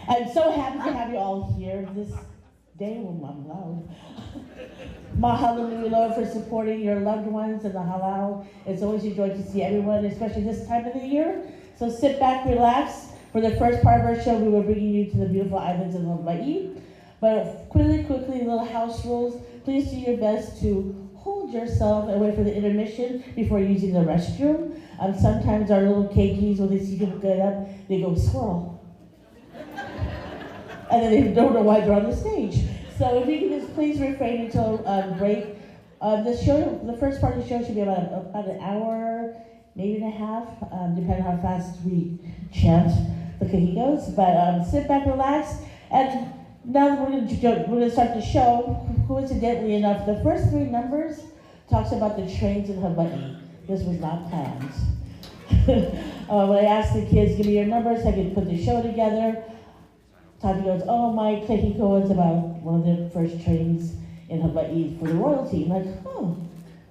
I'm so happy to have you all here this day. Oh, I'm loud. Mahalo, Lord, for supporting your loved ones in the halau. It's always a joy to see everyone, especially this time of the year. So sit back, relax. For the first part of our show, we were bringing you to the beautiful islands of Hawaii. But quickly, little house rules. Please do your best to hold yourself and wait for the intermission before using the restroom. Sometimes our little keikis, when they see people get up, they go swirl. And then they don't know why they're on the stage. So if you can just please refrain until break. The first part of the show should be about an hour, maybe and a half, depending on how fast we chant the kahikos. But sit back, relax, and now that we're gonna start the show. Coincidentally enough, the first three numbers talks about the trains in Hawaii. This was not planned. When I asked the kids, give me your numbers, so I could put the show together. Tati goes, oh, my Kehiko is about one of the first trains in Hawaii for the royalty. I'm like, oh,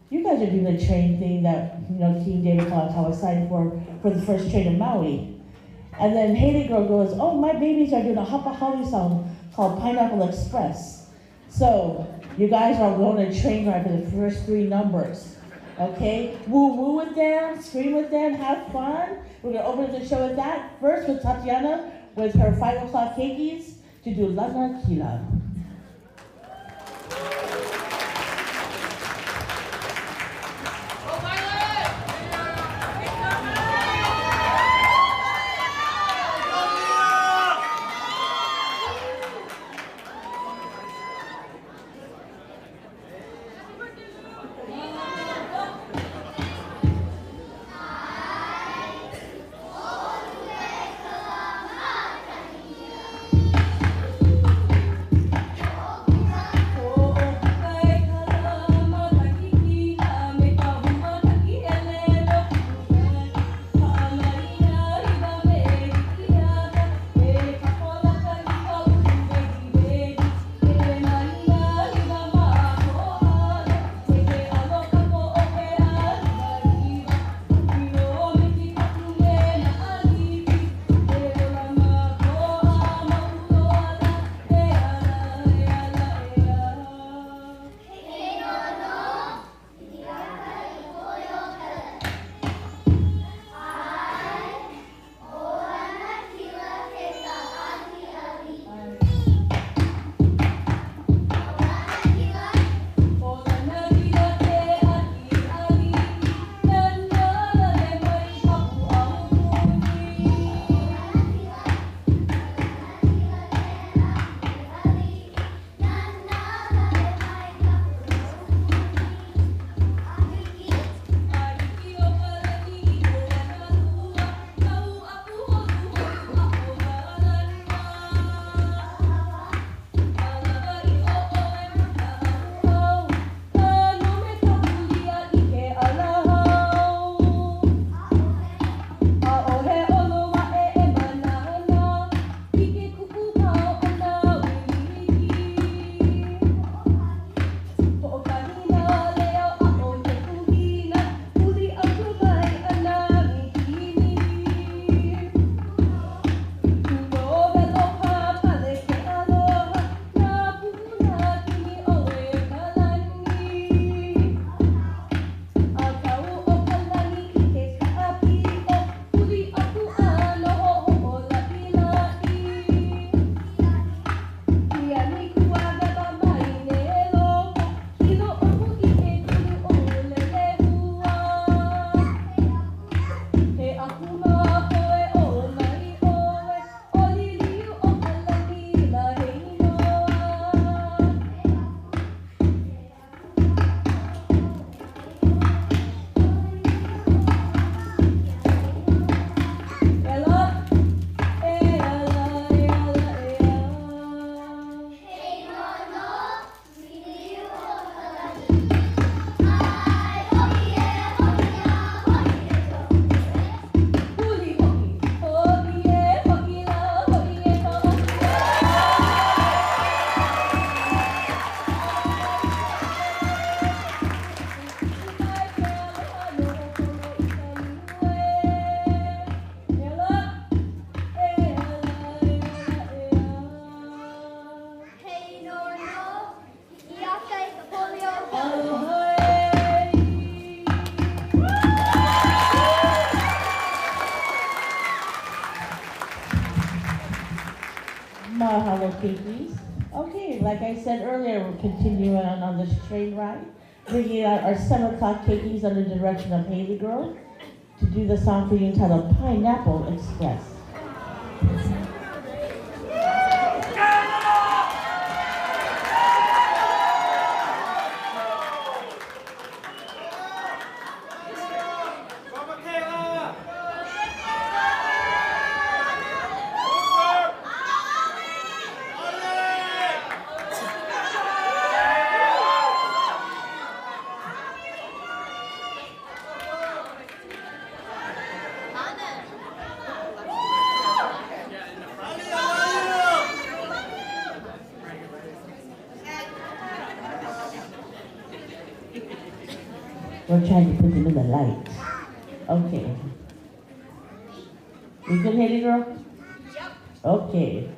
you guys are doing the train thing that, King David Kalakaua signed for the first train in Maui. And then Haley Girl goes, oh, my babies are doing a Hapa Hawaii song called Pineapple Express. So, you guys are going on a train ride for the first 3 numbers. Okay? Woo woo with them, scream with them, have fun. We're gonna open the show with that. First with Tatiana with her 5 o'clock keikis to do Lana Kila. Mahalo keikis. Okay, like I said earlier, we're continuing on this train ride, bringing out our 7 o'clock keikis under the direction of Haley Girl to do the song for you entitled Pineapple Express. We're trying to put them in the light. Okay. You good, Haley girl? Yep. Okay.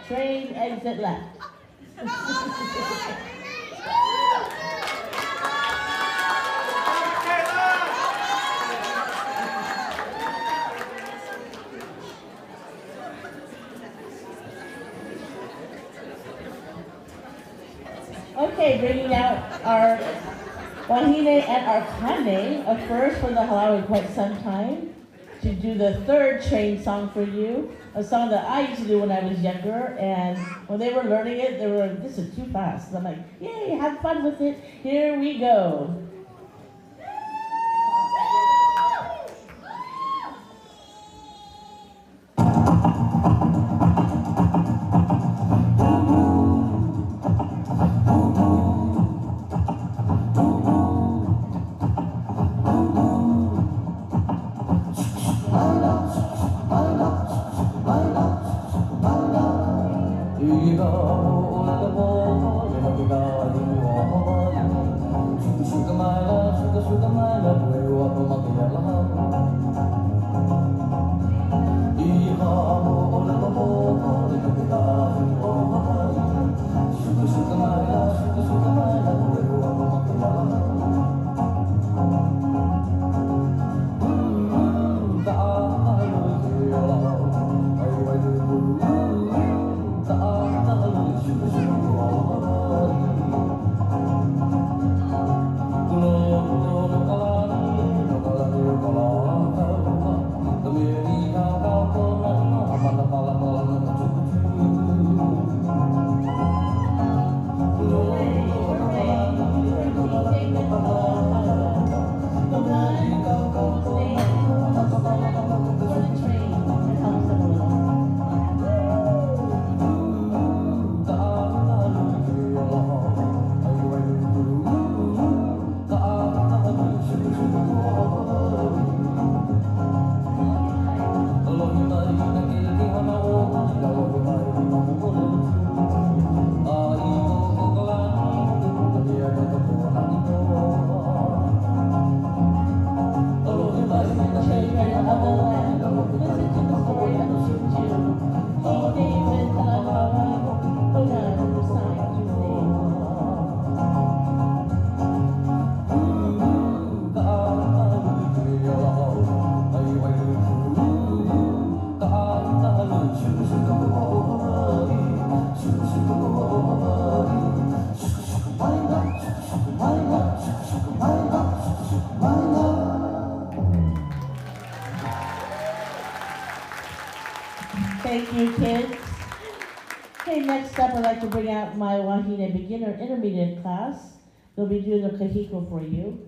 Train exit left. Okay, bringing out our Wahine and our Kane, a first for the Halau in quite some time, to do the third train song for you, a song that I used to do when I was younger, and when they were learning it, they were like, this is too fast. And I'm like, yay, have fun with it. Here we go. Come on. next up, I'd like to bring out my Wahine beginner intermediate class. They'll be doing the kahiko for you.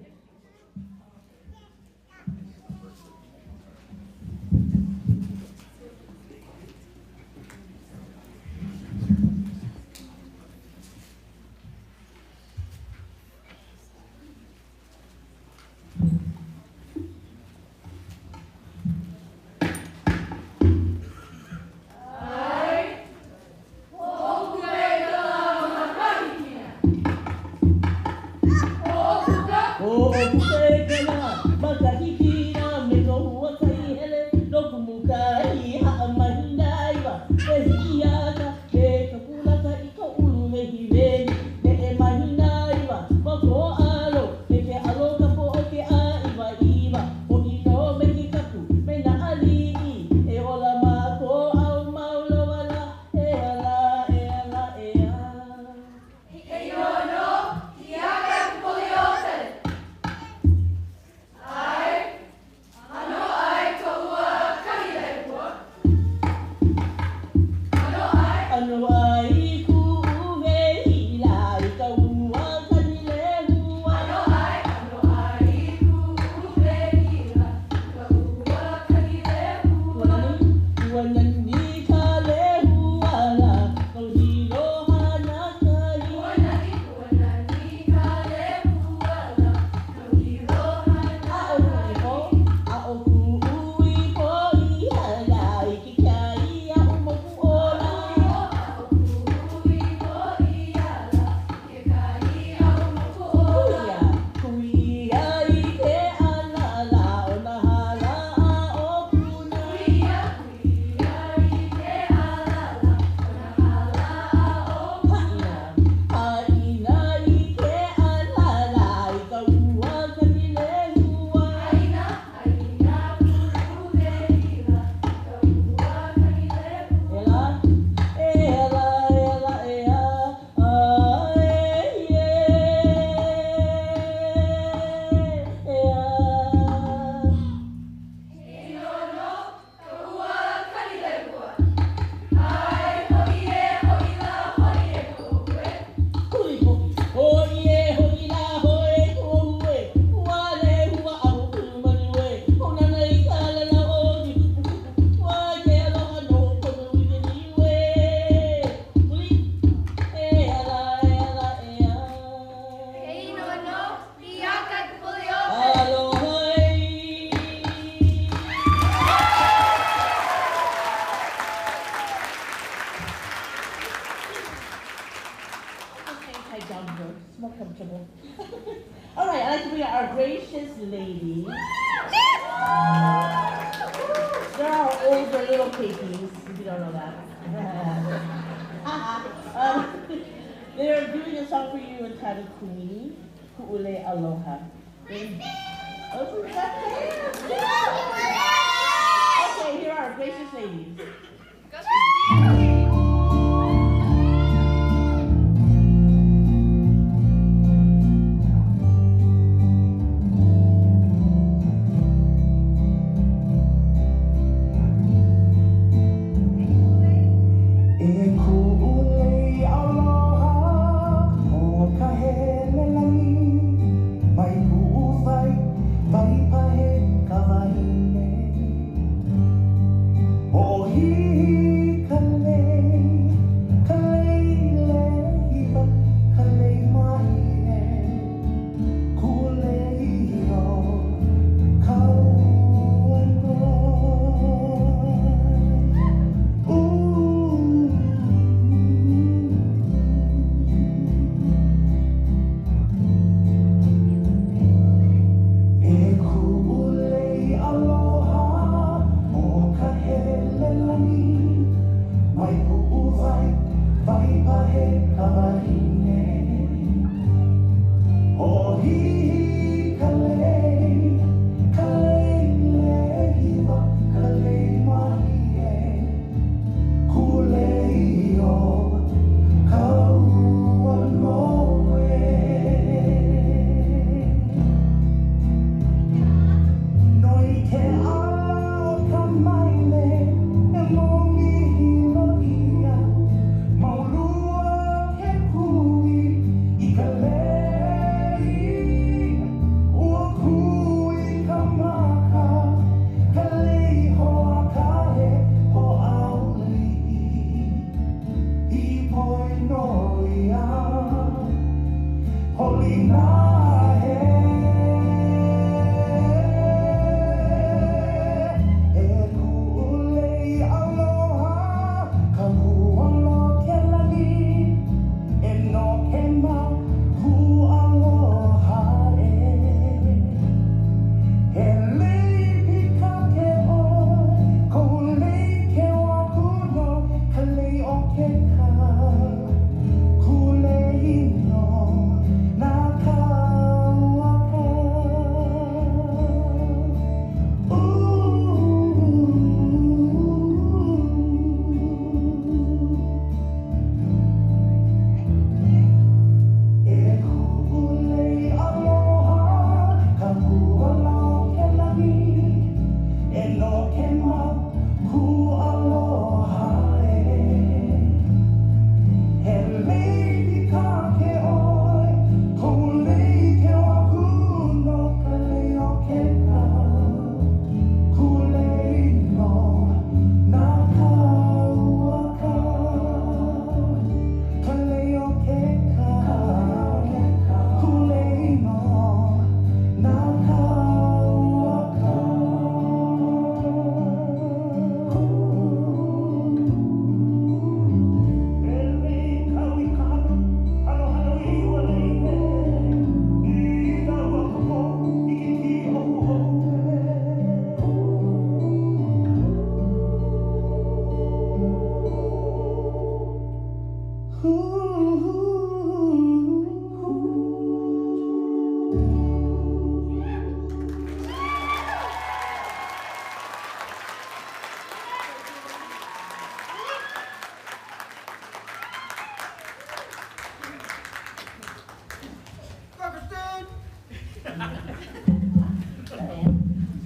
All right, I'd like to bring out our gracious ladies. They're our older little piggies, if you don't know that. They're doing a song for you entitled Kumi, Ku'ule Aloha. Okay, here are our gracious ladies. Oh, he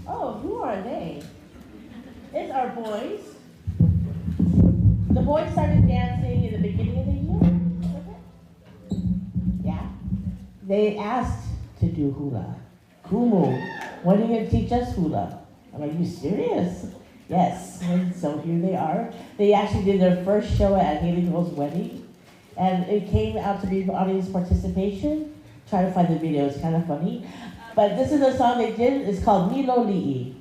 Oh, who are they? It's our boys. The boys started dancing in the beginning of the year. Yeah. They asked to do hula. Kumu, when are you going to teach us hula? I'm like, you serious? Yes. And so here they are. They actually did their first show at Haley Girl's wedding. And it came out to be audience participation. Try to find the video, it's kind of funny. But this is the song they did. It's called Milo Li'i.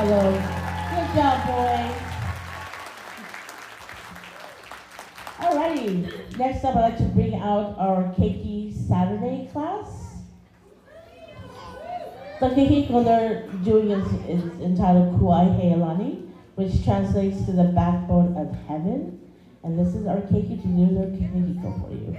Good job, boys. Alrighty, next up I'd like to bring out our Keiki Saturday class. The Keiki they're doing is entitled Kuai Heilani, which translates to the backbone of heaven. And this is our Keiki to do their Keiki for you.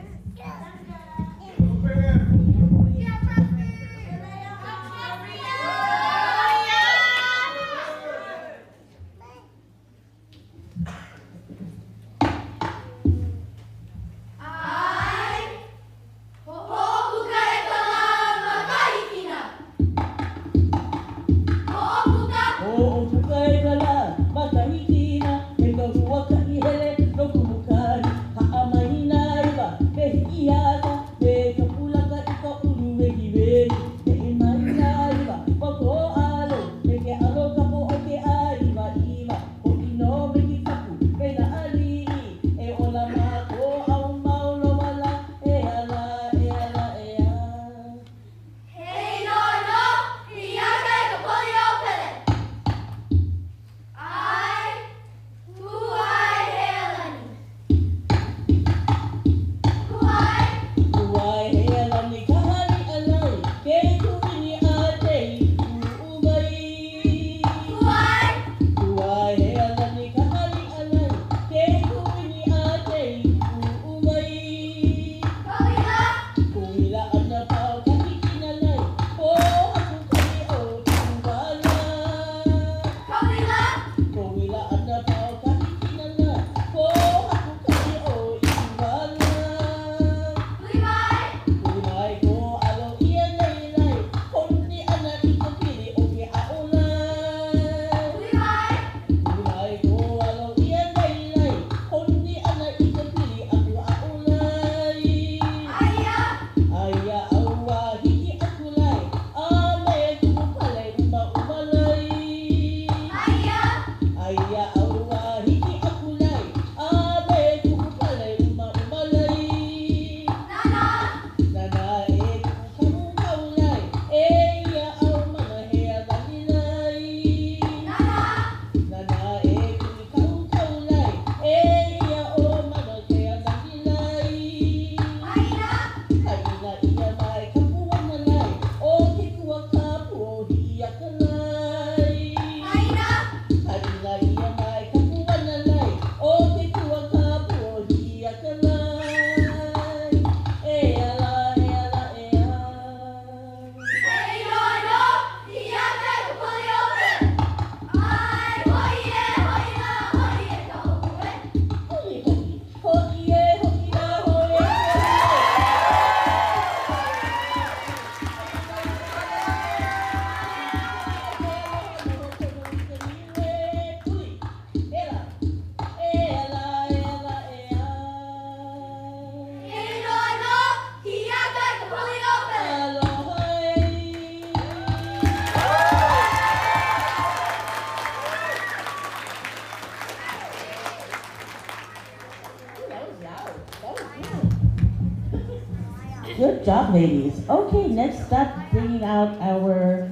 job, ladies. Okay, next up, bringing out our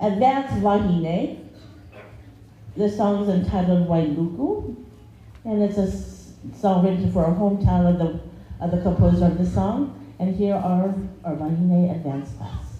advanced wahine. This song is entitled Wailuku, and it's a song written for a hometown of the composer of the song. And here are our wahine advanced class.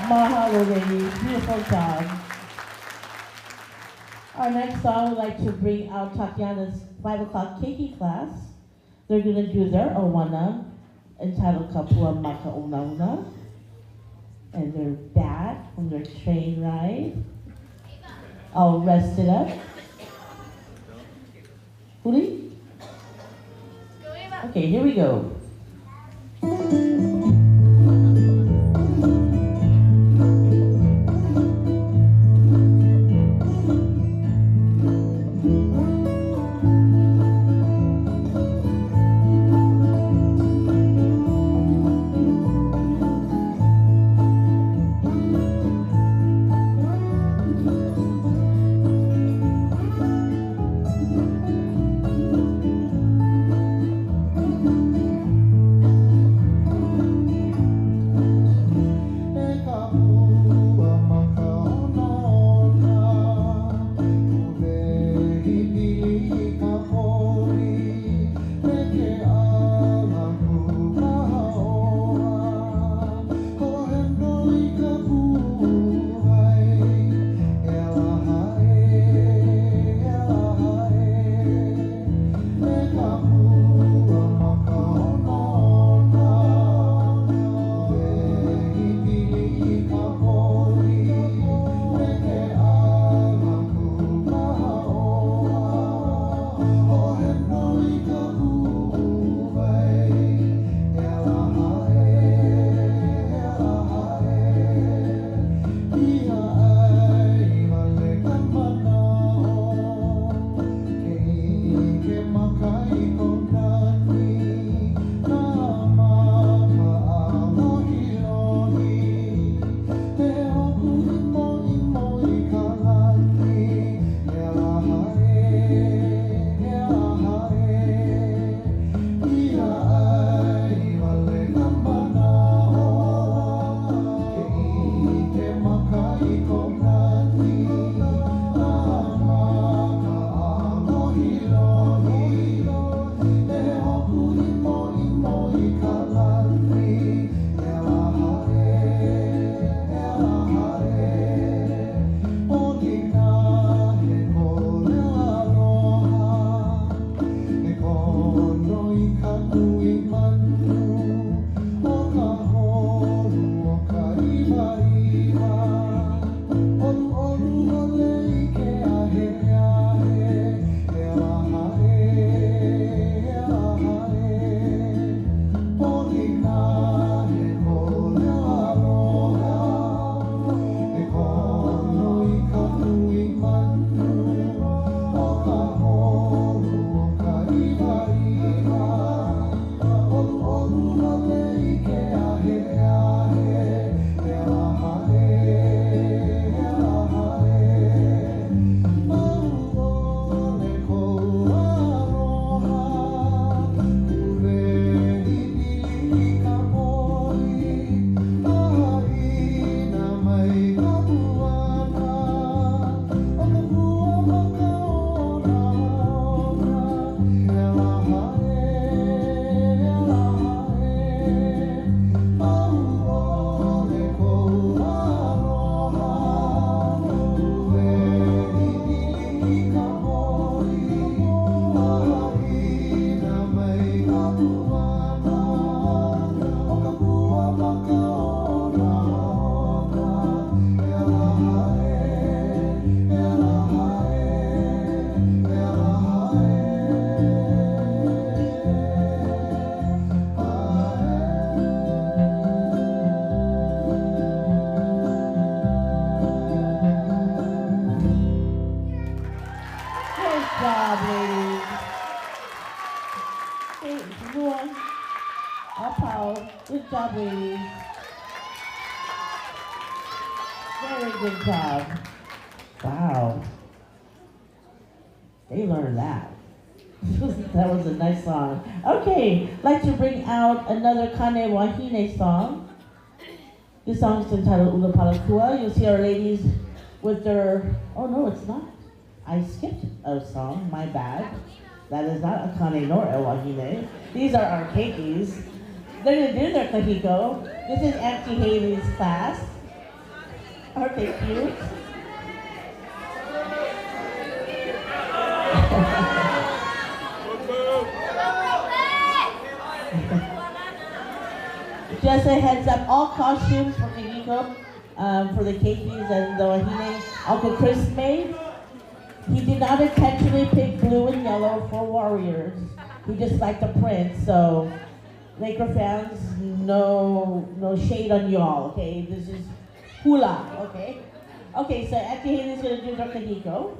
Mahalo, ladies. Beautiful job. Our next song, we'd like to bring out Tatiana's 5 o'clock keiki class. They're going to do their Awana, entitled Kapua Maka Una Una. And they're back from their train ride, all rested up. Huli? Okay, here we go. job, ladies. Hey, Lua, Apau, good job, ladies. Very good job. Wow. They learned that. That was a nice song. Okay, I'd like to bring out another Kane Wahine song. This song is entitled Ulapalakua. You'll see our ladies with their, oh no, it's not. I skipped a song, my bad. That is not a Kane nor a Wahine. These are our keikis. They're gonna do their kahiko. This is Auntie Haley's class. Okay, cute. Just a heads up, all costumes for kahiko, for the keikis and the wahine, Uncle Chris made. He did not intentionally pick blue and yellow for warriors. He just liked the print, so Laker fans, no shade on y'all, okay? This is hula, okay? Okay, so Auntie Haley's gonna do their kahiko.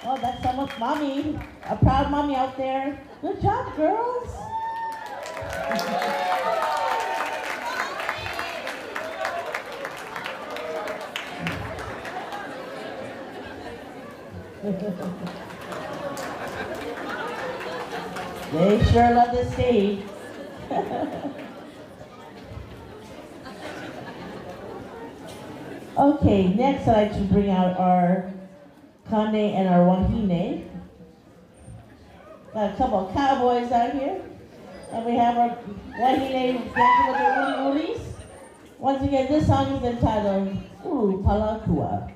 Oh, that's someone's mommy. A proud mommy out there. Good job, girls. They sure love this stage. Okay, next I'd like to bring out our Kane and our Wahine. Got a couple of cowboys out here. And we have our Wahine dancing with their woolly woolies. Once again, this song is entitled Ulu Palakua.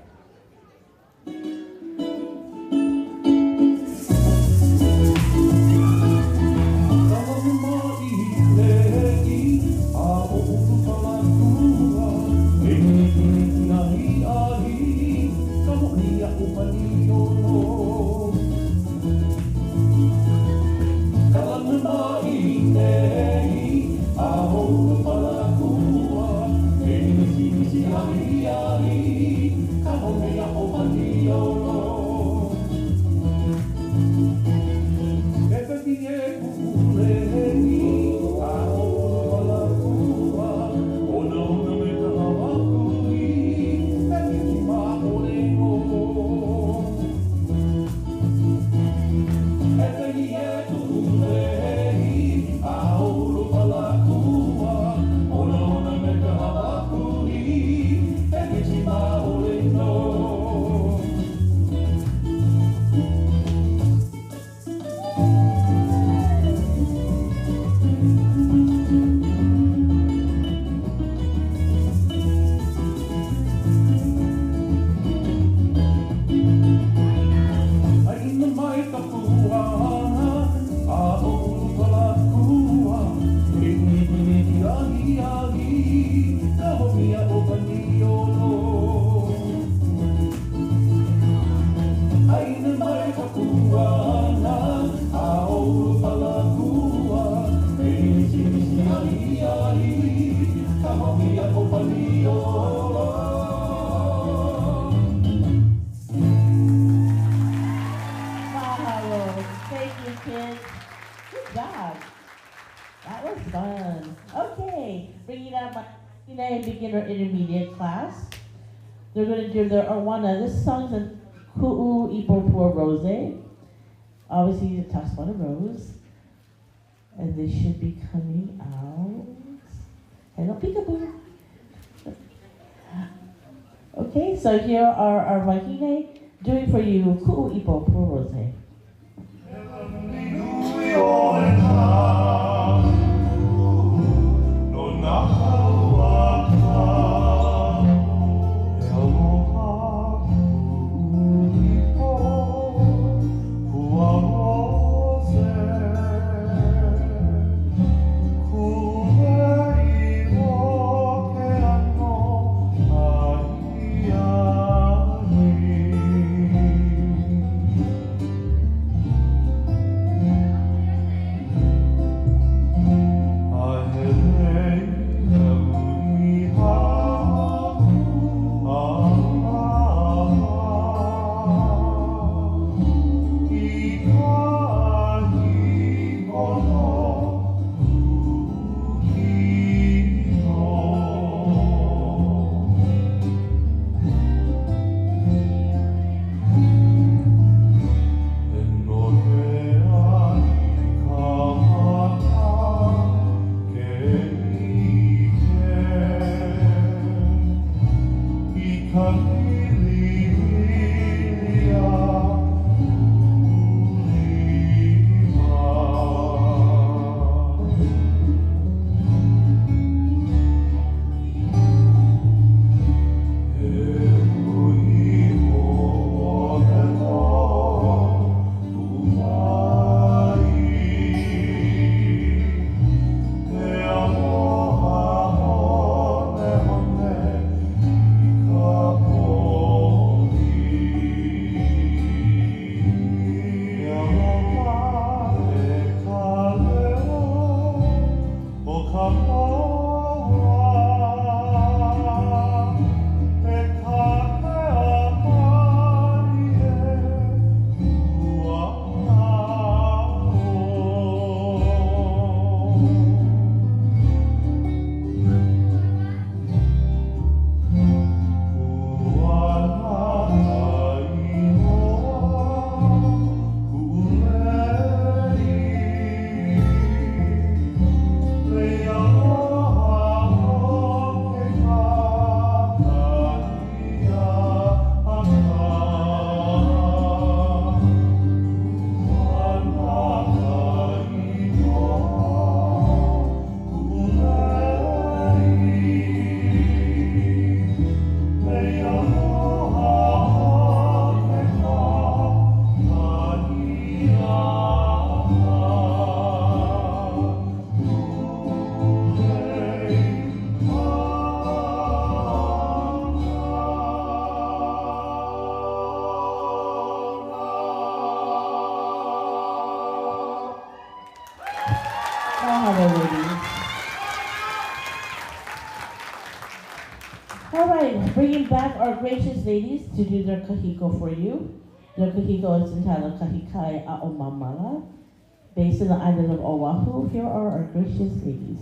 Thank you, kids. Good job. That was fun. Okay, bringing up my beginner intermediate class. They're going to do their Awana. This song's a Ku'u Ipo Pua Rose. Obviously, the Tasmana Rose. And they should be coming out. Hello, peekaboo. Okay, so here are our Wahine doing for you Ku'u Ipo Pua Rose. Mahalo, ladies. All right, bringing back our gracious ladies to do their kahiko for you. Their kahiko is entitled Kahikai A'omamala. Based on the island of Oahu, here are our gracious ladies.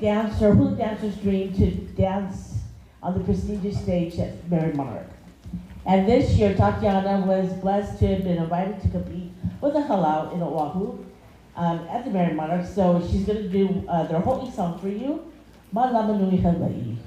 Dancer, hula dancers dream to dance on the prestigious stage at Merrie Monarch. And this year, Tatiana was blessed to have been invited to compete with a halau in Oahu at the Merrie Monarch. So she's going to do their holy song for you, Malama Nui Hawaii.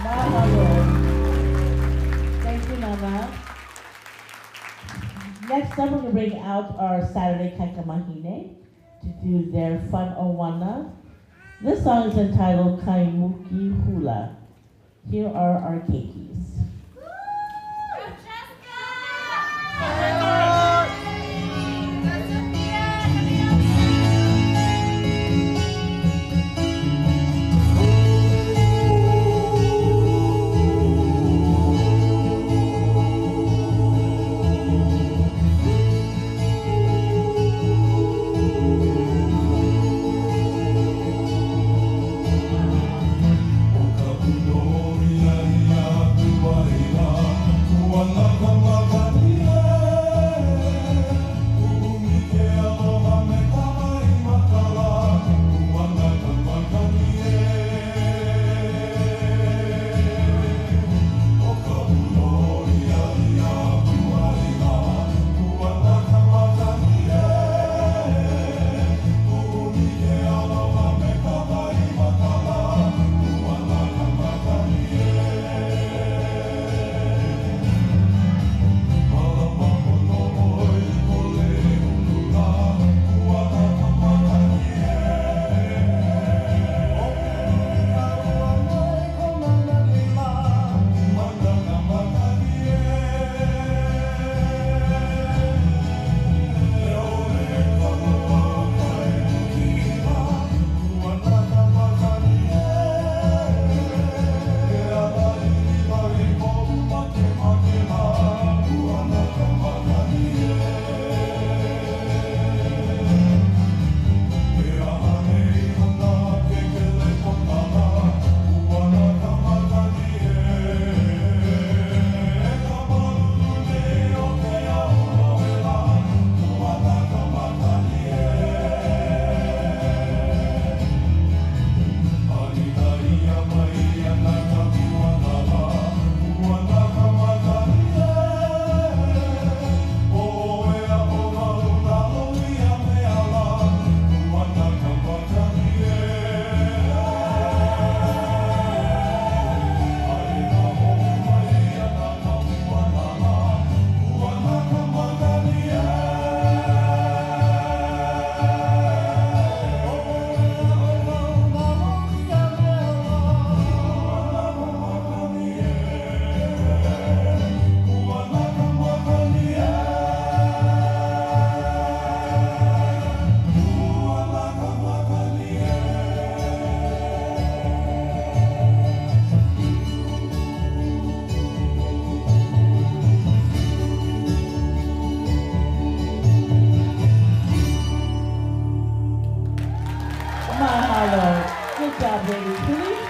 Mahalo. Thank you, Nana. Next up, we're going to bring out our Saturday Kaikamahine to do their fun Owana. This song is entitled Kaimuki Hula. Here are our keikis. Mahalo. Good job, baby. Please.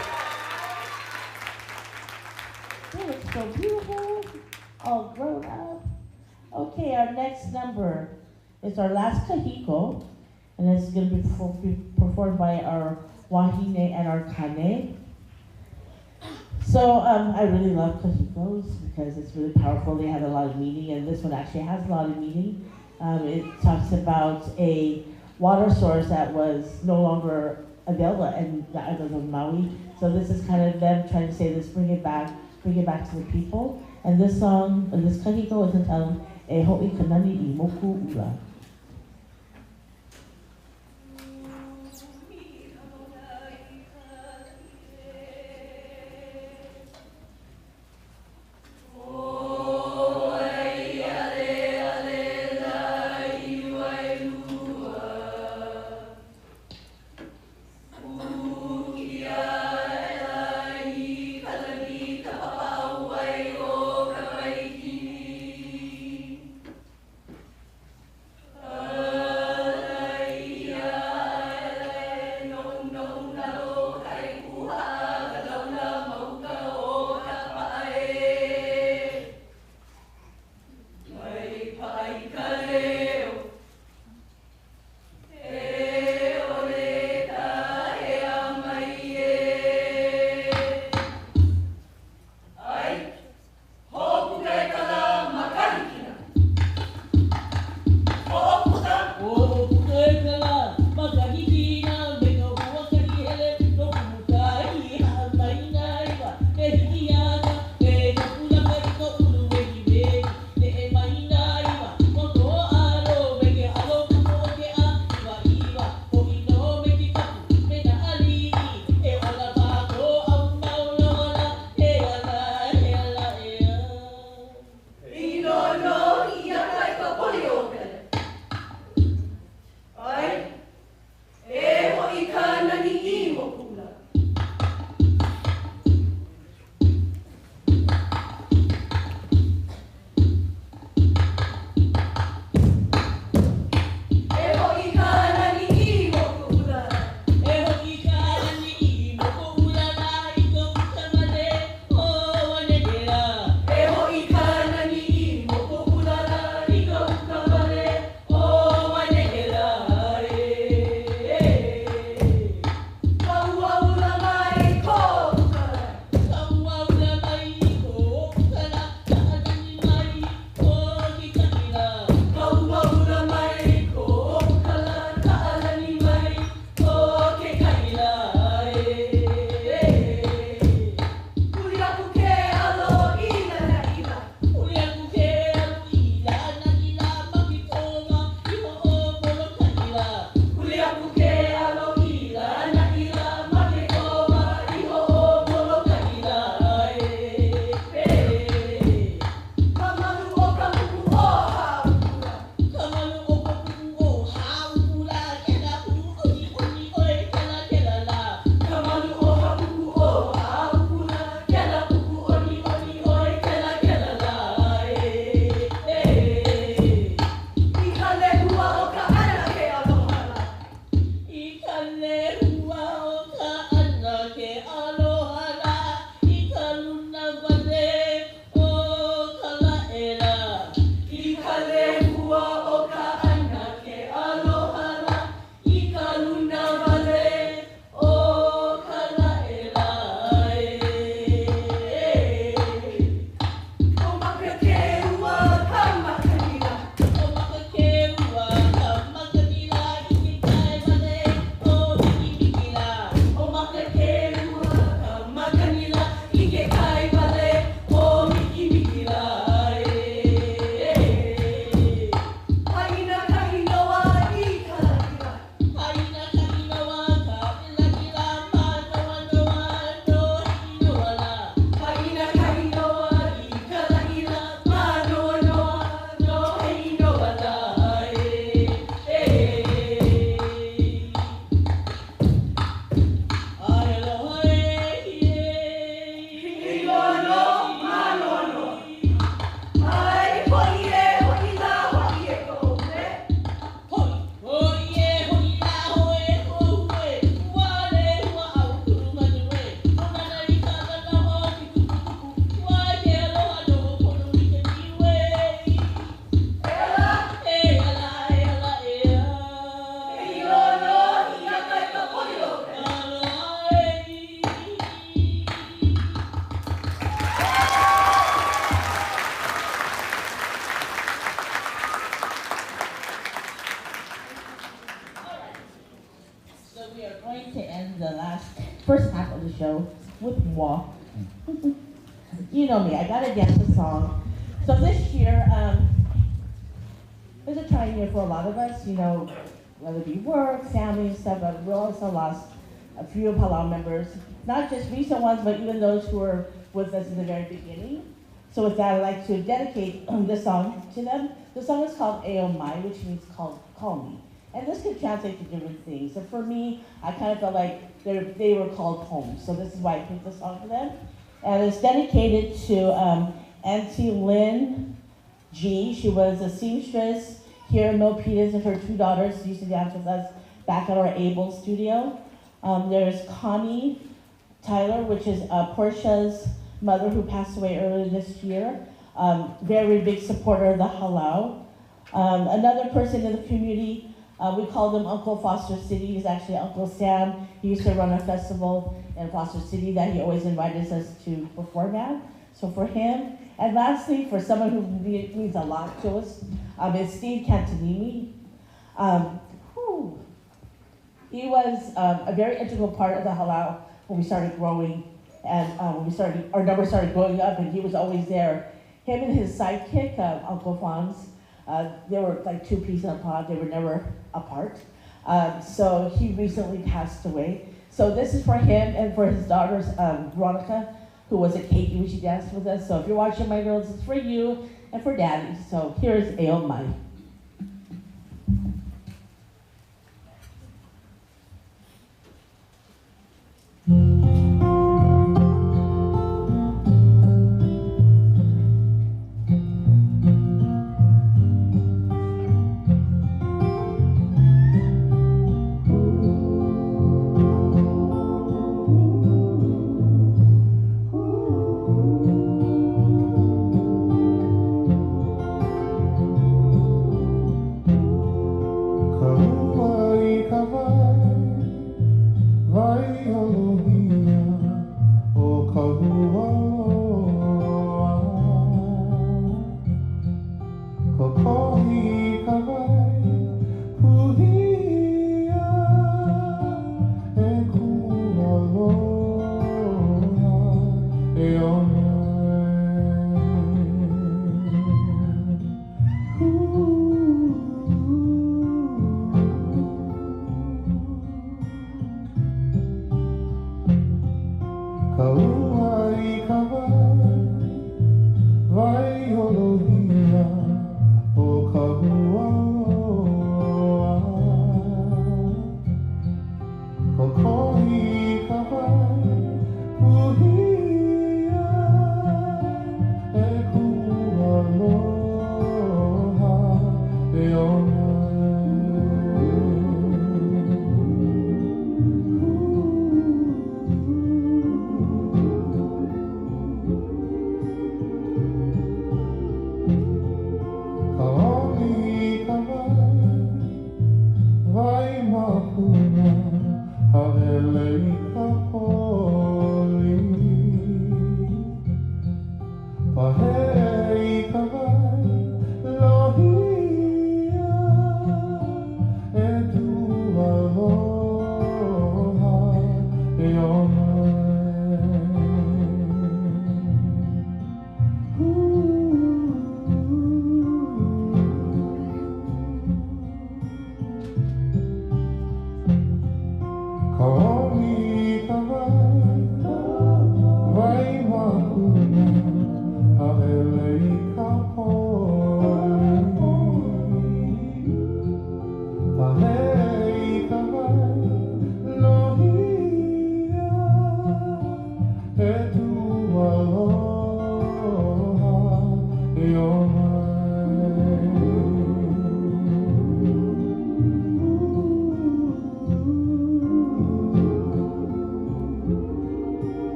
You look so beautiful. All grown up. Okay, our next number is our last kahiko, and it's going to be performed by our wahine and our kane. So I really love kahikos because it's really powerful. They have a lot of meaning, and this one actually has a lot of meaning. It talks about a water source that was no longer available in the island of Maui. So this is kind of them trying to say, let's bring it back to the people. And this song, this kahiko is entitled E Ho'i Kanani I Moku Ula. with moi. You know me, I gotta dance the song. So this year, it's a trying year for a lot of us, you know, whether it be work, family, and stuff, but we also lost a few of Palau members, not just recent ones, but even those who were with us in the very beginning. So with that, I'd like to dedicate this song to them. The song is called Ao Mai, which means call me. And this could translate to different things. So for me, I kind of felt like they were called home. So this is why I picked the song for them. And it's dedicated to Auntie Lynn G. She was a seamstress here in Milpitas, and her two daughters used to dance with us back at our Able studio. There's Connie Tyler, which is Portia's mother who passed away earlier this year. Very big supporter of the halau. Another person in the community, we call them Uncle Foster City. He's actually Uncle Sam. He used to run a festival in Foster City that he always invited us to perform at. So for him. And lastly, for someone who means a lot to us, is Steve Cantonini. He was a very integral part of the halau when we started growing, and our numbers started going up, and he was always there. Him and his sidekick, Uncle Fonz, they were like two peas in a pod. They were never apart. So he recently passed away. So this is for him and for his daughters, Veronica, who was at Keiki when she danced with us. So if you're watching, my girls, it's for you and for Daddy. So here's Ao Mai.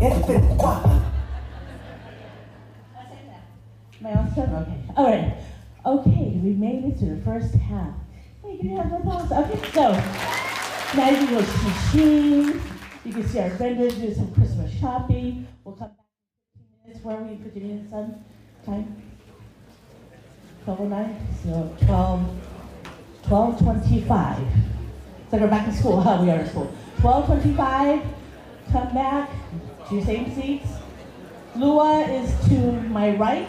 My own turn? Okay. All right. Okay, we made it to the first half. Hey, can you have my pause? Okay, so now you can go see Shein. You can see our vendors do some Christmas shopping. We'll come back in 15 minutes. Where are we? 15 minutes on time? 12:09? So 12:25. So we're back in school. How we are in school. 12:25. Come back to your same seats. Lua is to my right.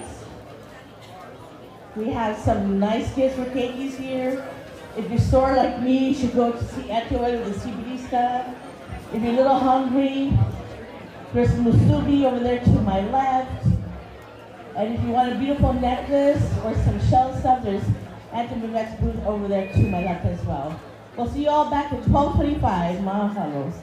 We have some nice gifts for Keikis here. If you're sore like me, you should go to see Etua with the CBD stuff. If you're a little hungry, there's musubi over there to my left. And if you want a beautiful necklace or some shell stuff, there's Anthony Vivek's booth over there to my left as well. We'll see you all back at 12:25. Mahalos.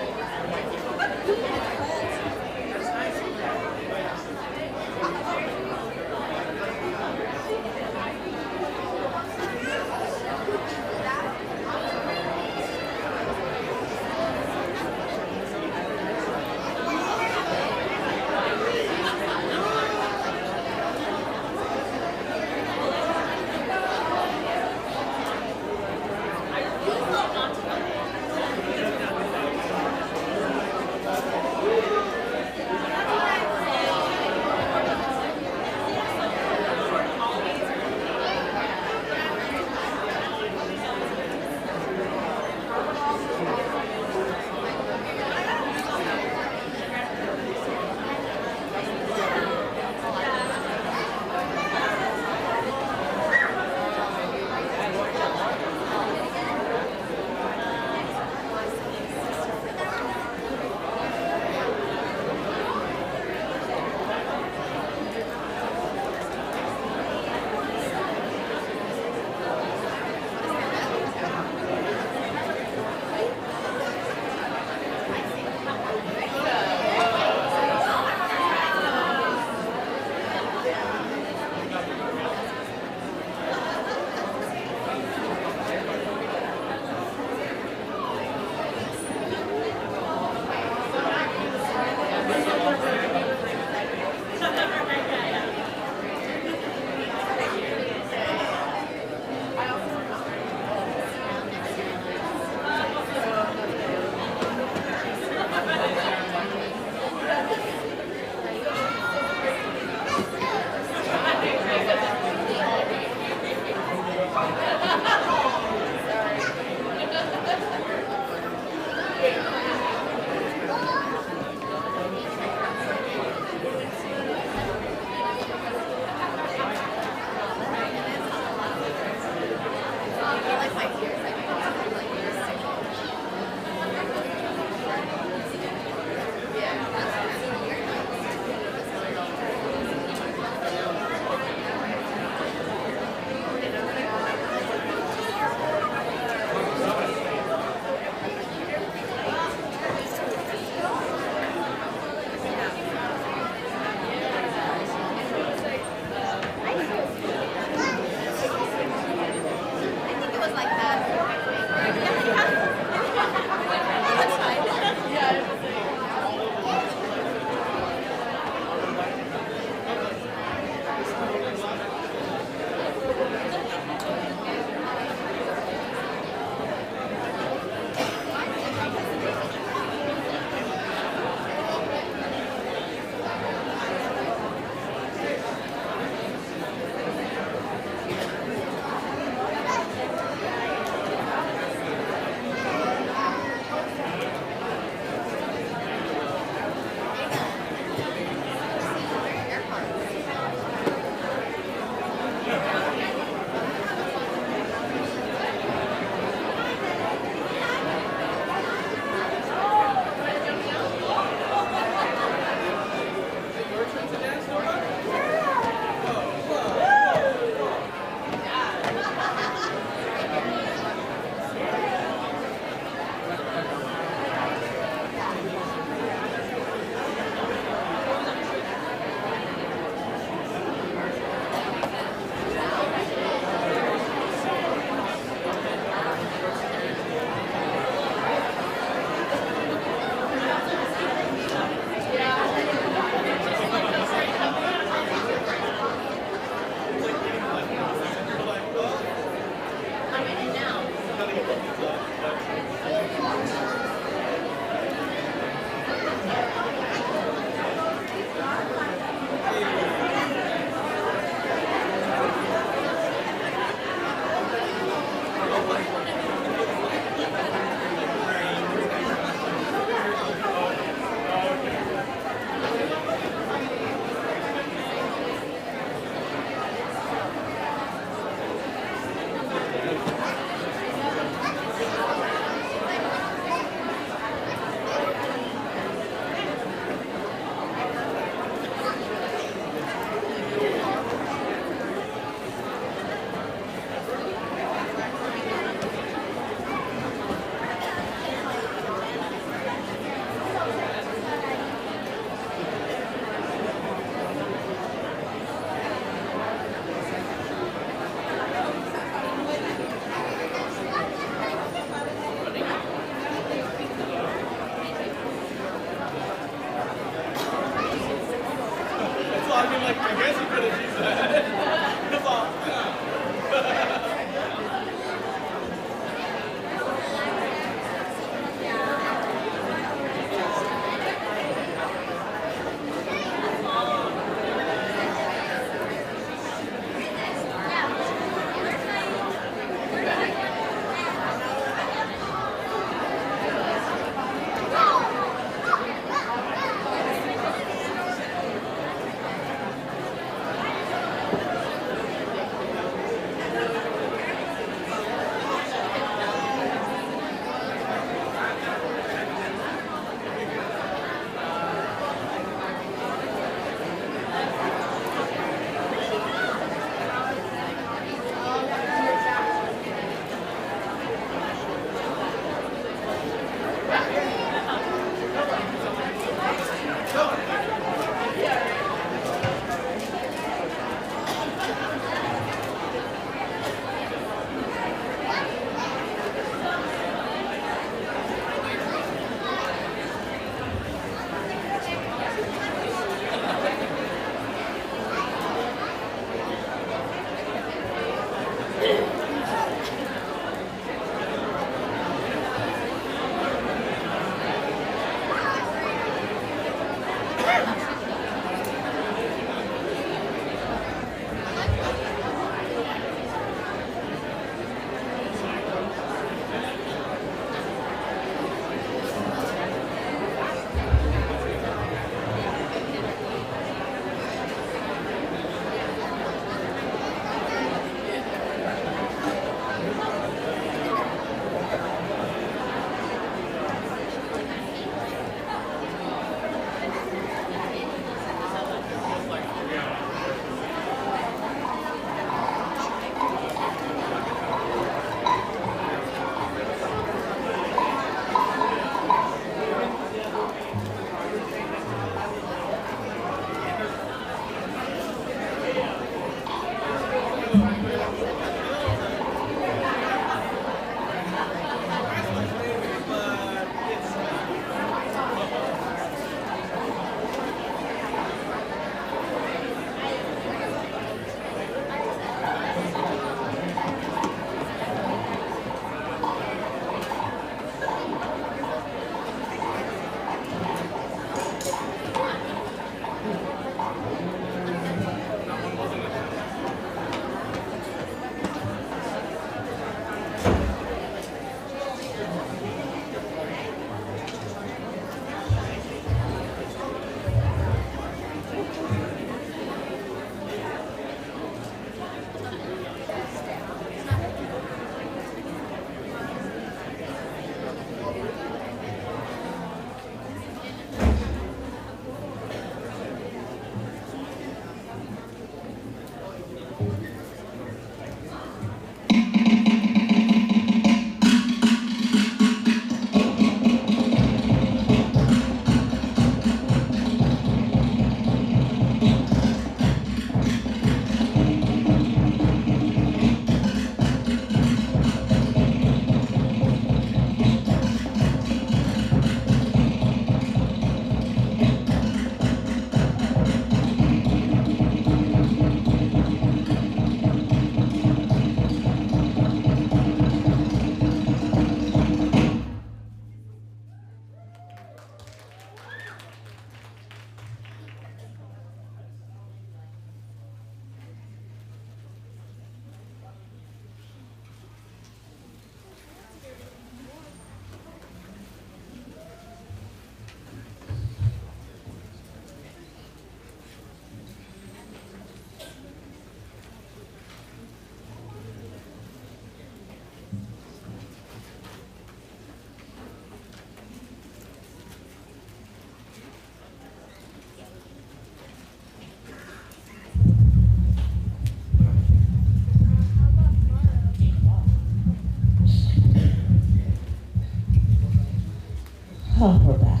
Oh, we're back.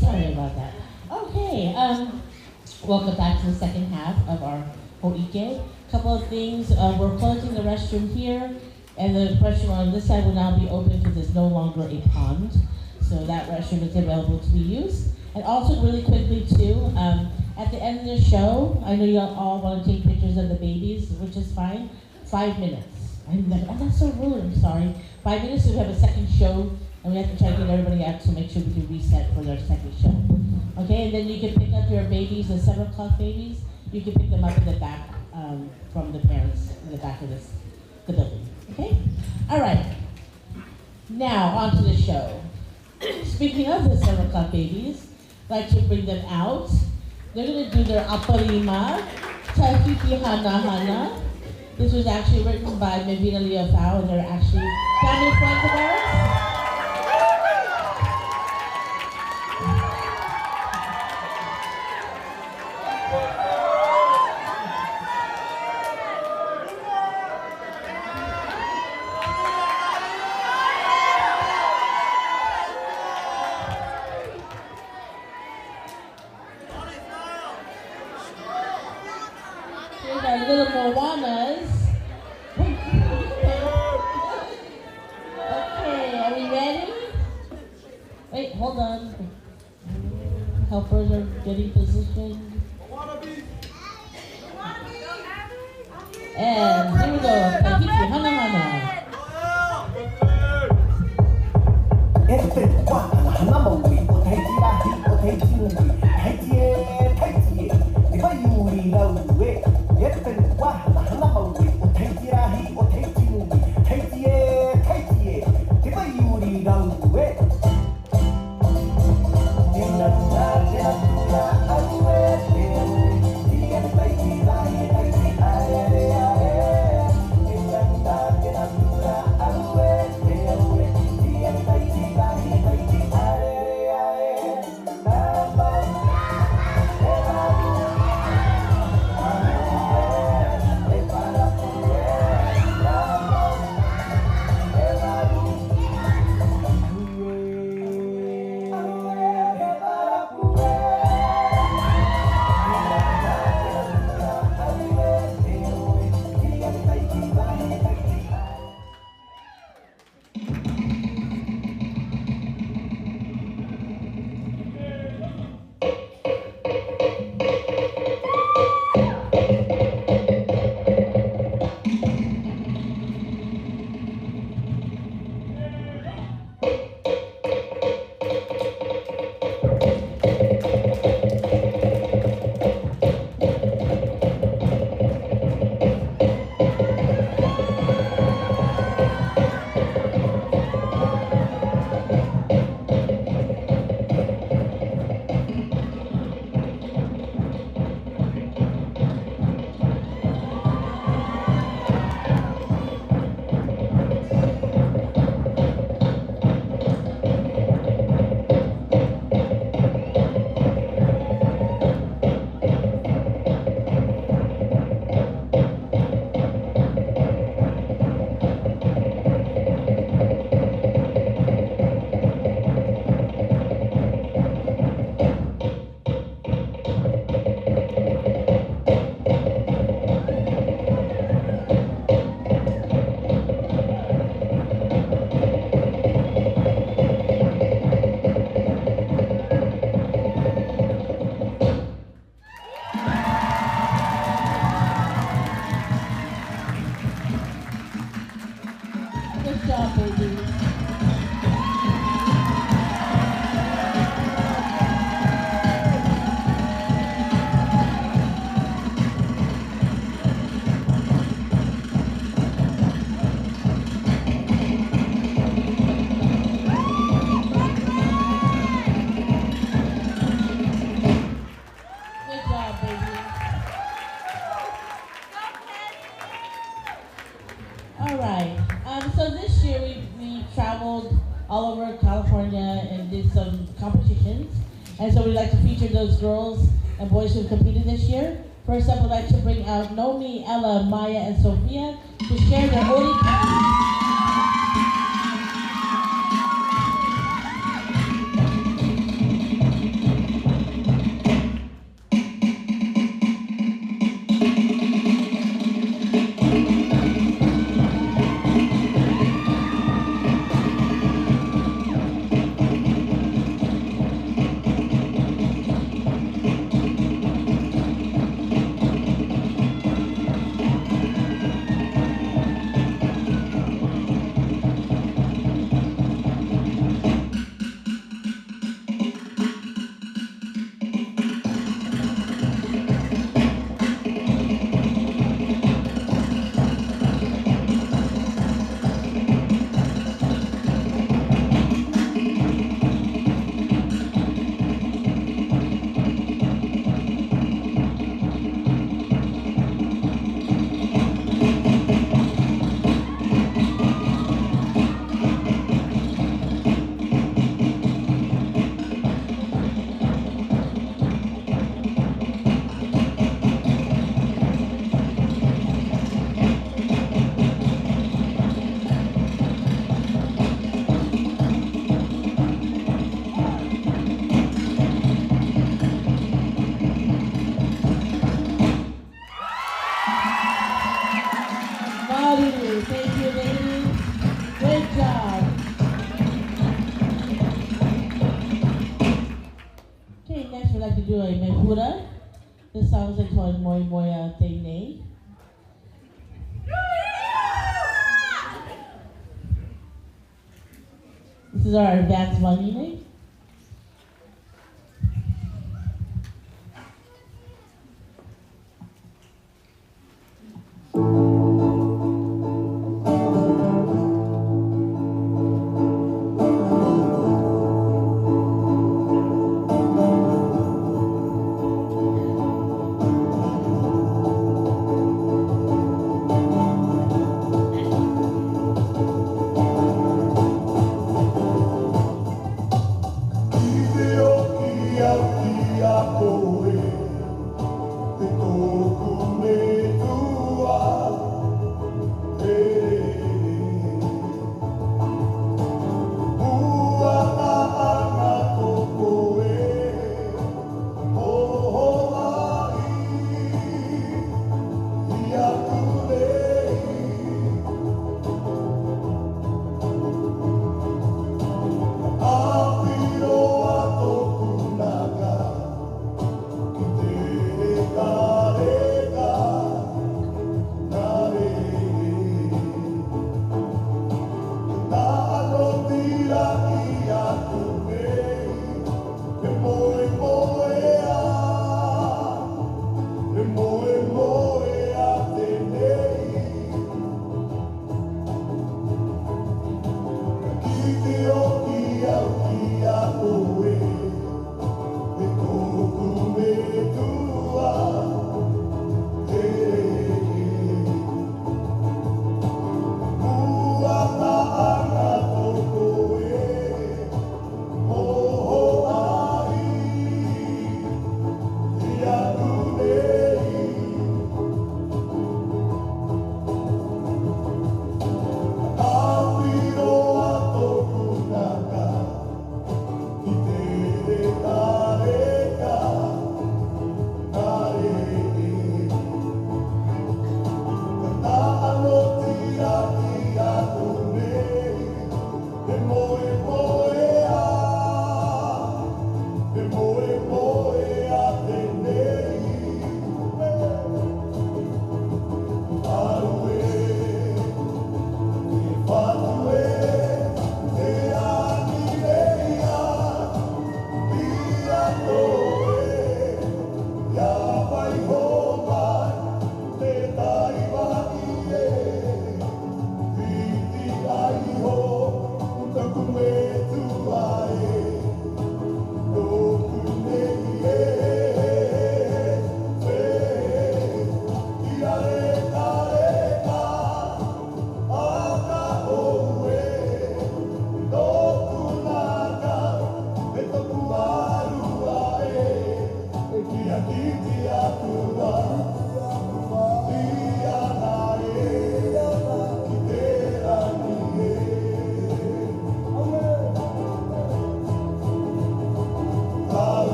Sorry about that. Okay, welcome back to the second half of our Ho'ike. Couple of things, we're closing the restroom here, and the restroom on this side will now be open because there's no longer a pond. So that restroom is available to be used. And also really quickly too, at the end of the show, I know you all want to take pictures of the babies, which is fine. 5 minutes. That's so rude, I'm sorry. 5 minutes, so we have a second show, and we have to try to get everybody out to make sure we can reset for their second show. Okay, and then you can pick up your babies, the 7 o'clock babies. You can pick them up in the back from the parents in the back of the building. Okay? All right. Now, on to the show. Speaking of the 7 o'clock babies, I'd like to bring them out. They're going to do their Aparima, Tahiti Hana Hana. This was actually written by Mevina Leofau, and they're actually family friends of ours. Here's our little Moanas. Okay, are we ready? Wait, hold on. Helpers are getting positioned. And here we go. Tahiti Hana Hana. Good job, baby. Good job, baby. All right. So this year we traveled all over California and did some competitions. And so we'd like to feature those girls and boys who competed this year. First up, we'd like to bring out Nomi, Ella, Maya, and Sophia to share their Ori. do a mehura. This song is called Moi Moia Te Nei. This is our advanced wahine.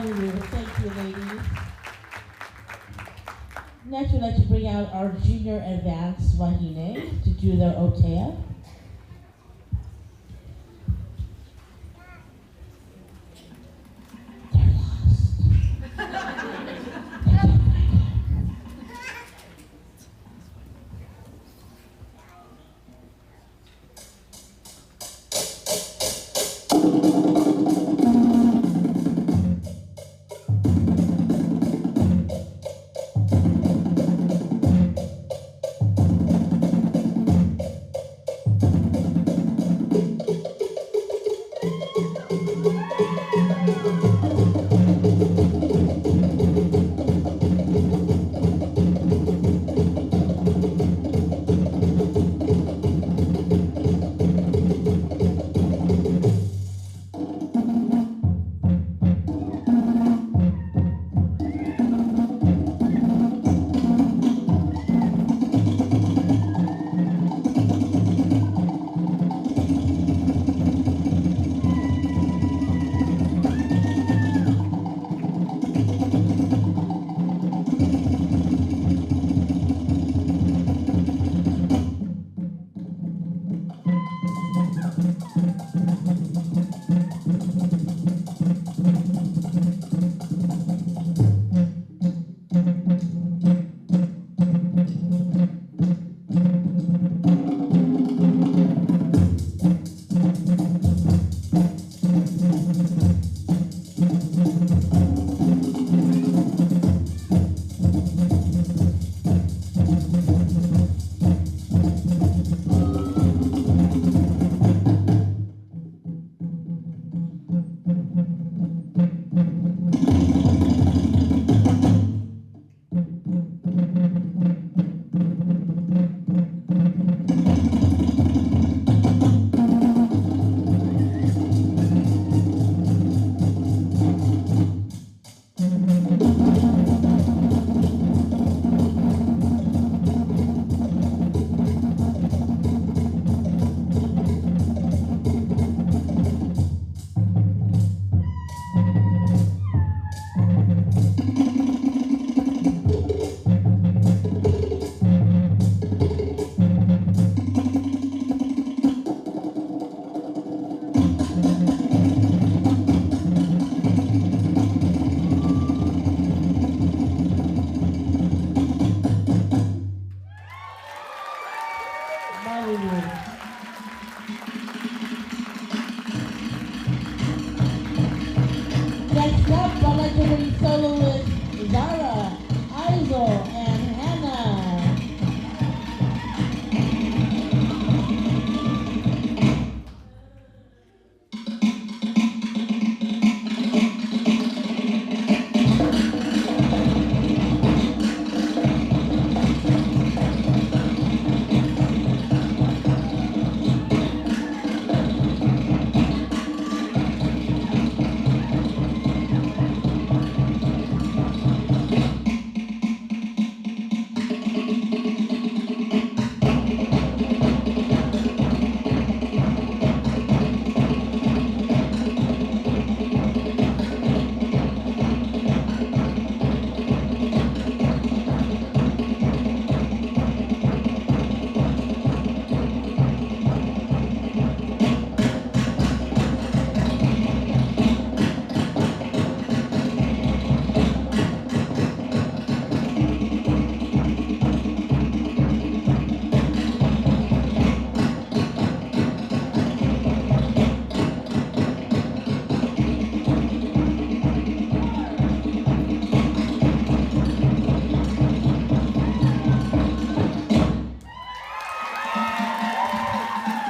Thank you, ladies. Next, we'd like to bring out our junior advanced wahine to do their otea. Malulu. Next up, I'd like to bring soloists Zara, Isel, and Hannah.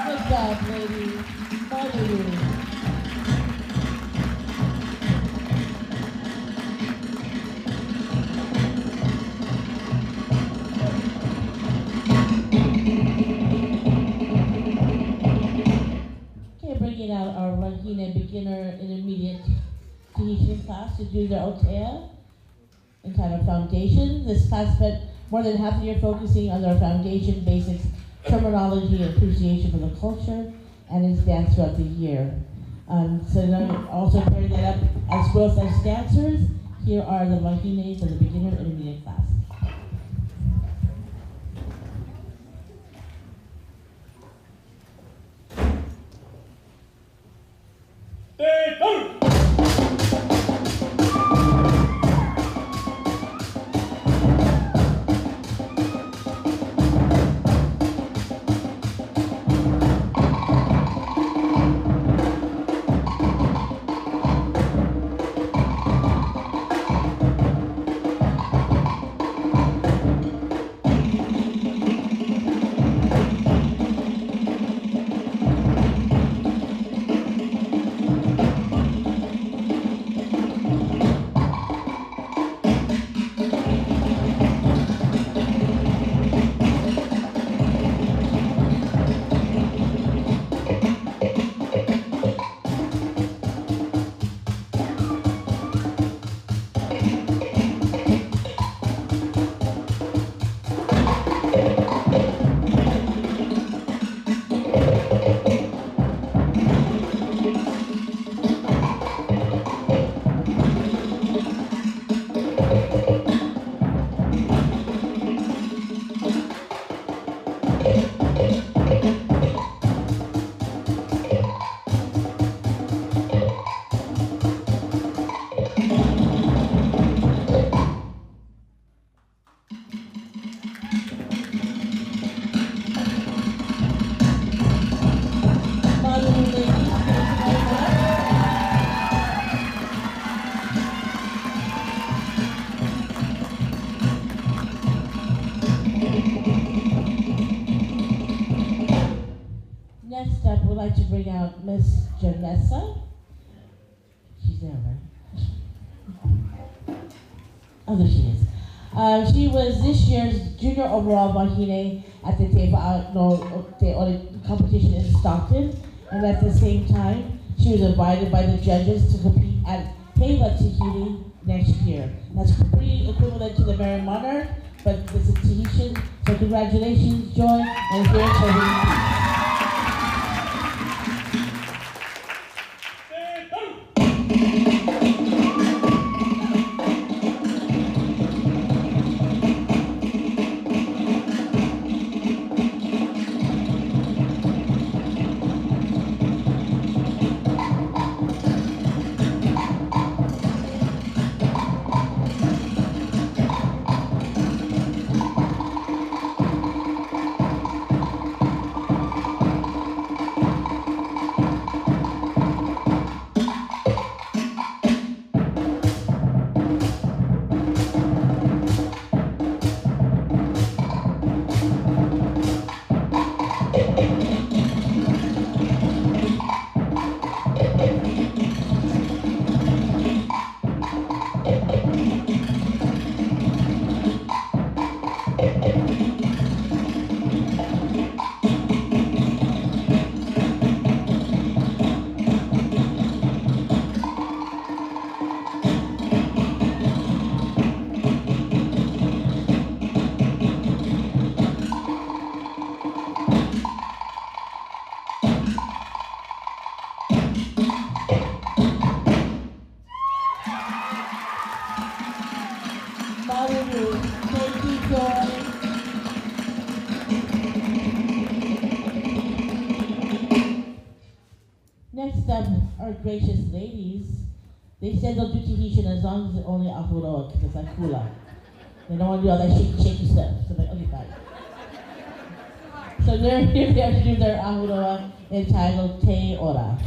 Good job, ladies. Malulu. Okay, bringing out our Wahine beginner intermediate Tahitian class to do their Otea entitled Foundation. This class spent more than half the year focusing on their foundation basics, terminology, and appreciation for the culture, and its dance throughout the year. So then also pairing that up as growth as dancers, here are the Wahines of the beginner intermediate class. Next up, we'd like to bring out Miss Janessa. She's there, right? Oh, there she is. She was this year's junior overall Wahine at the Te Wa'ano competition in Stockton, and at the same time, she was invited by the judges to compete at Heva Tahiti next year. That's pretty equivalent to the Mary Monarch, but it's a Tahitian. So congratulations, Joy, and here's her. Maru, thank you, Joy. Next up, our gracious ladies. They said they'll do Tahitian as long as it's only Ahuroa, because it's like hula. They don't want to do all that shaky stuff. So I'm like, okay, fine. So they're here to do their Ahuroa entitled Te Ora.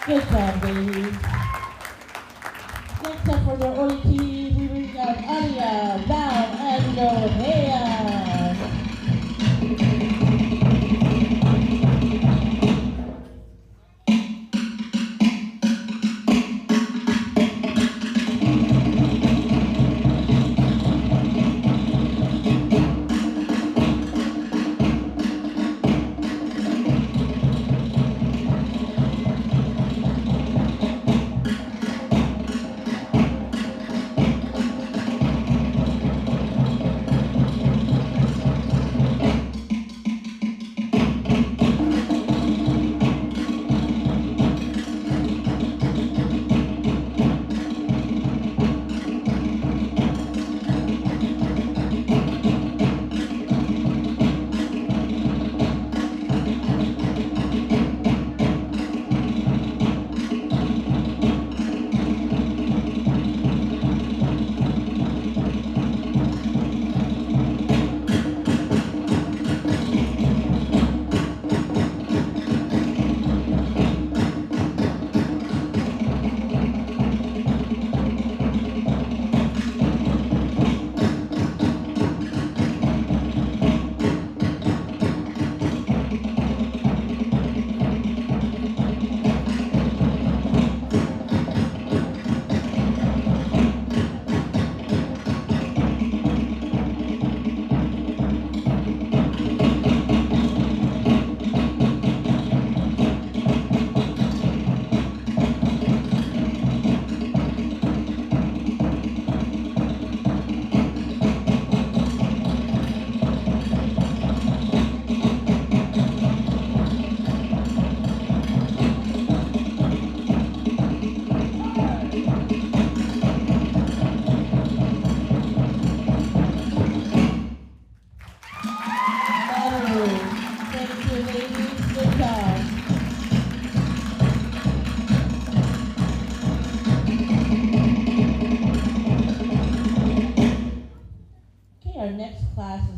Good job, baby. Next up for the early teens, we got Alia, Val, and Nohea.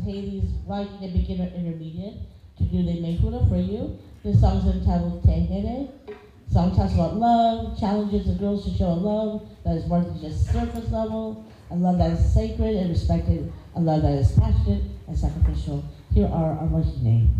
Haley's writing a beginner intermediate to do the Mehura for you. This song is entitled Te Here. The song talks about love, challenges the girls to show a love that is more than just surface level, a love that is sacred and respected, a love that is passionate and sacrificial. Here are our wahine.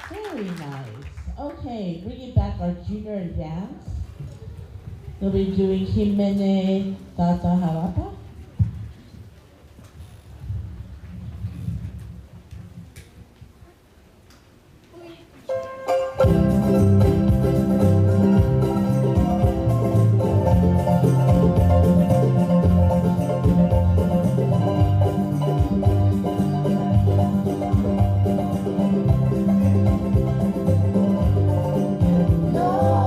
Very nice. Okay, bringing back our junior dance. They'll be doing Himene Tata Harapa. No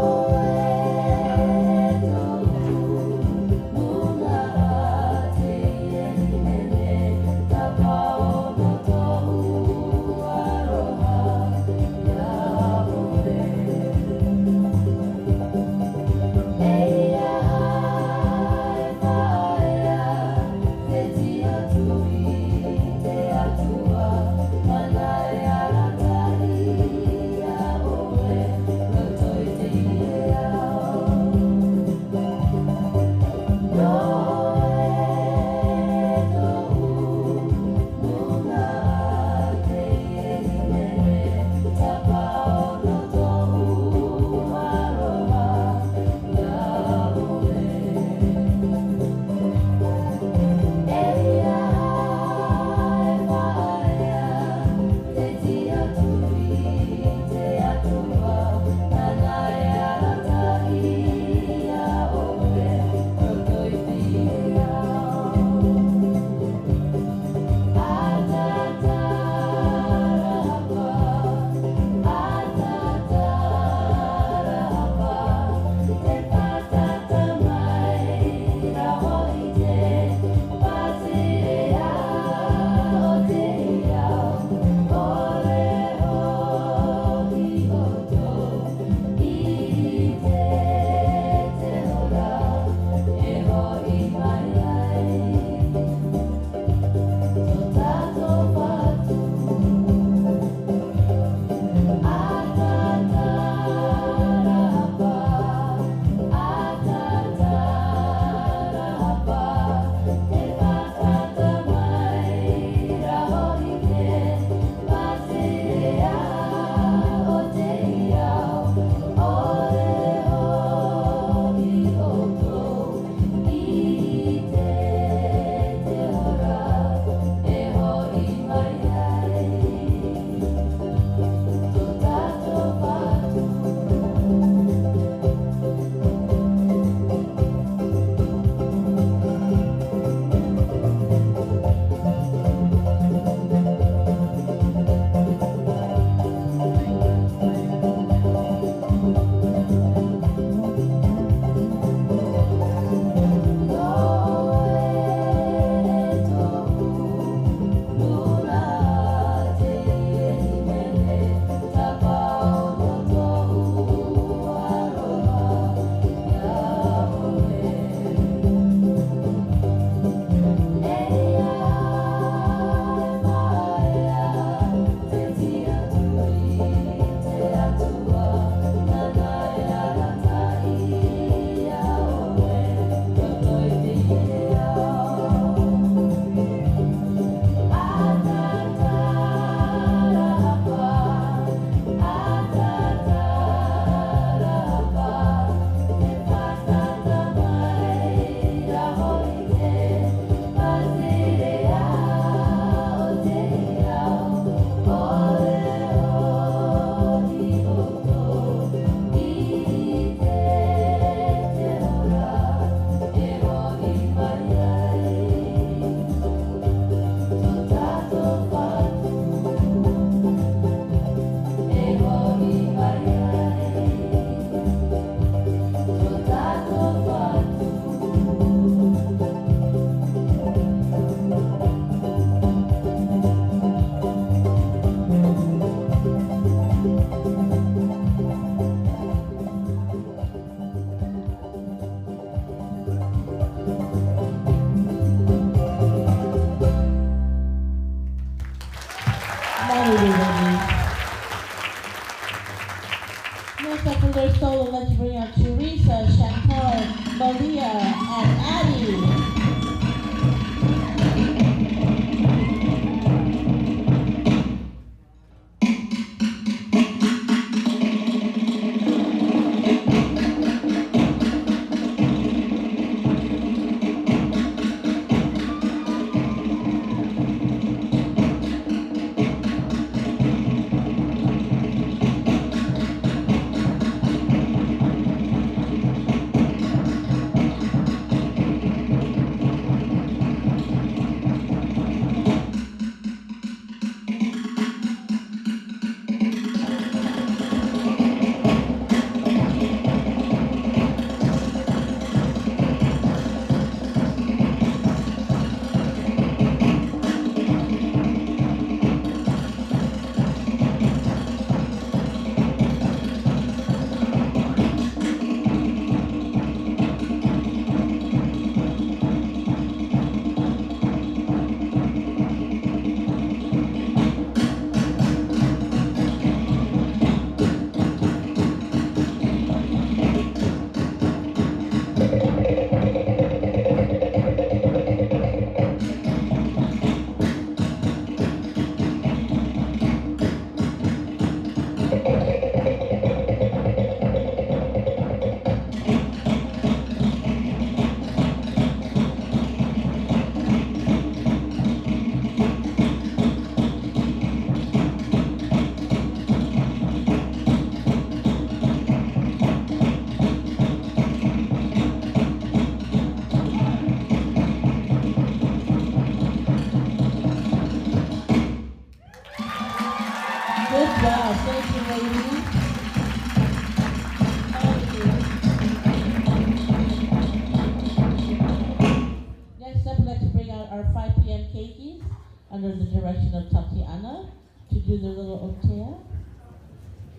keikis under the direction of Tatiana to do their little otea.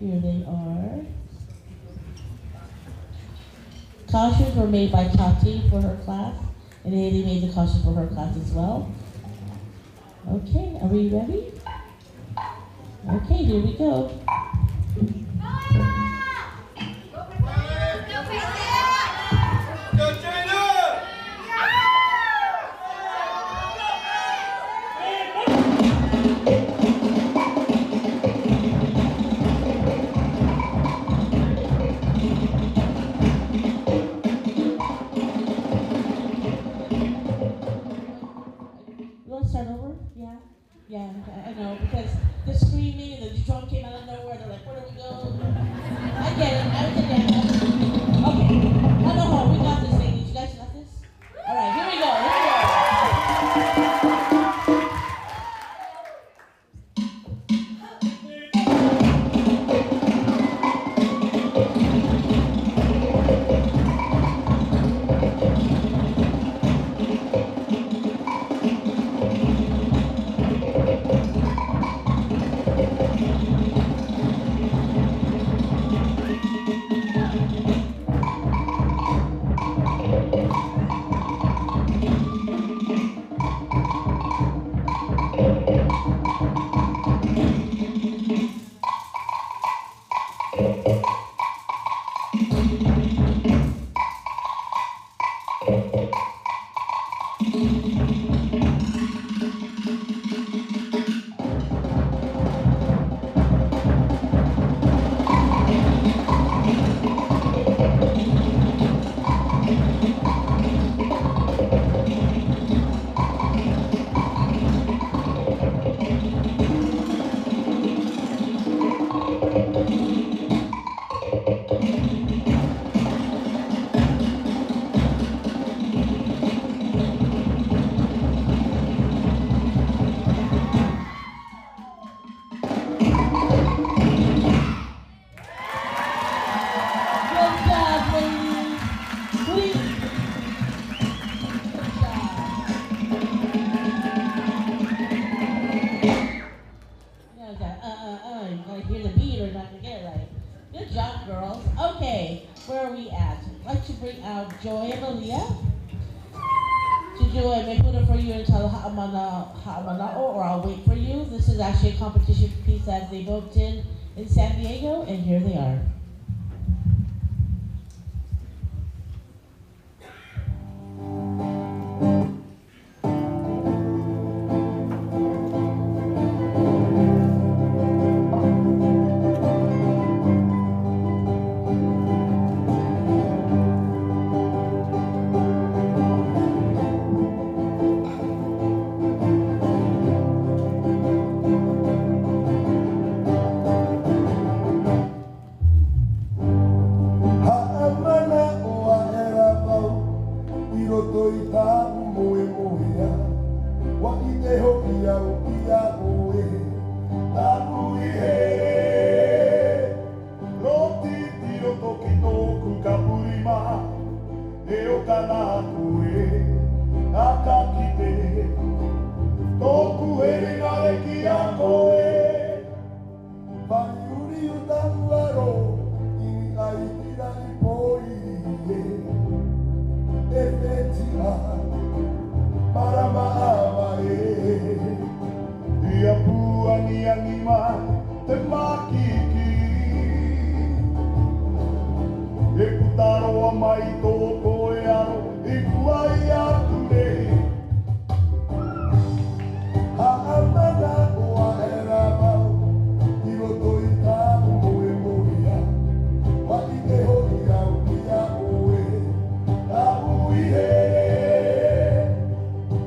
Here they are. Costumes were made by Tati for her class, and Haley made the costume for her class as well. Okay, are we ready? Okay, here we go. Start over? Yeah? Yeah, I know, because the screaming and the drum came out of nowhere. They're like, where do we go? I get it. I was again. Okay. I know we got this, ladies. You guys got this? All right, here we go. Here we go. Joy and Malia to do a Mekuta for you until Ha'amana'o, or I'll wait for you. This is actually a competition piece that they booked in San Diego, and here they are.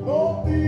Don't be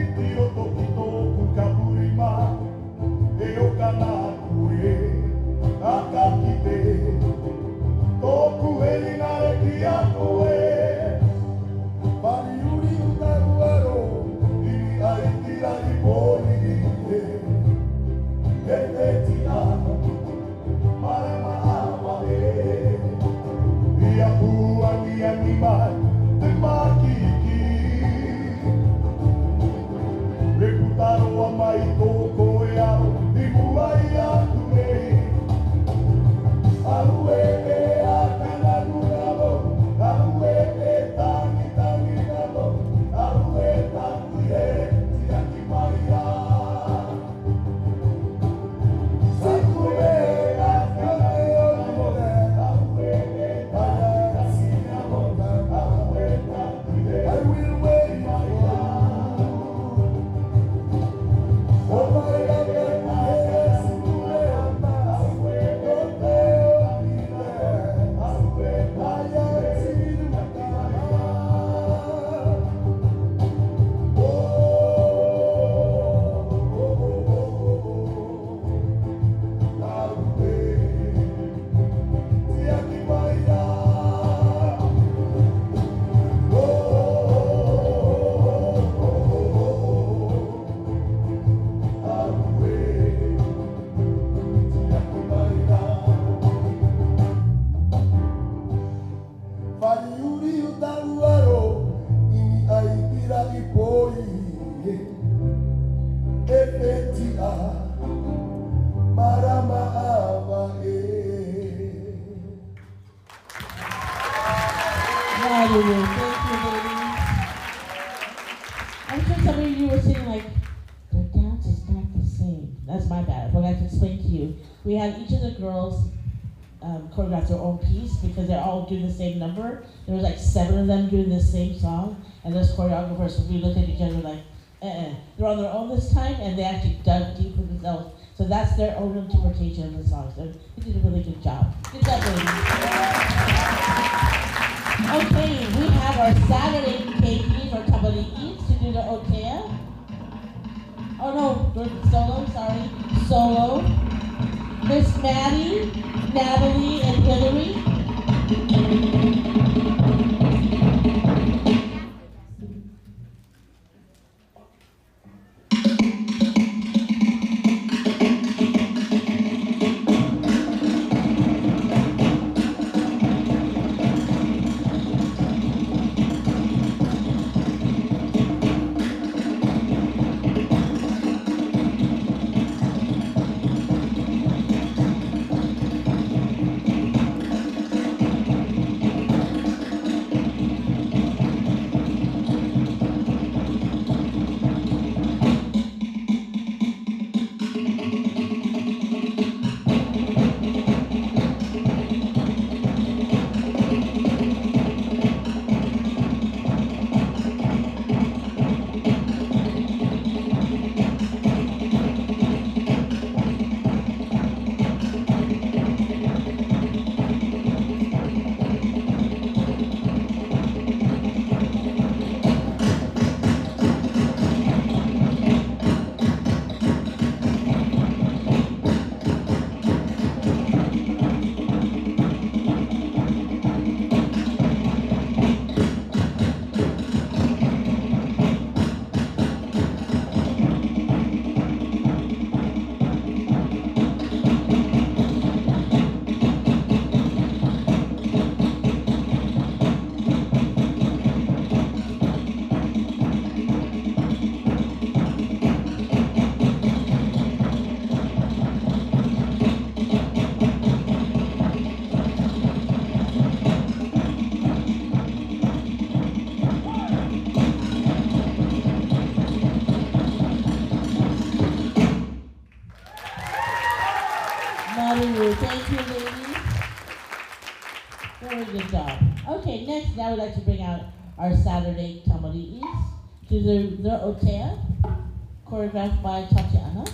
Hallelujah. Thank you, ladies. I'm sure some of you were saying like, their dance is not the same. That's my bad. I forgot to explain to you. We had each of the girls choreograph their own piece because they're all doing the same number. There was like 7 of them doing the same song, and those choreographers, we looked at each other like, They're on their own this time, and they actually dug deep for themselves. So that's their own interpretation of the song. So they did a really good job. Good job, ladies. Okay, we have our Saturday KPs or Tabali'is to do the Otea. Oh no, solo, sorry. Solo. Miss Maddie, Natalie, and Hillary. Thank you, ladies. Very good job. Okay, next, now we'd like to bring out our Saturday Tamali'is to their Otea, choreographed by Tatiana.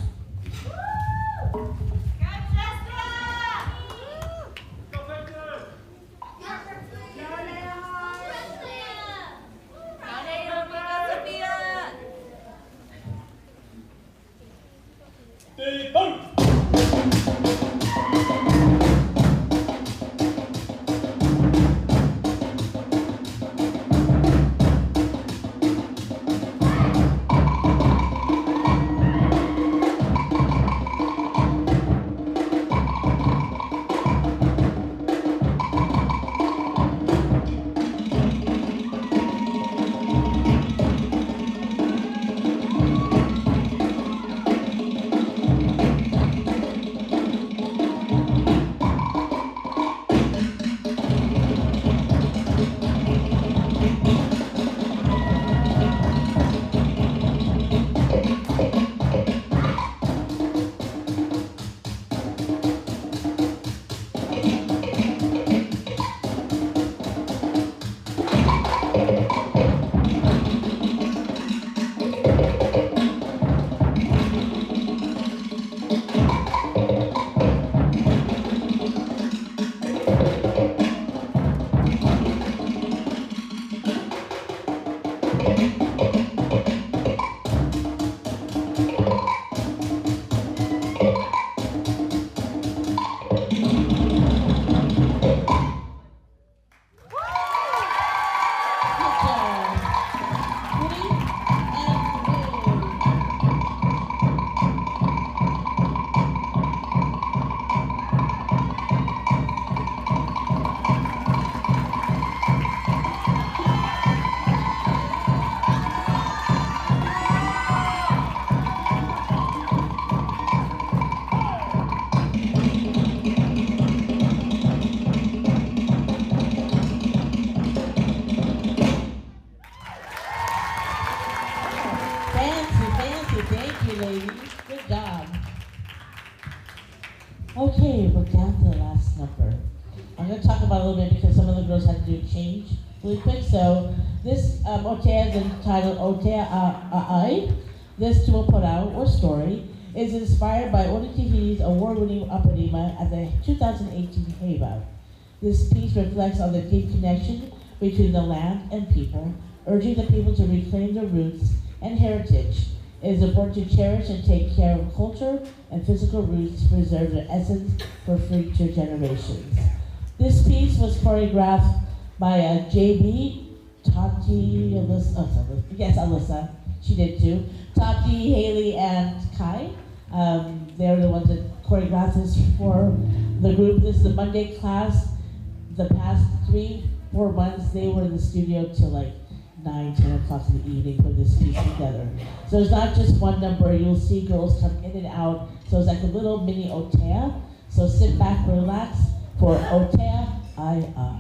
ladies. Good job. Okay, we're down to the last number. I'm going to talk about it a little bit because some of the girls had to do change really quick. So this Otea is entitled Otea Ai. This tumaporao, or story, is inspired by Onitihi's award-winning Apanima at the 2018 HAVA. This piece reflects on the deep connection between the land and people, urging the people to reclaim their roots and heritage. It is important to cherish and take care of culture and physical roots to preserve their essence for future generations. This piece was choreographed by JB, Tati, Alyssa, she did too. Tati, Haley, and Kai. They're the ones that choreographed this for the group. This is the Monday class. The past 3-4 months, they were in the studio till like 9, 10 o'clock in the evening putting this piece together. So it's not just one number. You'll see girls come in and out. So it's like a little mini Otea. So sit back, relax for Otea Ai. Oh,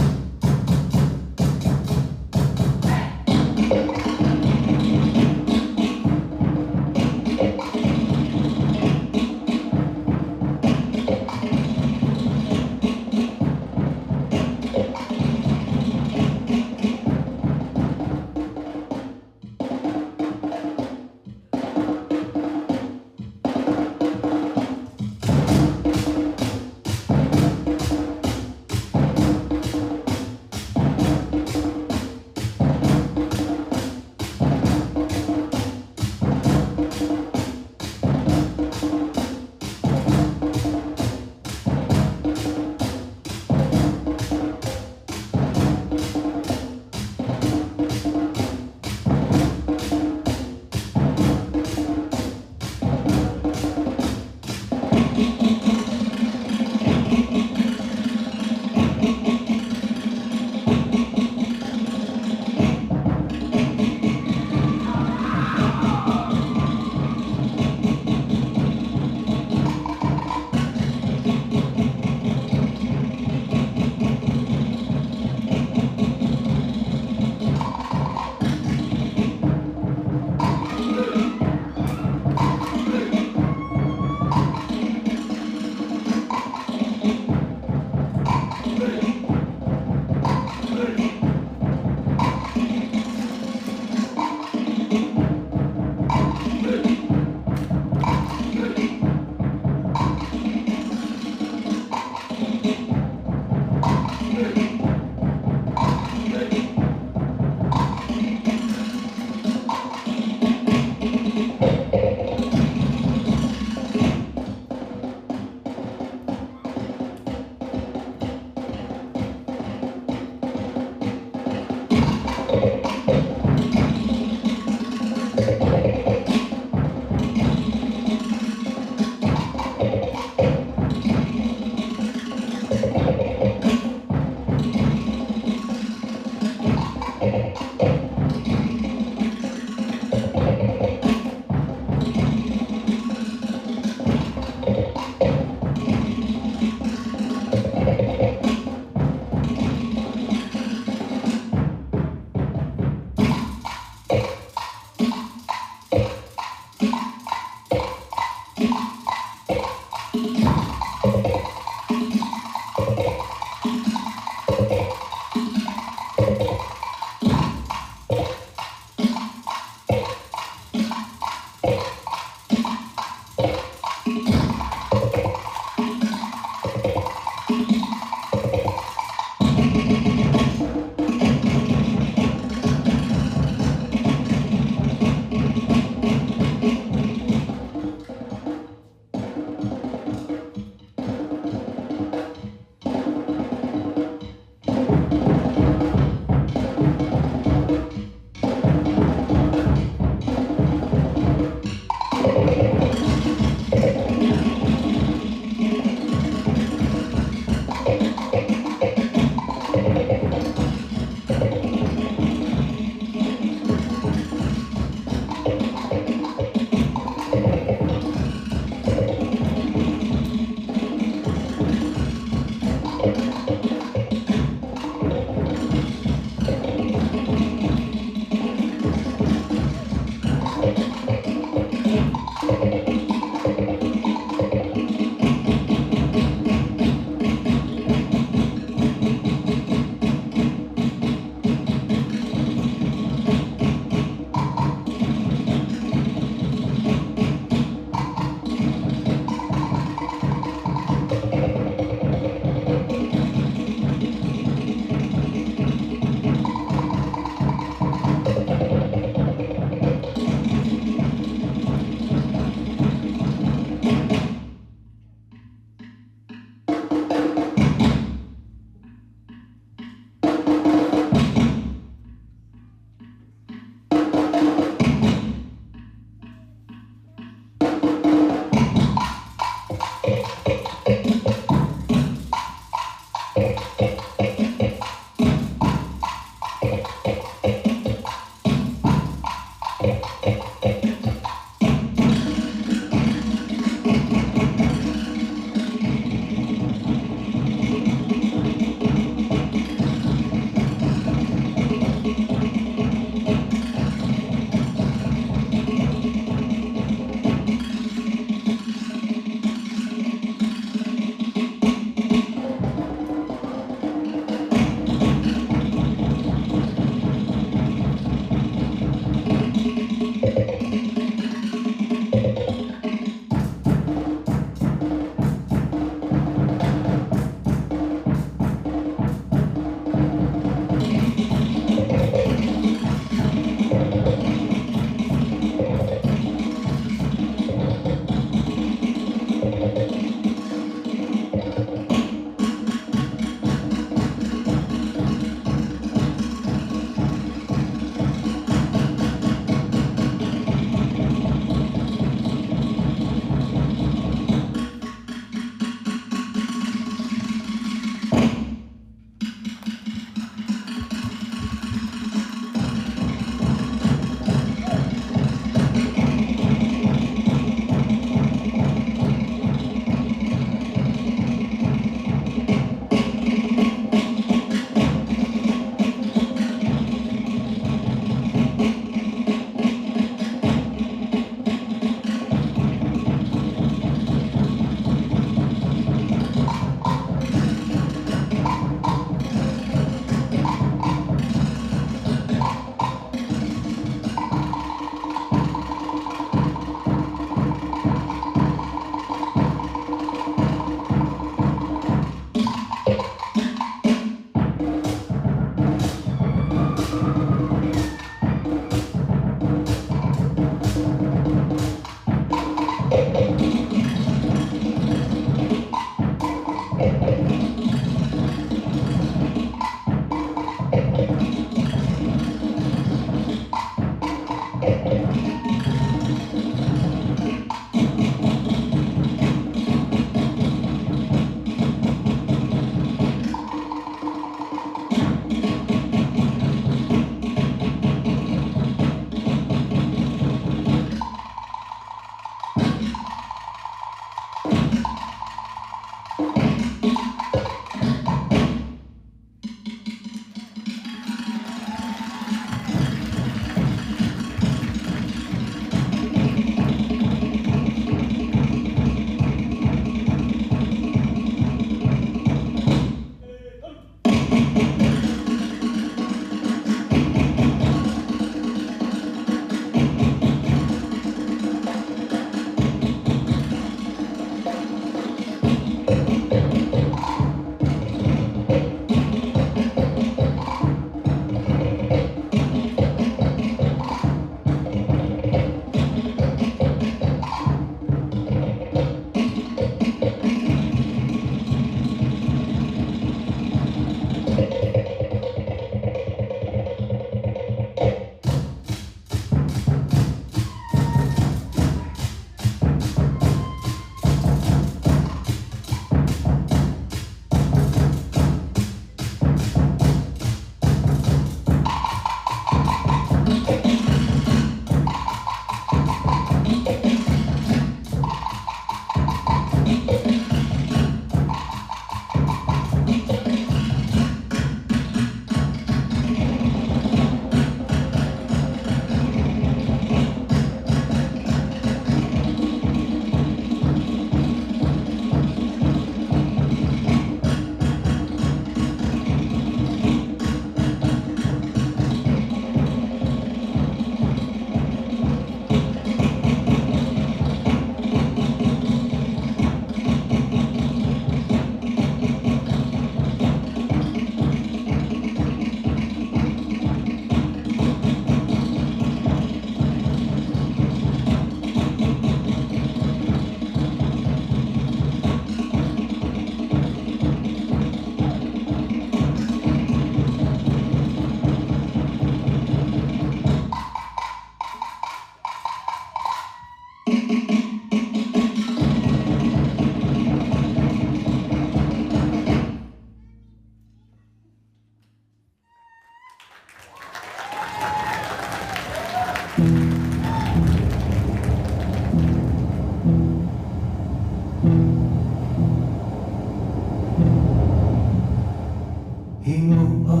Hingoa,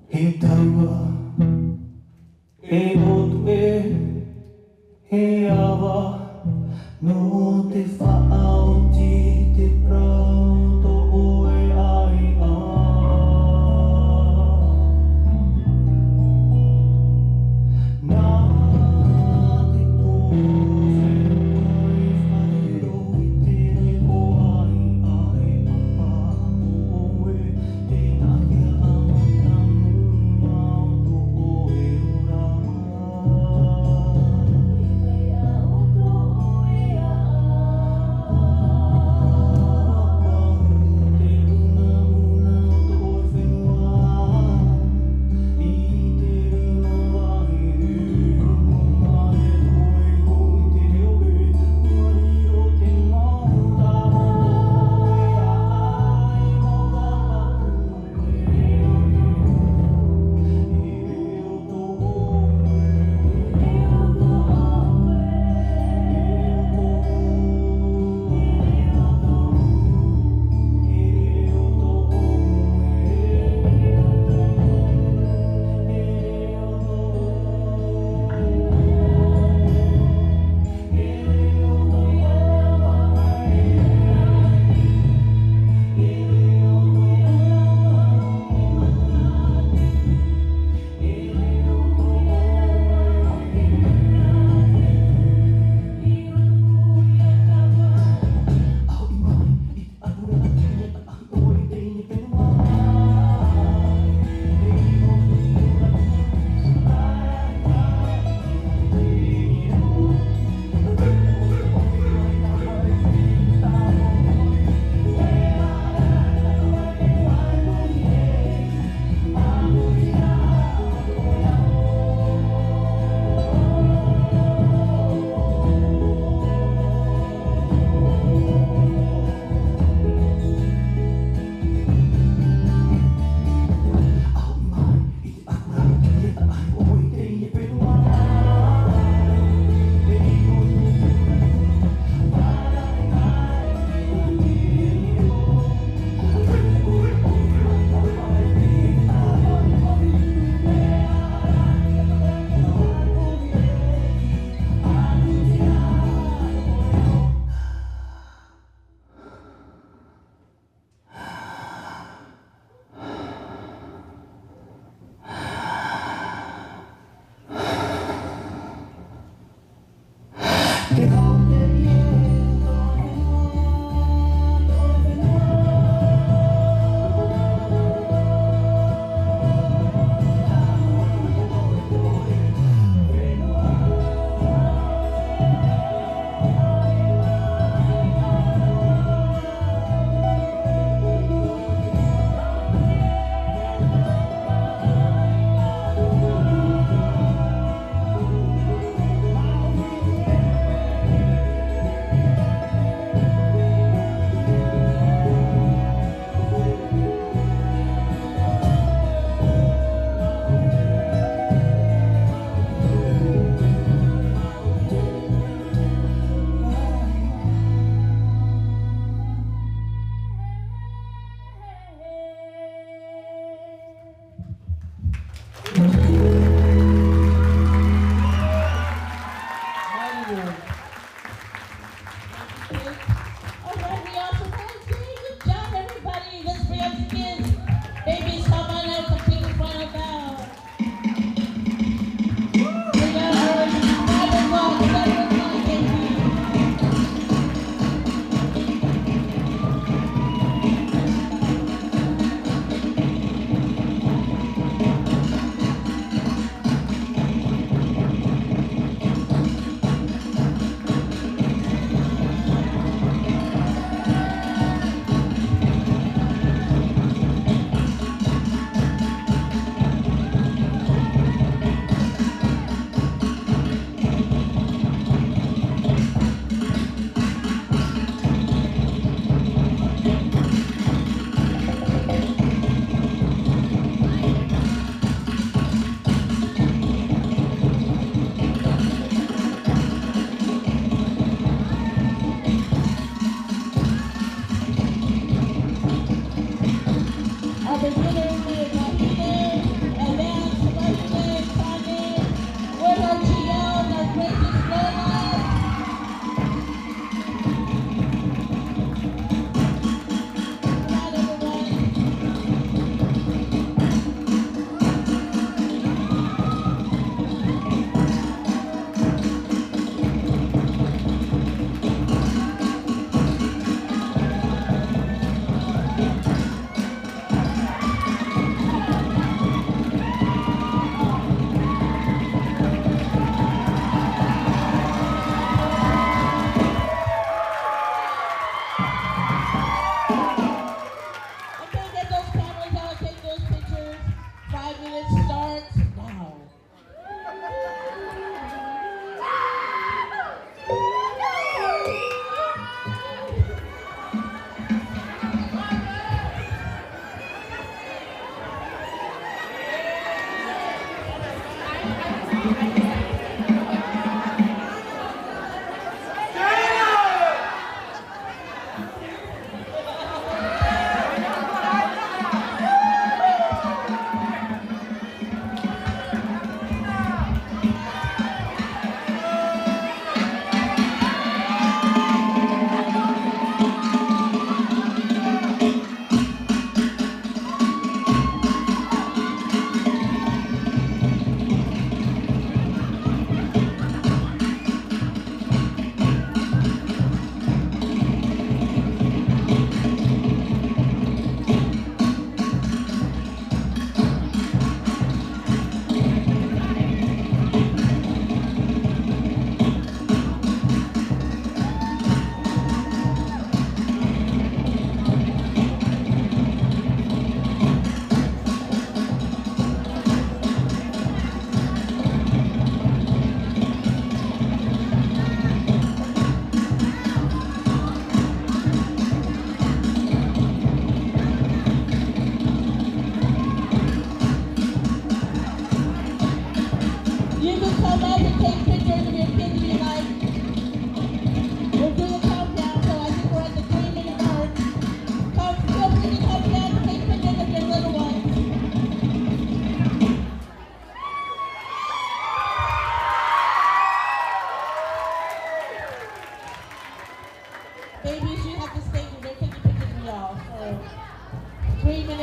hitaua, e otue, he awa, no te whaauti te prauto oe ai a. Nā te pōse mai whaero i tēne o ai ai a oe, te nahia amatamu auto oe ora.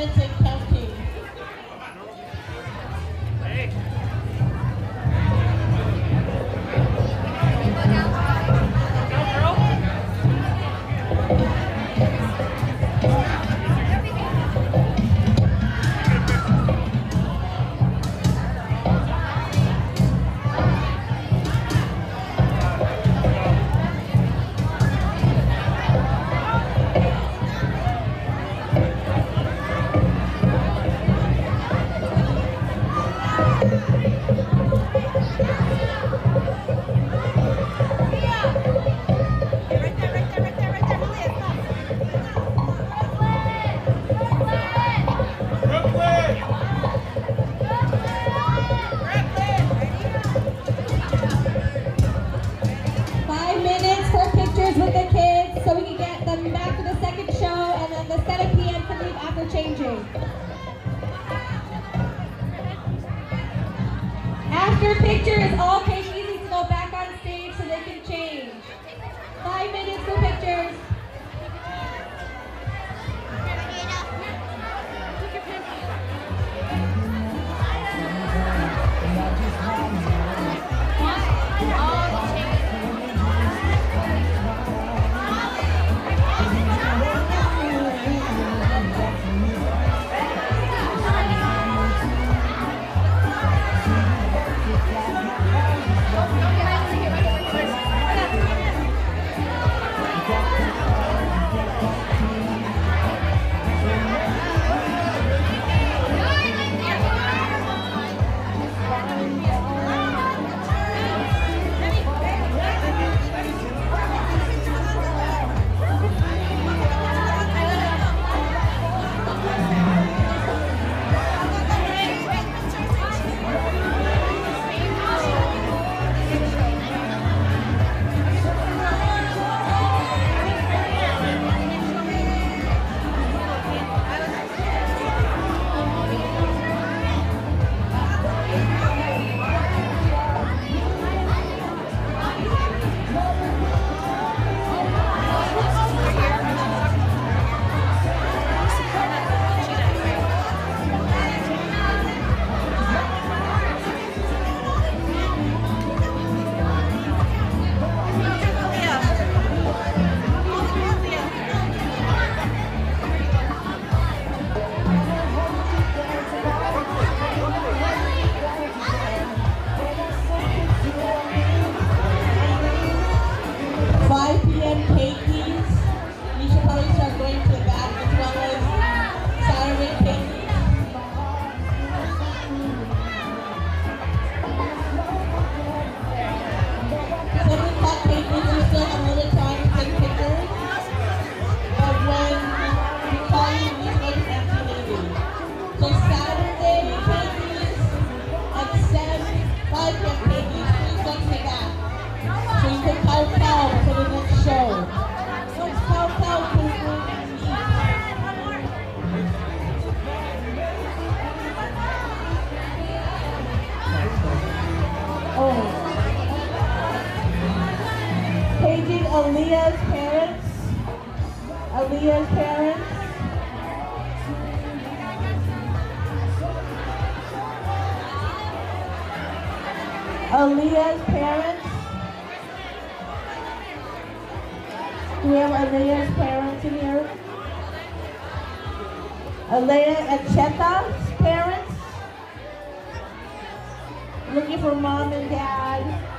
minutes and counting. With the kids so we can get them back to the second show, and then the 7 p.m. can leave after changing. After pictures, all Casey's need to go back on stage so they can change. 5 minutes for pictures. Paging Aaliyah's parents. Aaliyah's parents. Aaliyah's parents. Do we have Aaliyah's parents in here? Aaliyah and Cheta's parents. Looking for mom and dad.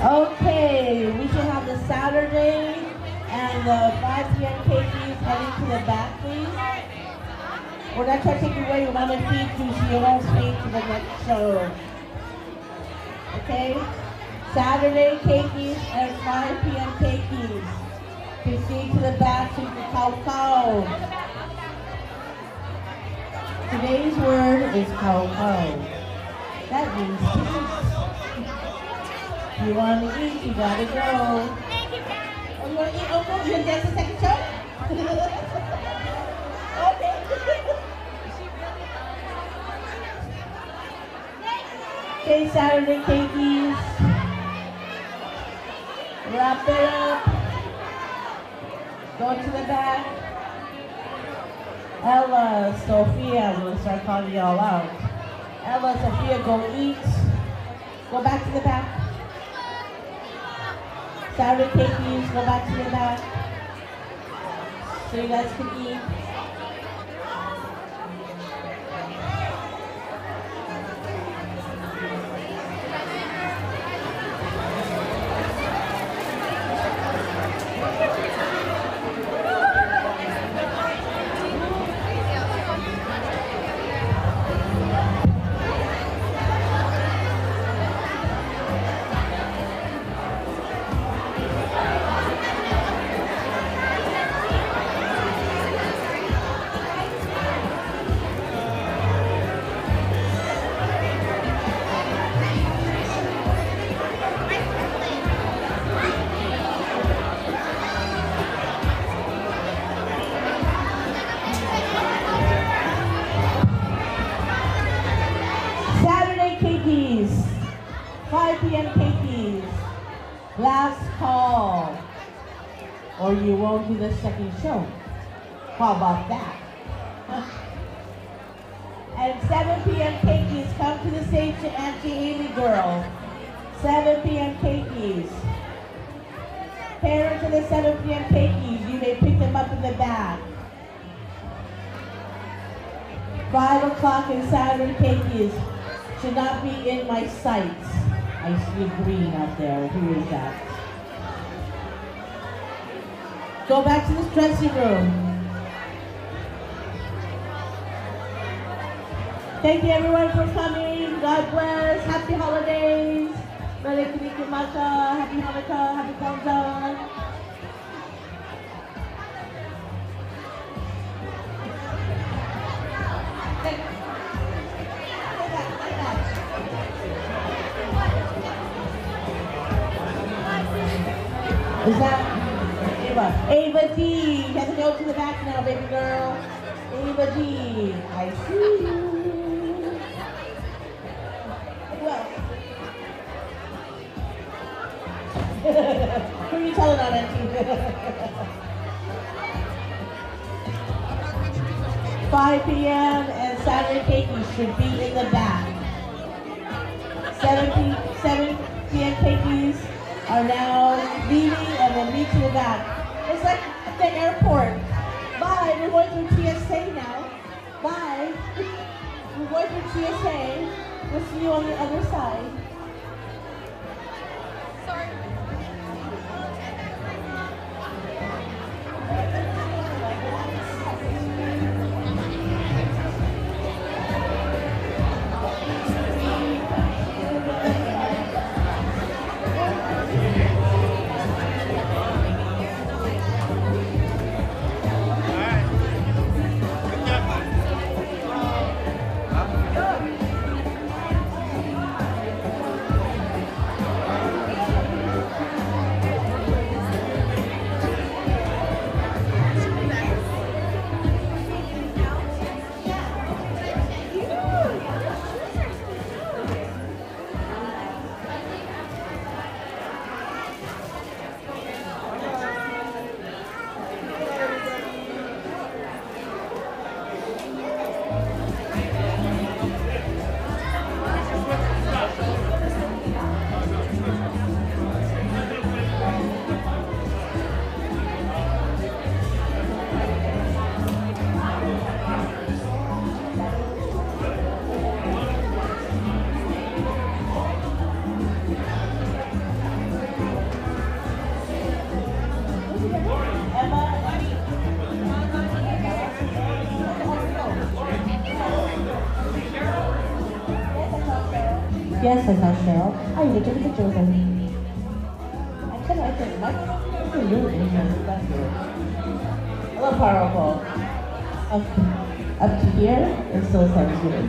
Okay, we should have the Saturday and the 5 p.m. KPs heading to the back, please. We're not trying to take you away, we want to feed you so you won't stay to the next show. Okay? Saturday KPs and 5 p.m. KPs. Proceed to the back so you can cow. Today's word is cow. That means to eat. If you want to eat, you gotta go. Oh, you want to eat? Oh, go. You want to dance the second show? Okay. Okay, Saturday cakeys. Wrap it up. Go to the back. Ella, Sophia, I'm gonna start calling y'all out. Ella, Sophia, go eat. Go back to the back. Saturday cakeys, go back to the back. So you guys can eat. Saturday cakeys, 5 p.m. cakeys, last call, or you won't do the second show. How about that? And 7 p.m. cakeys, come to the stage to Auntie Amy girl. 7 p.m. cakeys. Parents of the 7 p.m. cakeys, you may pick them up in the back. 5 o'clock and Saturday cakeys should not be in my sight. I see green out there. Who is that? Go back to the dressing room. Thank you everyone for coming. God bless. Happy holidays. Merry Kalikimaka. Happy Hanukkah. Happy Kwanzaa. Is that Ava? Ava D. You have to go to the back now, baby girl. Ava D. I see you. Who else? Who are you telling on, Auntie? 5 p.m. and Saturday cakeys should be in the back. 7 p.m. cakeys are now leaving and will meet to the back. It's like at the airport. Bye, we're going through TSA now. Bye. We're going through TSA. We'll see you on the other side. Yes, I saw Cheryl. Oh, you took a picture with him. I think Mike is really interesting. That's good. A little powerful. Okay. Up to here? It still sounds good.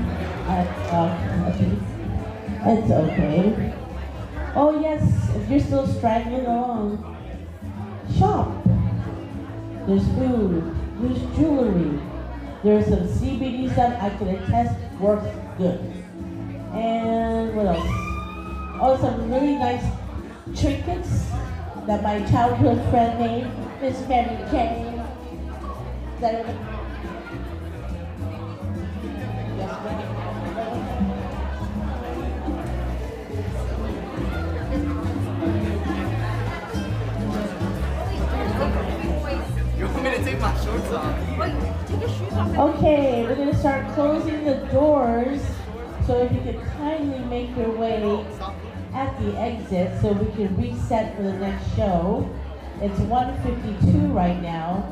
It's okay. Oh yes, if you're still straggling along, shop. There's food, there's jewelry, there's some CBD stuff I can attest works good. And what else? Oh, some really nice trinkets that my childhood friend made, Miss Mary Kay. That You want me to take my shorts off? Wait, take your shoes off. Okay, we're gonna start closing the doors. So if you could kindly make your way at the exit so we can reset for the next show. It's 1:52 right now.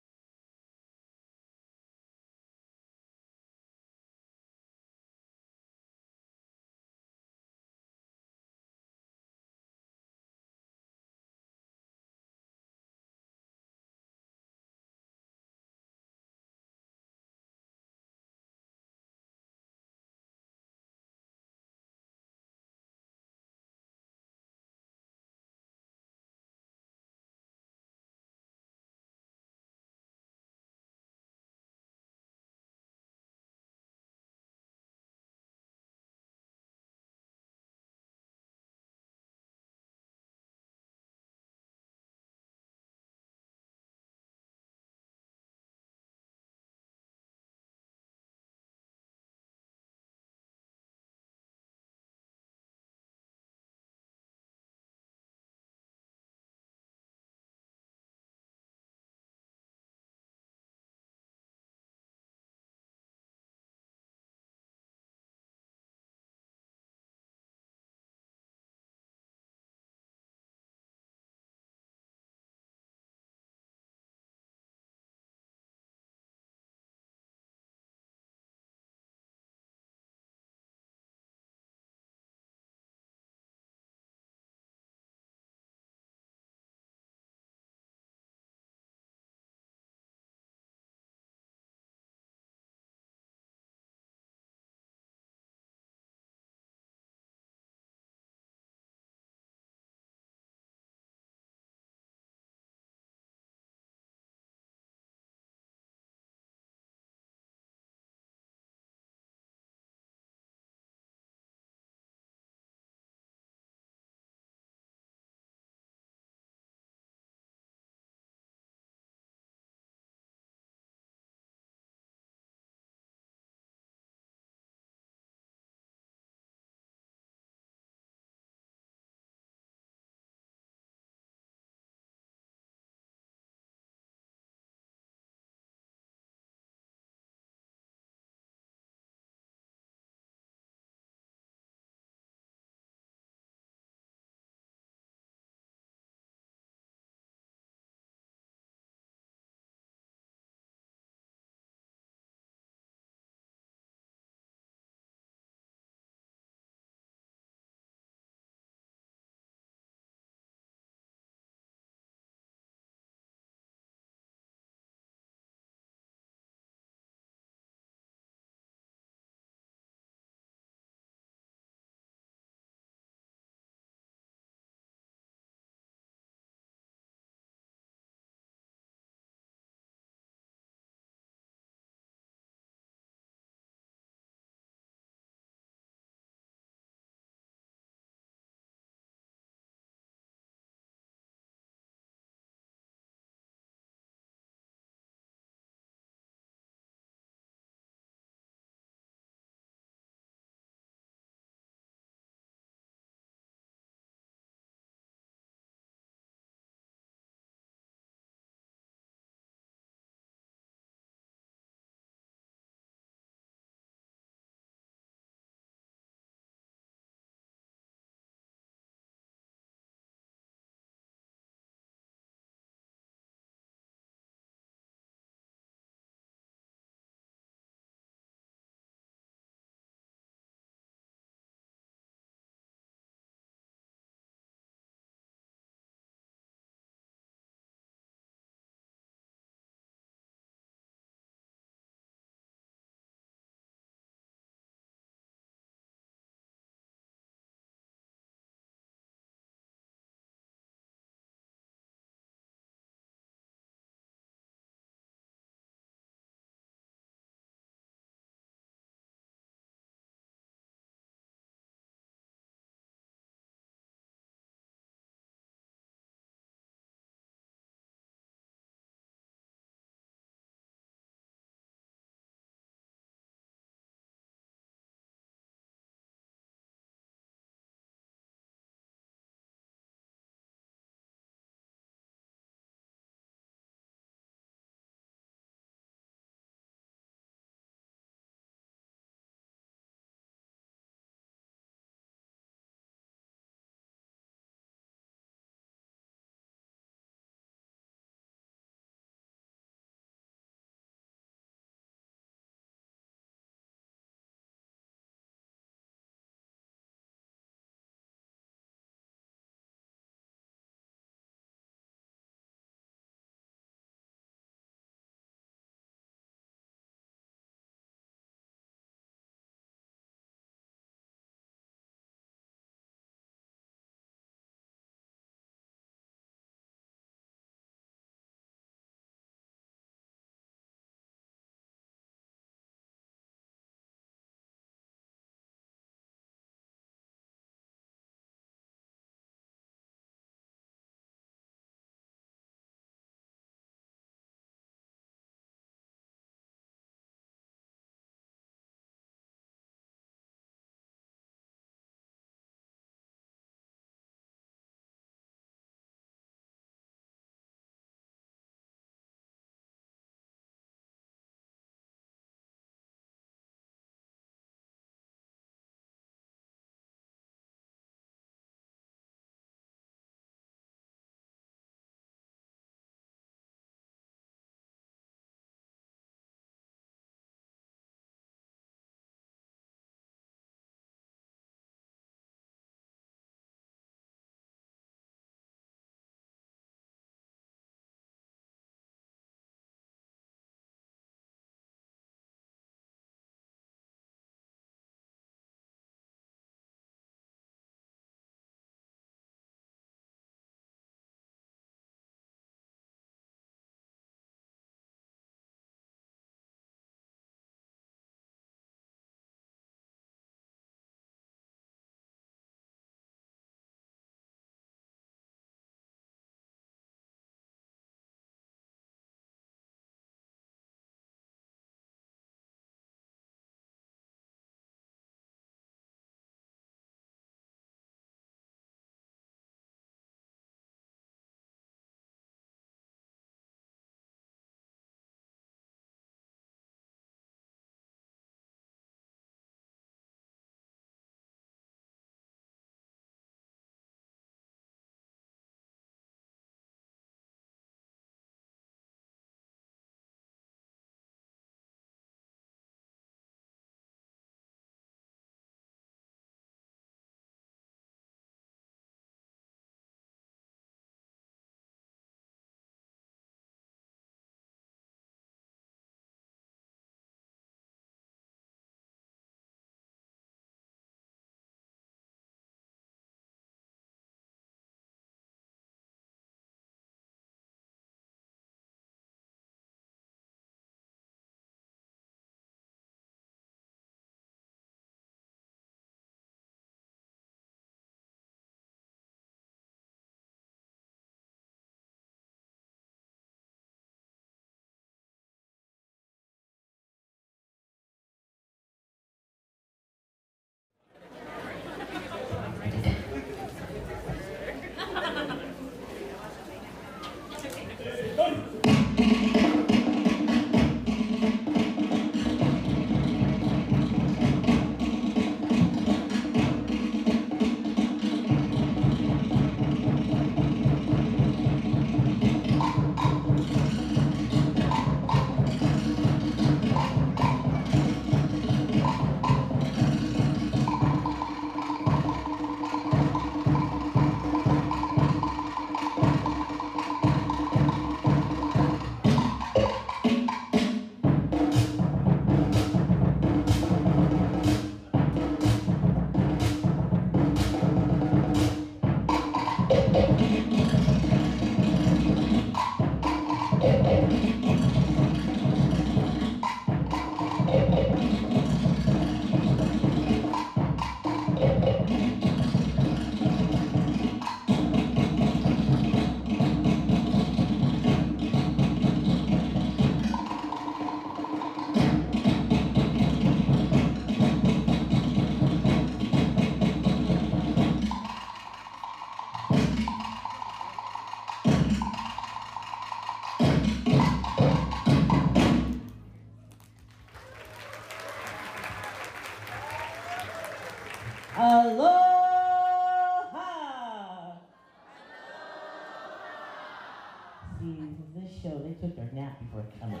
show, they took their nap before coming.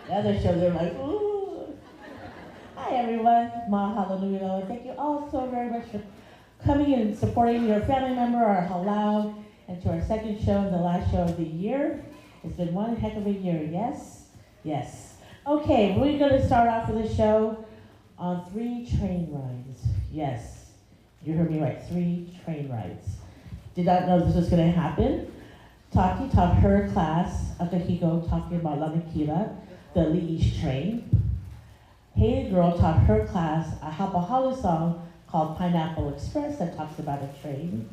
The other show, they're like, ooh. Hi everyone, mahalo nui loa. Thank you all so very much for coming and supporting your family member, our halau, and to our second show, the last show of the year. It's been one heck of a year, yes? Yes. Okay, we're gonna start off with the show on 3 train rides. Yes, you heard me right, 3 train rides. Did not know this was gonna happen. Taki taught her class, Akahiko, talking about Lanakila, the Li'ish train. Haley Girl taught her class a Hapahalu song called Pineapple Express that talks about a train.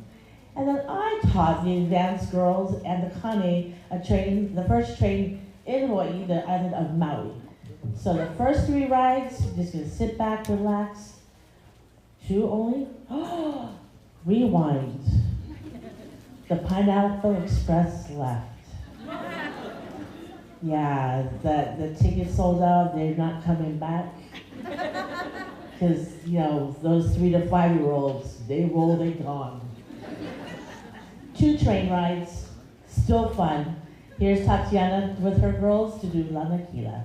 And then I taught the advanced girls and the Kane a train, the first train in Hawaii, the island of Maui. So the first 3 rides, you're just gonna sit back, relax. 2 only? Rewind. The Pineapple Express left. Yeah, the tickets sold out, they're not coming back. Because, you know, those 3 to 5-year-olds, they roll, they gone. 2 train rides, still fun. Here's Tatiana with her girls to do Lanakila.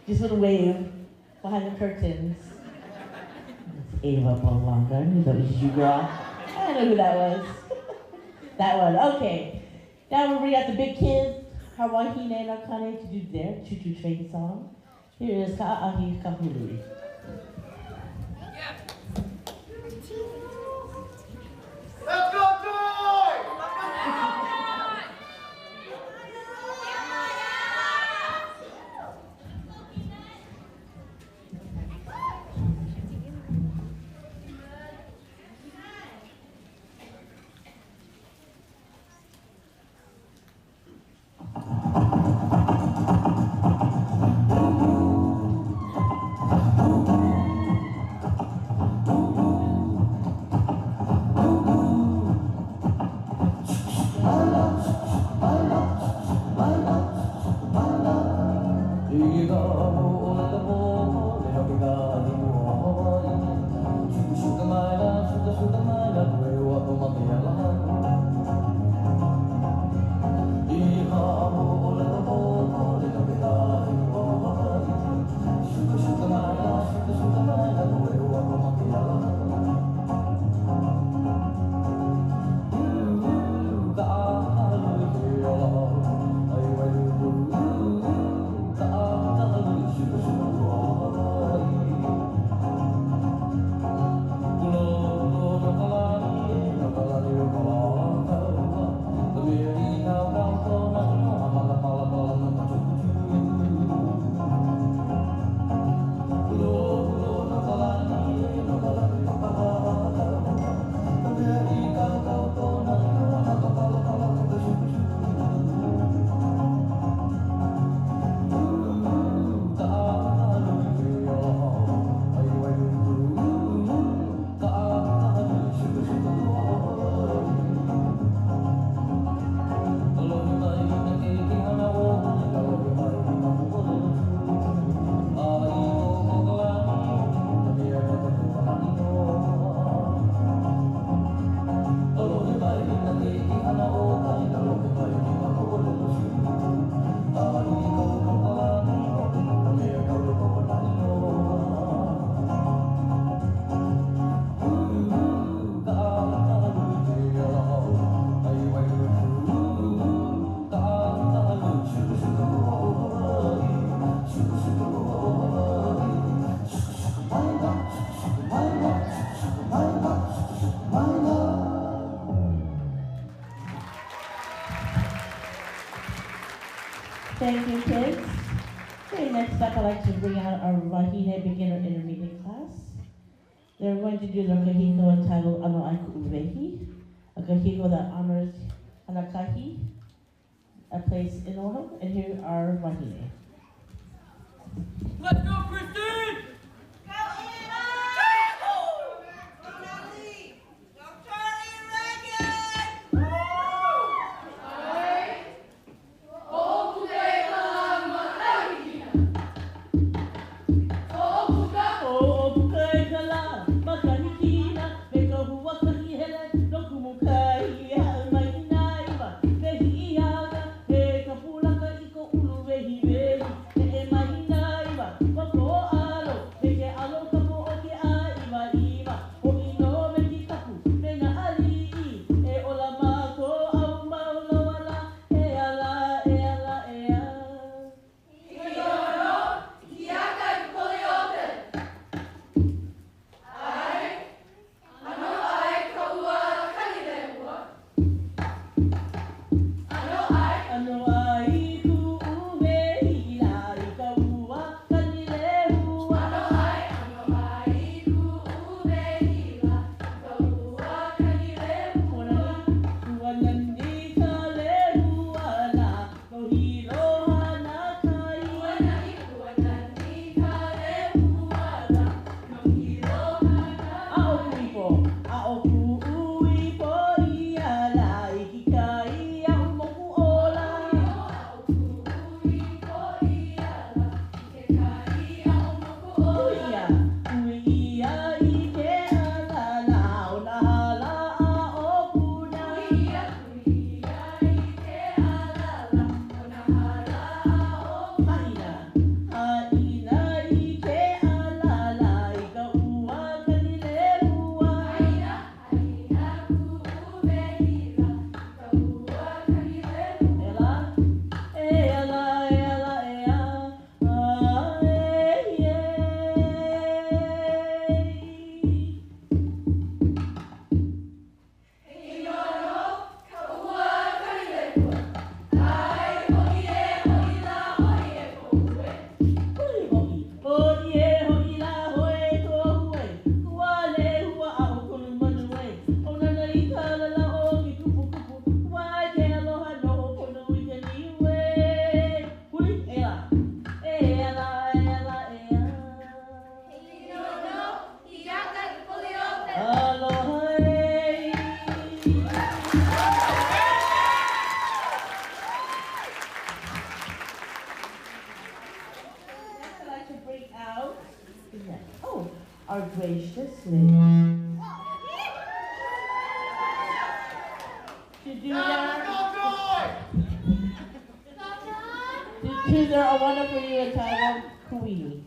Just gonna wave behind the curtains. It's Ava Bonlonga. I knew that was you, girl. I know who that was. That one. Okay. Now we'll bring out the big kids, Hawahine and Akane, to do their choo-choo train song. Here is Ka'ahi Kahului. Let's go, Joy! Thank you, kids. Okay, next up, I'd like to bring out our Wahine beginner intermediate class. They're going to do their kahiko entitled Ano Aiku Uwehi, a kahiko that honors Hanakahi, a place in Oahu, and here are Wahine. Let's go, Christine! Wako Oh, our gracious lady. To do that, to choose a winner for you entitled Kuini.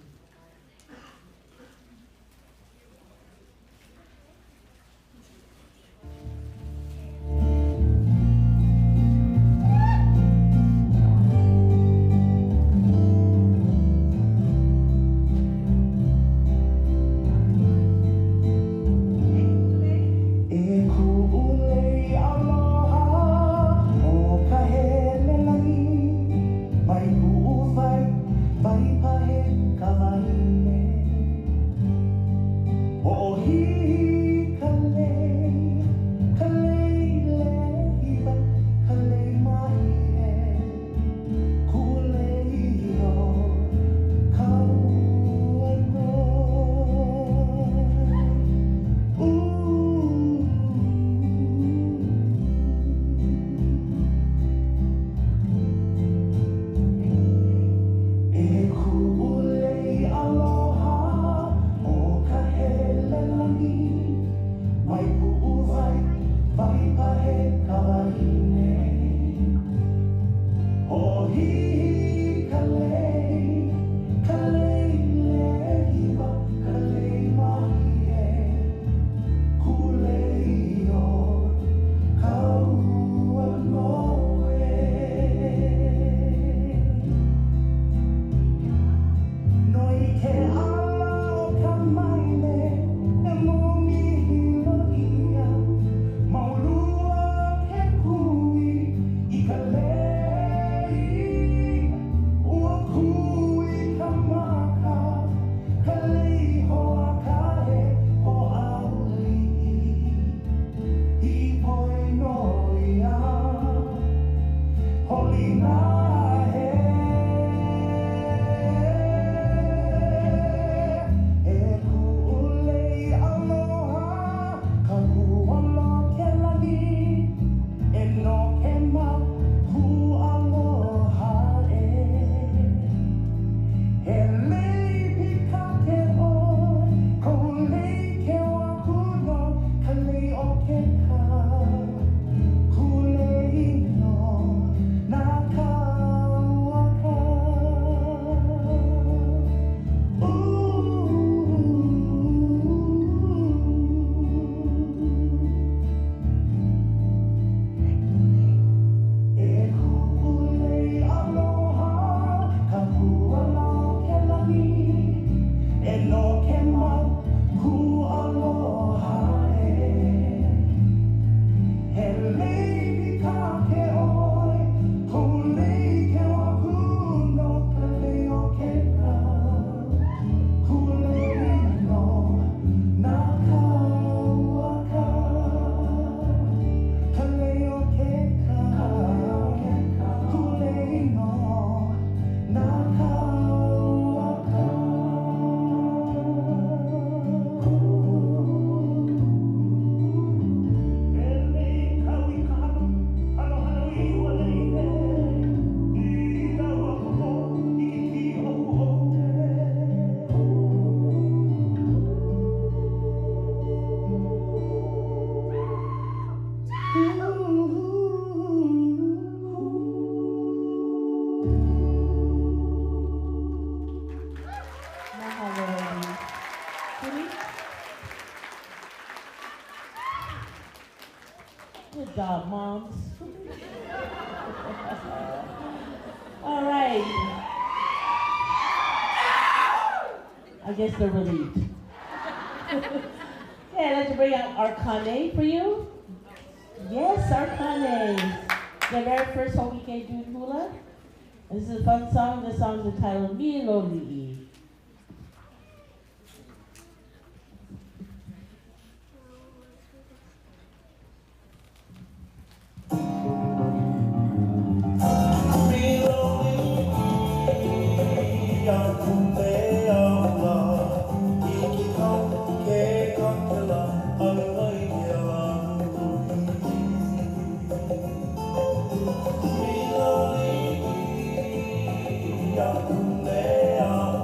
Good job, moms. All right. I guess they're relieved. Okay, I'd like to bring out Arcane for you. Yes, Arcane. The very first home weekend doing hula. This is a fun song. The song is entitled Miloli'i. Yeah.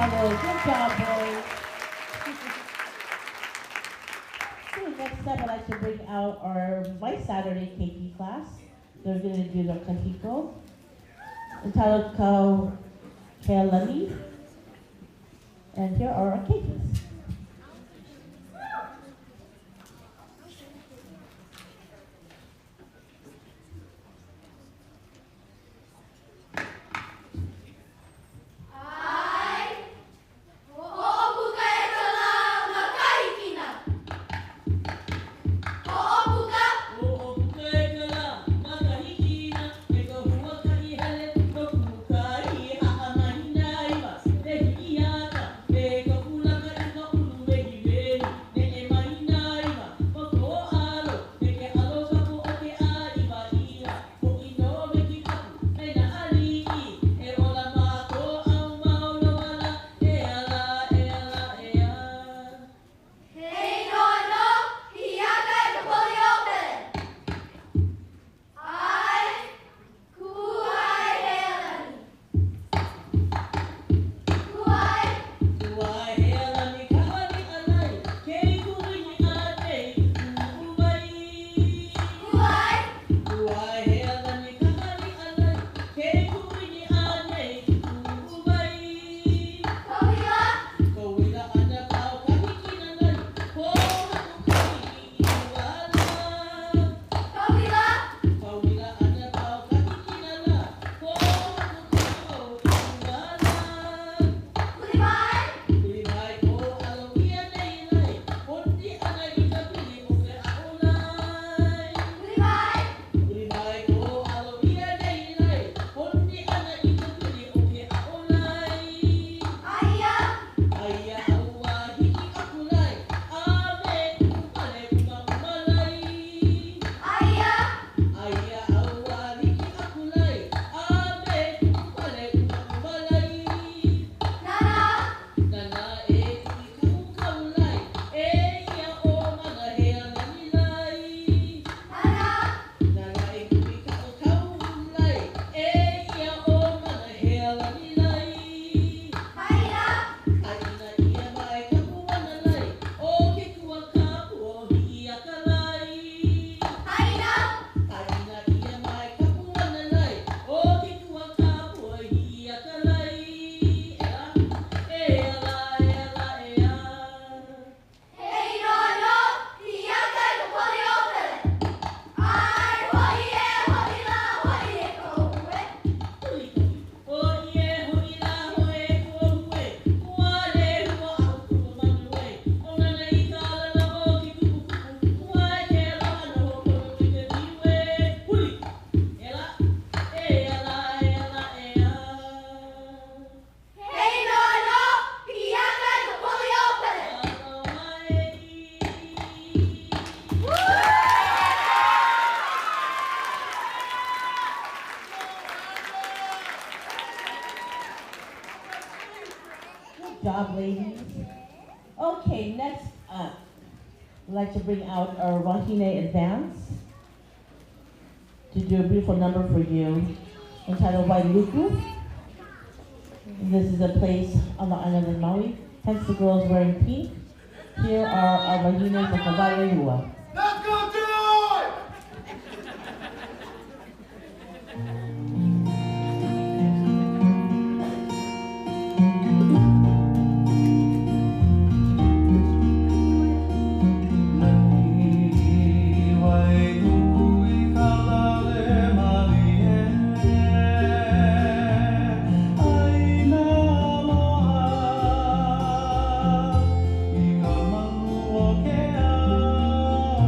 Mahalo. Good job, boys. Okay, next up, I'd like to bring out my Saturday KP class. They're going to do the kahiko, entitled Kau Kealani. And here are our KPs. Job, ladies. Okay, next up, I'd like to bring out our Wahine Advance to do a beautiful number for you entitled Wailuku. This is a place on the island of Maui, hence the girls wearing pink. Here are our Wahines of Hawaii. Let's go, Joy! Aina moa, ika manu o ke a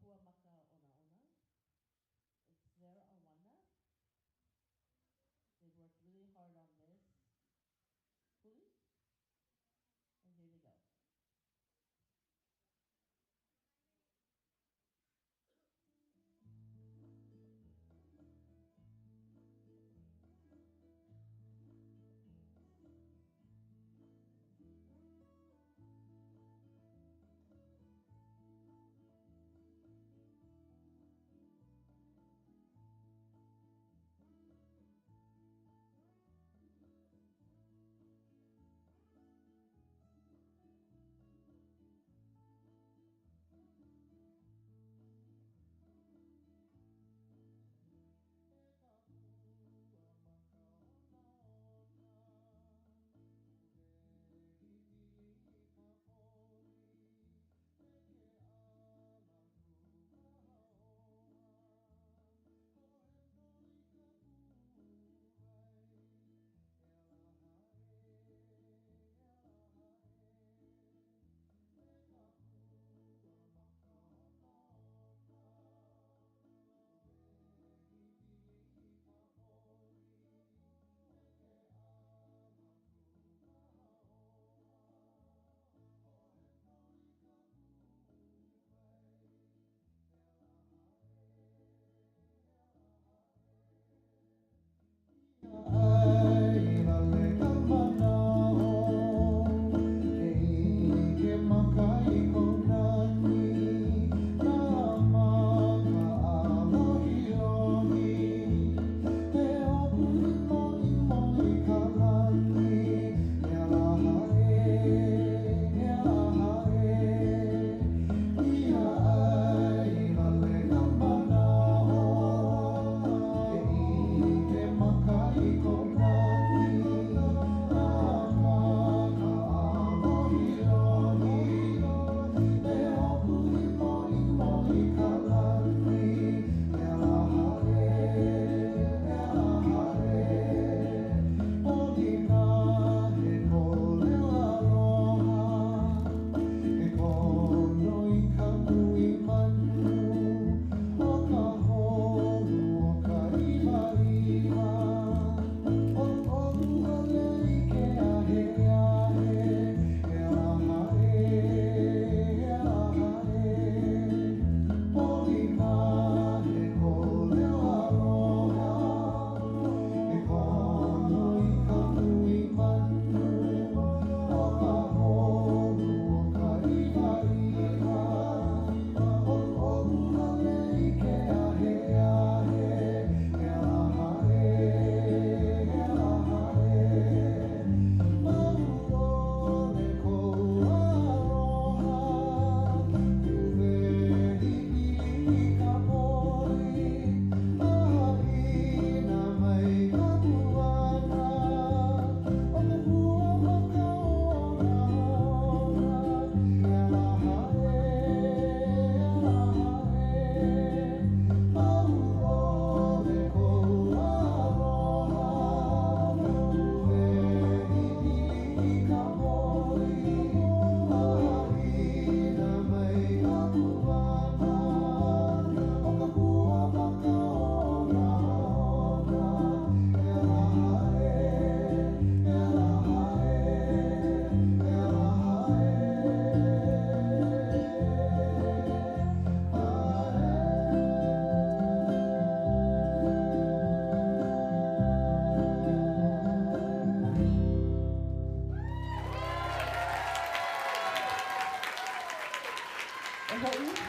Papua Maka Ona. It's their Awana. They worked really hard on this. Please? And here we go.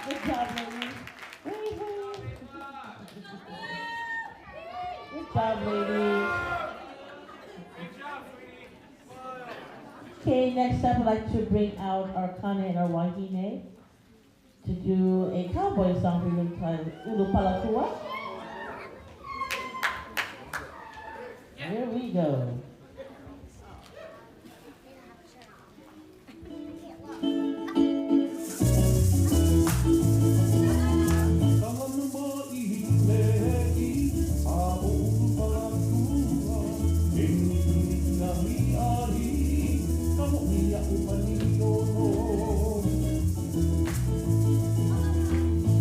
Good job, ladies. Good job, ladies. Okay, next up I'd like to bring out our Kane and our Wahine to do a cowboy song for Ulupalakua. Here we go.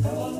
Come on.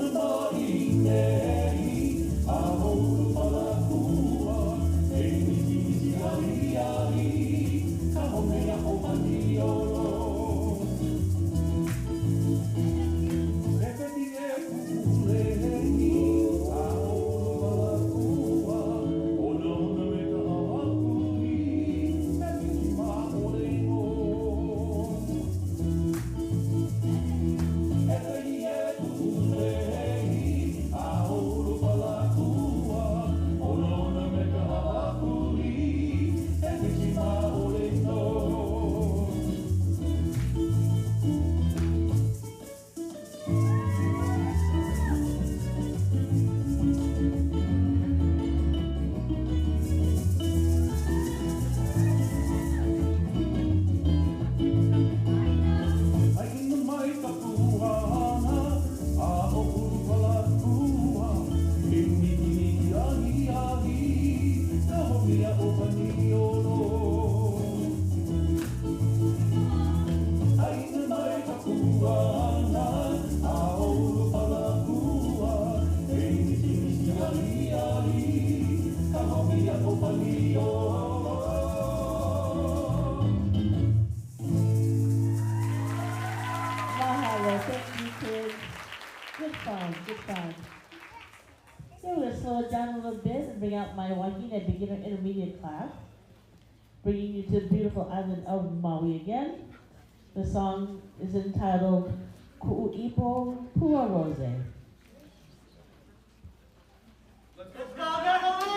fun, good fun. Okay, we're gonna slow it down a little bit and bring out my Wahine beginner intermediate class. Bringing you to the beautiful island of Maui again. The song is entitled Ku'ipo Pua Rose. Let's go, Natalie!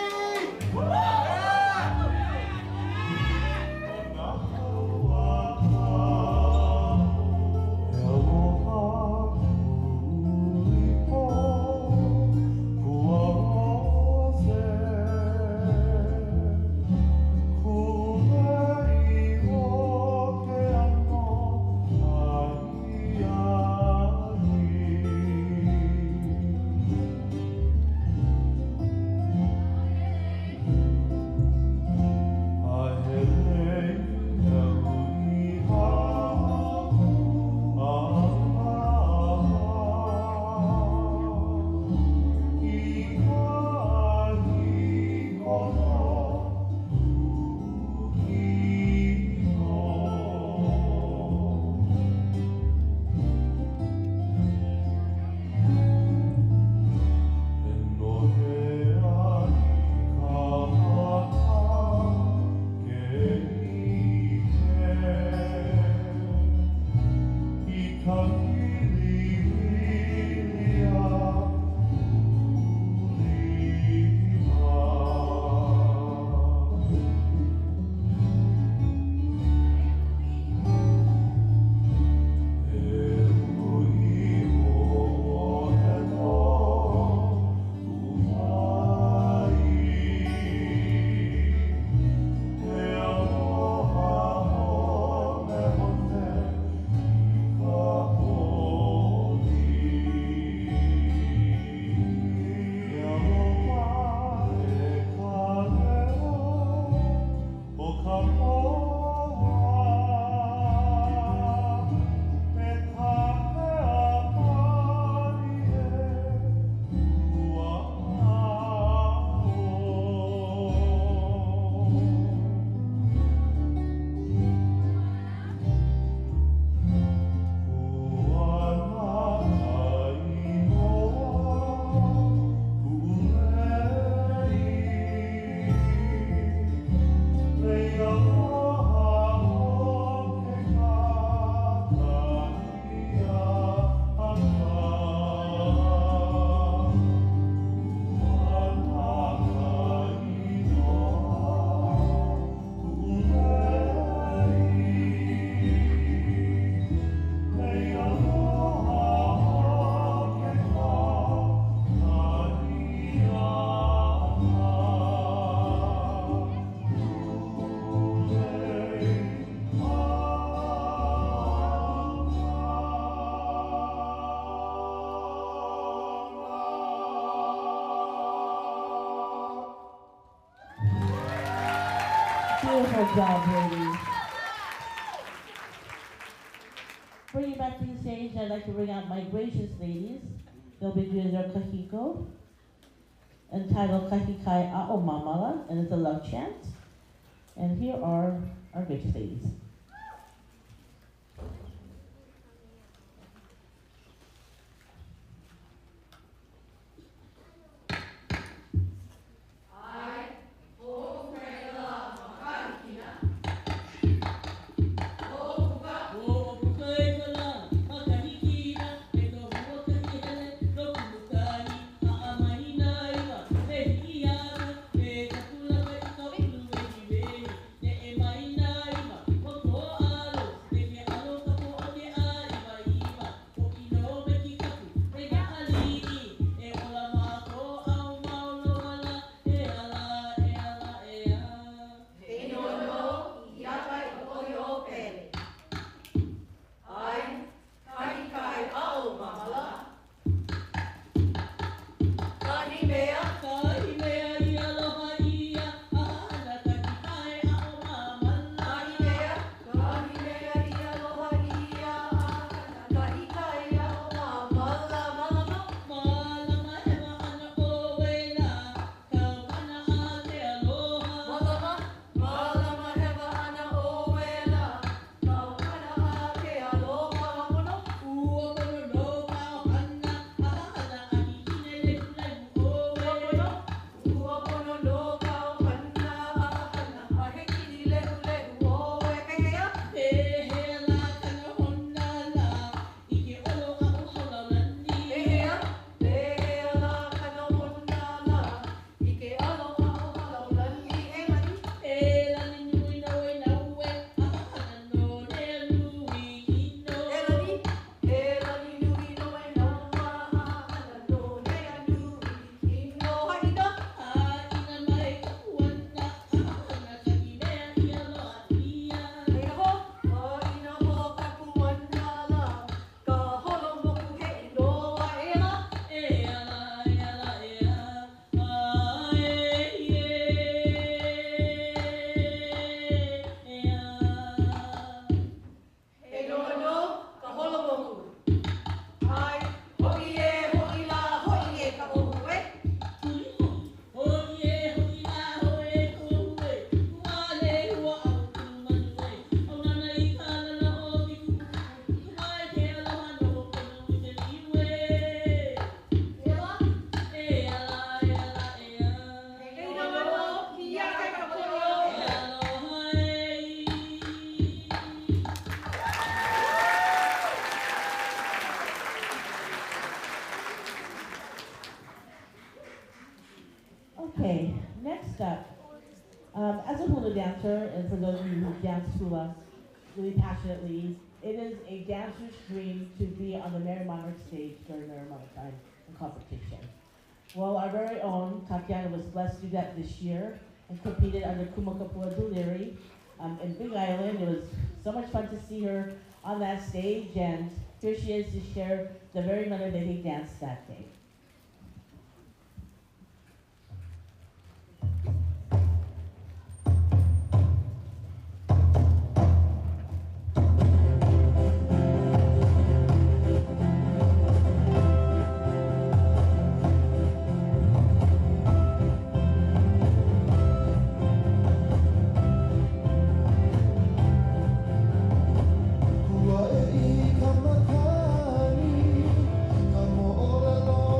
Beautiful job, ladies. Bringing back to the stage, I'd like to bring out my gracious ladies. They'll be doing their kahiko, entitled Kahikai A'o Mamala, and it's a love chant. And here are our gracious ladies. Okay, next up, as a hula dancer, and for those of you who dance hula really passionately, it is a dancer's dream to be on the Merry Monarch stage during Merry Monarch time and competition. Well, our very own Tatiana was blessed to do that this year and competed under Kumakapua Duliri in Big Island. It was so much fun to see her on that stage, and here she is to share the very manner that he danced that day. Kua e i ka makani, ka mo'olelo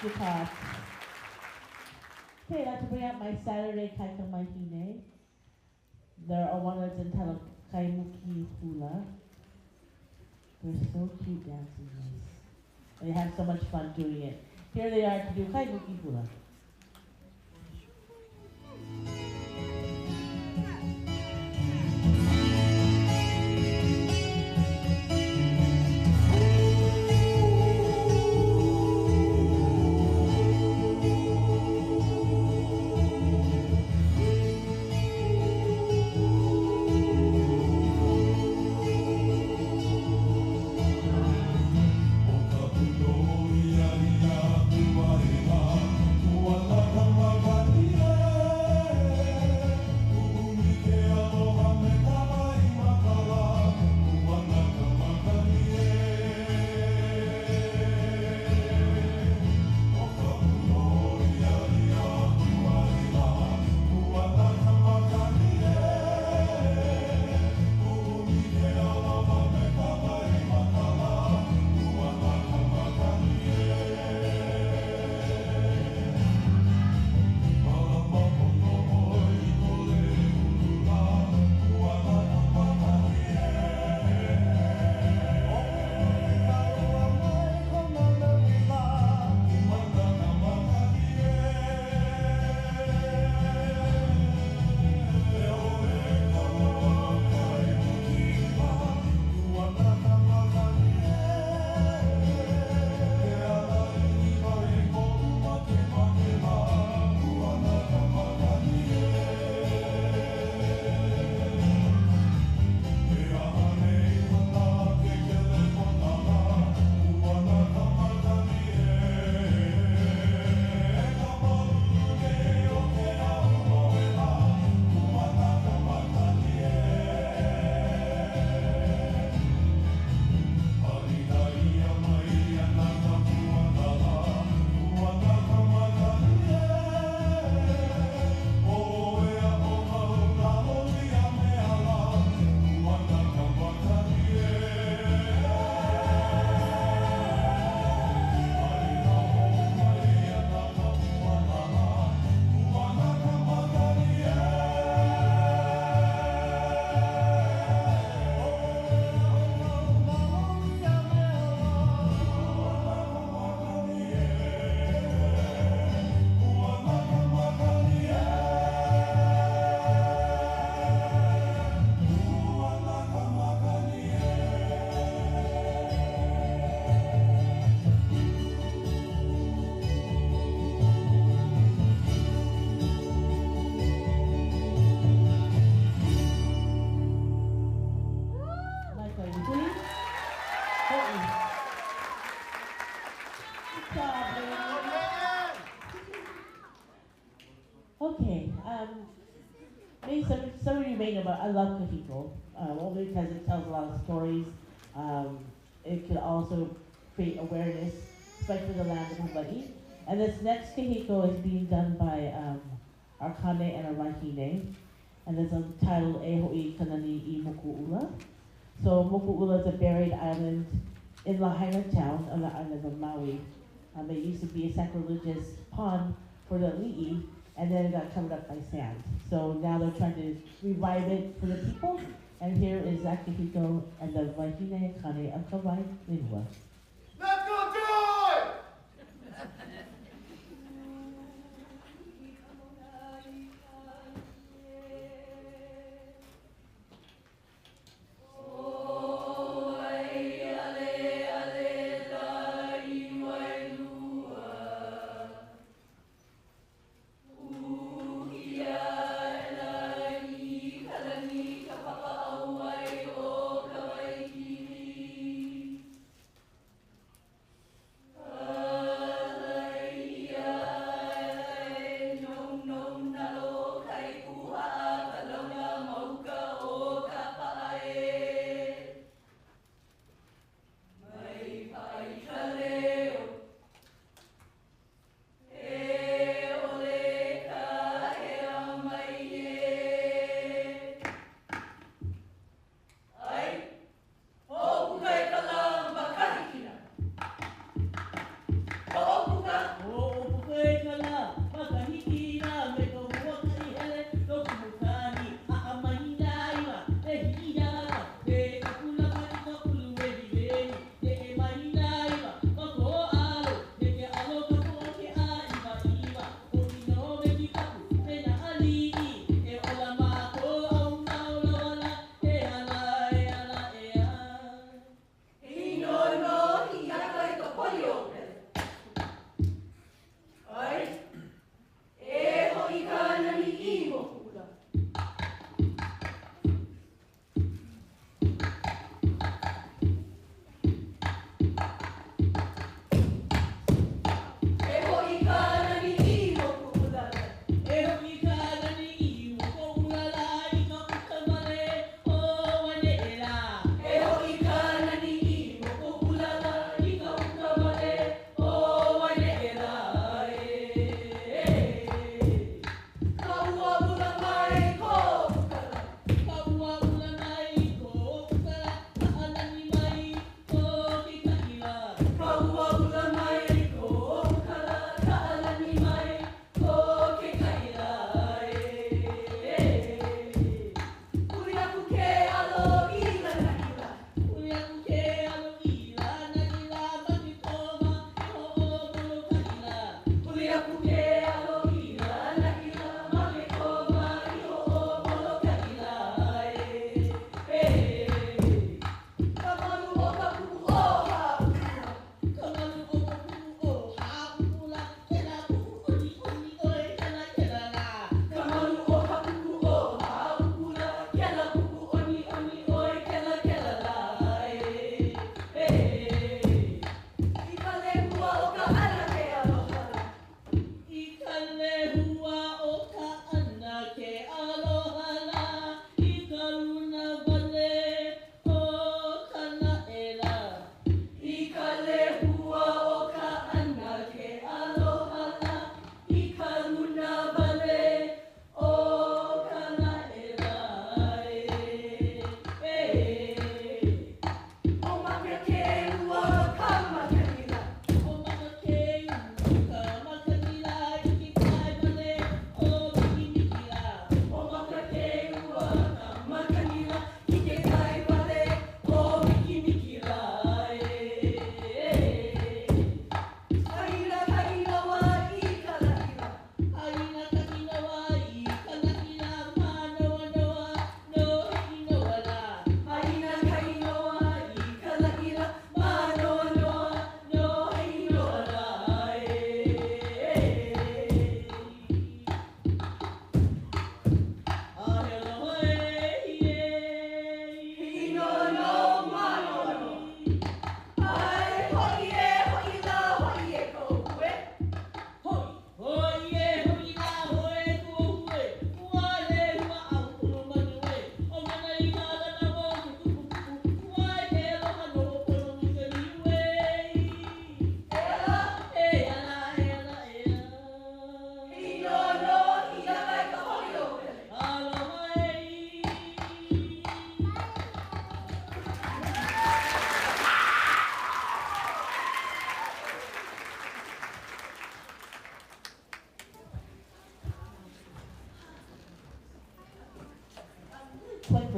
Thank you, Pop. Okay, I'd like to bring out my Saturday Kaikamahine. There are one that's entitled Kaimuki Hula. They're so cute dancing this. They have so much fun doing it. Here they are to do Kaimuki Hula. Okay, maybe some of you may know, but I love Kahiko, only because it tells a lot of stories. It can also create awareness, especially the land of Hawaii. And this next Kahiko is being done by our Kane and our Wahine, and it's entitled Ehoi Kanani I Moku'ula. So Moku'ula is a buried island in Lahaina town on the island of Maui. It used to be a sacrilegious pond for the li'i, and then it got covered up by sand. So now they're trying to revive it for the people, and here is Akihiko and the Wahine Kane of Kauai Lehua. Let's go, Joy!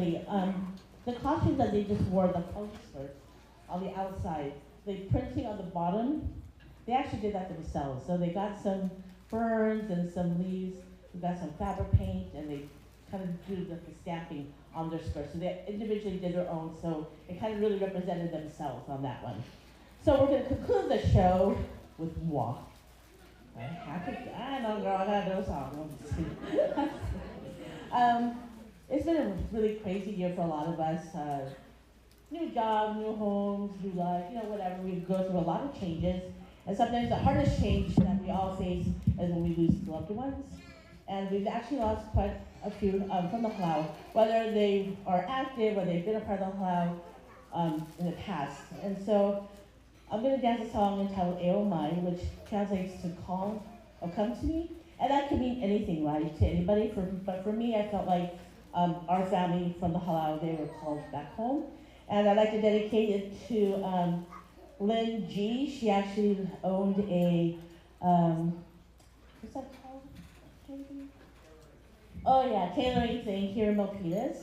quickly. The costumes that they just wore, the punk skirts on the outside, the printing on the bottom, they actually did that themselves. So they got some ferns and some leaves, we got some fabric paint, and they kind of drew the stamping on their skirts. So they individually did their own, so it kind of really represented themselves on that one. So we're going to conclude the show with moi. I know, girl, I gotta do a song. It's been a really crazy year for a lot of us. New job, new homes, new life, whatever. We go through a lot of changes. And sometimes the hardest change that we all face is when we lose loved ones. And we've actually lost quite a few from the Halau, whether they are active or they've been a part of the Halau in the past. And so I'm going to dance a song entitled Eo Mai, which translates to call or come to me. And that could mean anything, right, to anybody. But for me, I felt like our family from the Halau, they were called back home. And I'd like to dedicate it to Lynn G. She actually owned a, what's that called? Oh yeah, tailoring thing here in Milpitas.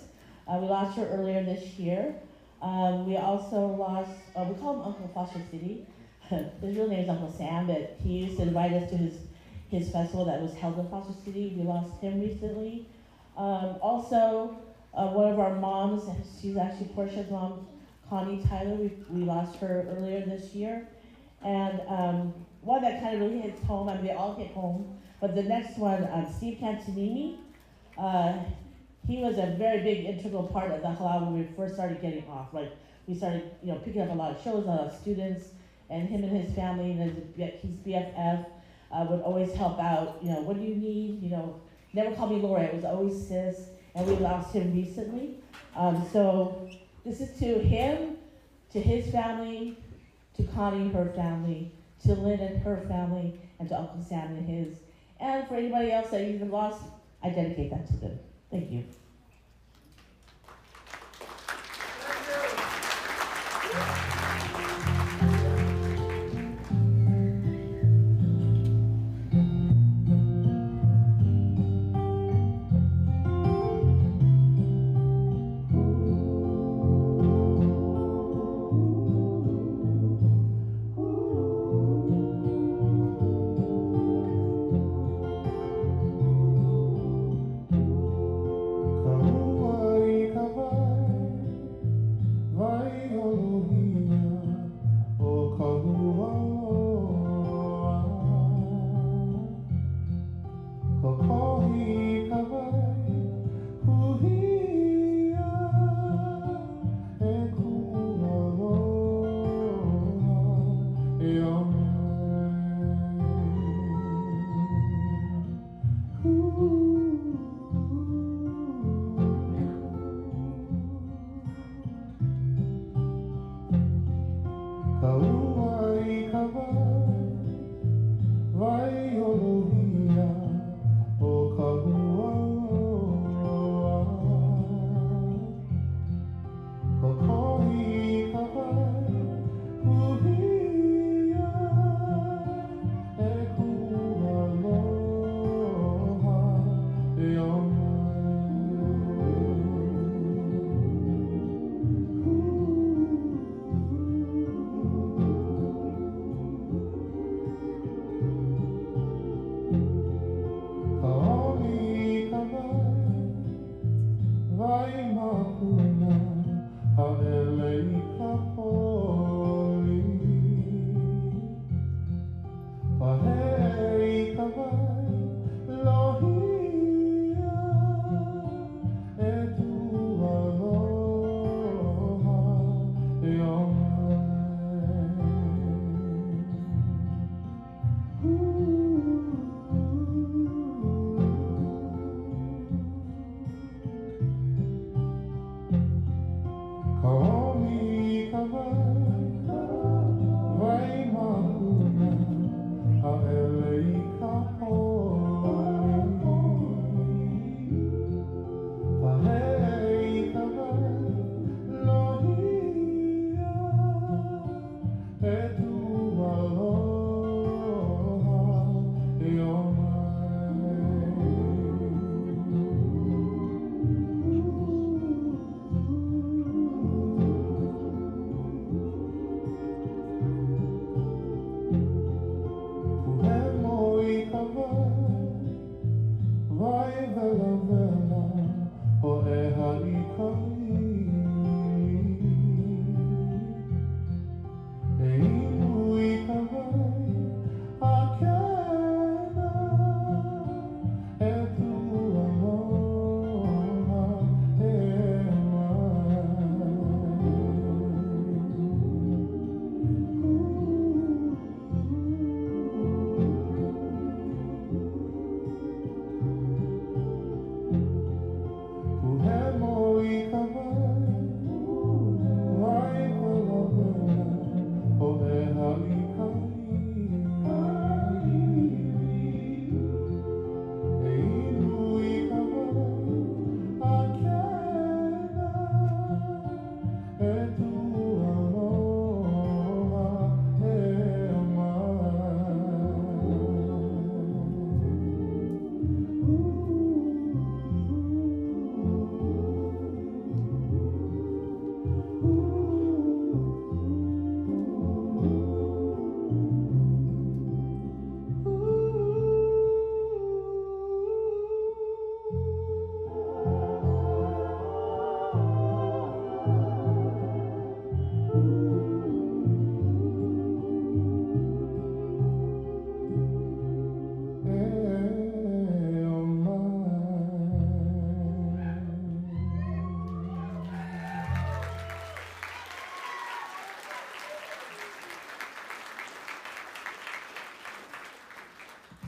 We lost her earlier this year. We also lost, we call him Uncle Foster City. His real name is Uncle Sam, but he used to invite us to his festival that was held in Foster City. We lost him recently. Also, one of our moms, she's actually Portia's mom, Connie Tyler, we lost her earlier this year. And one that kind of really hits home, I mean, they all hit home, but the next one, Steve Cantonini, he was a very big integral part of the Halau when we first started getting off. Like, we started, picking up a lot of shows, a lot of students, and him and his family and his BFF would always help out. What do you need? Never call me Laura, it was always sis, and we lost him recently. So this is to him, to his family, to Connie, her family, to Lynn and her family, and to Uncle Sam and his. And for anybody else that you've lost, I dedicate that to them. Thank you.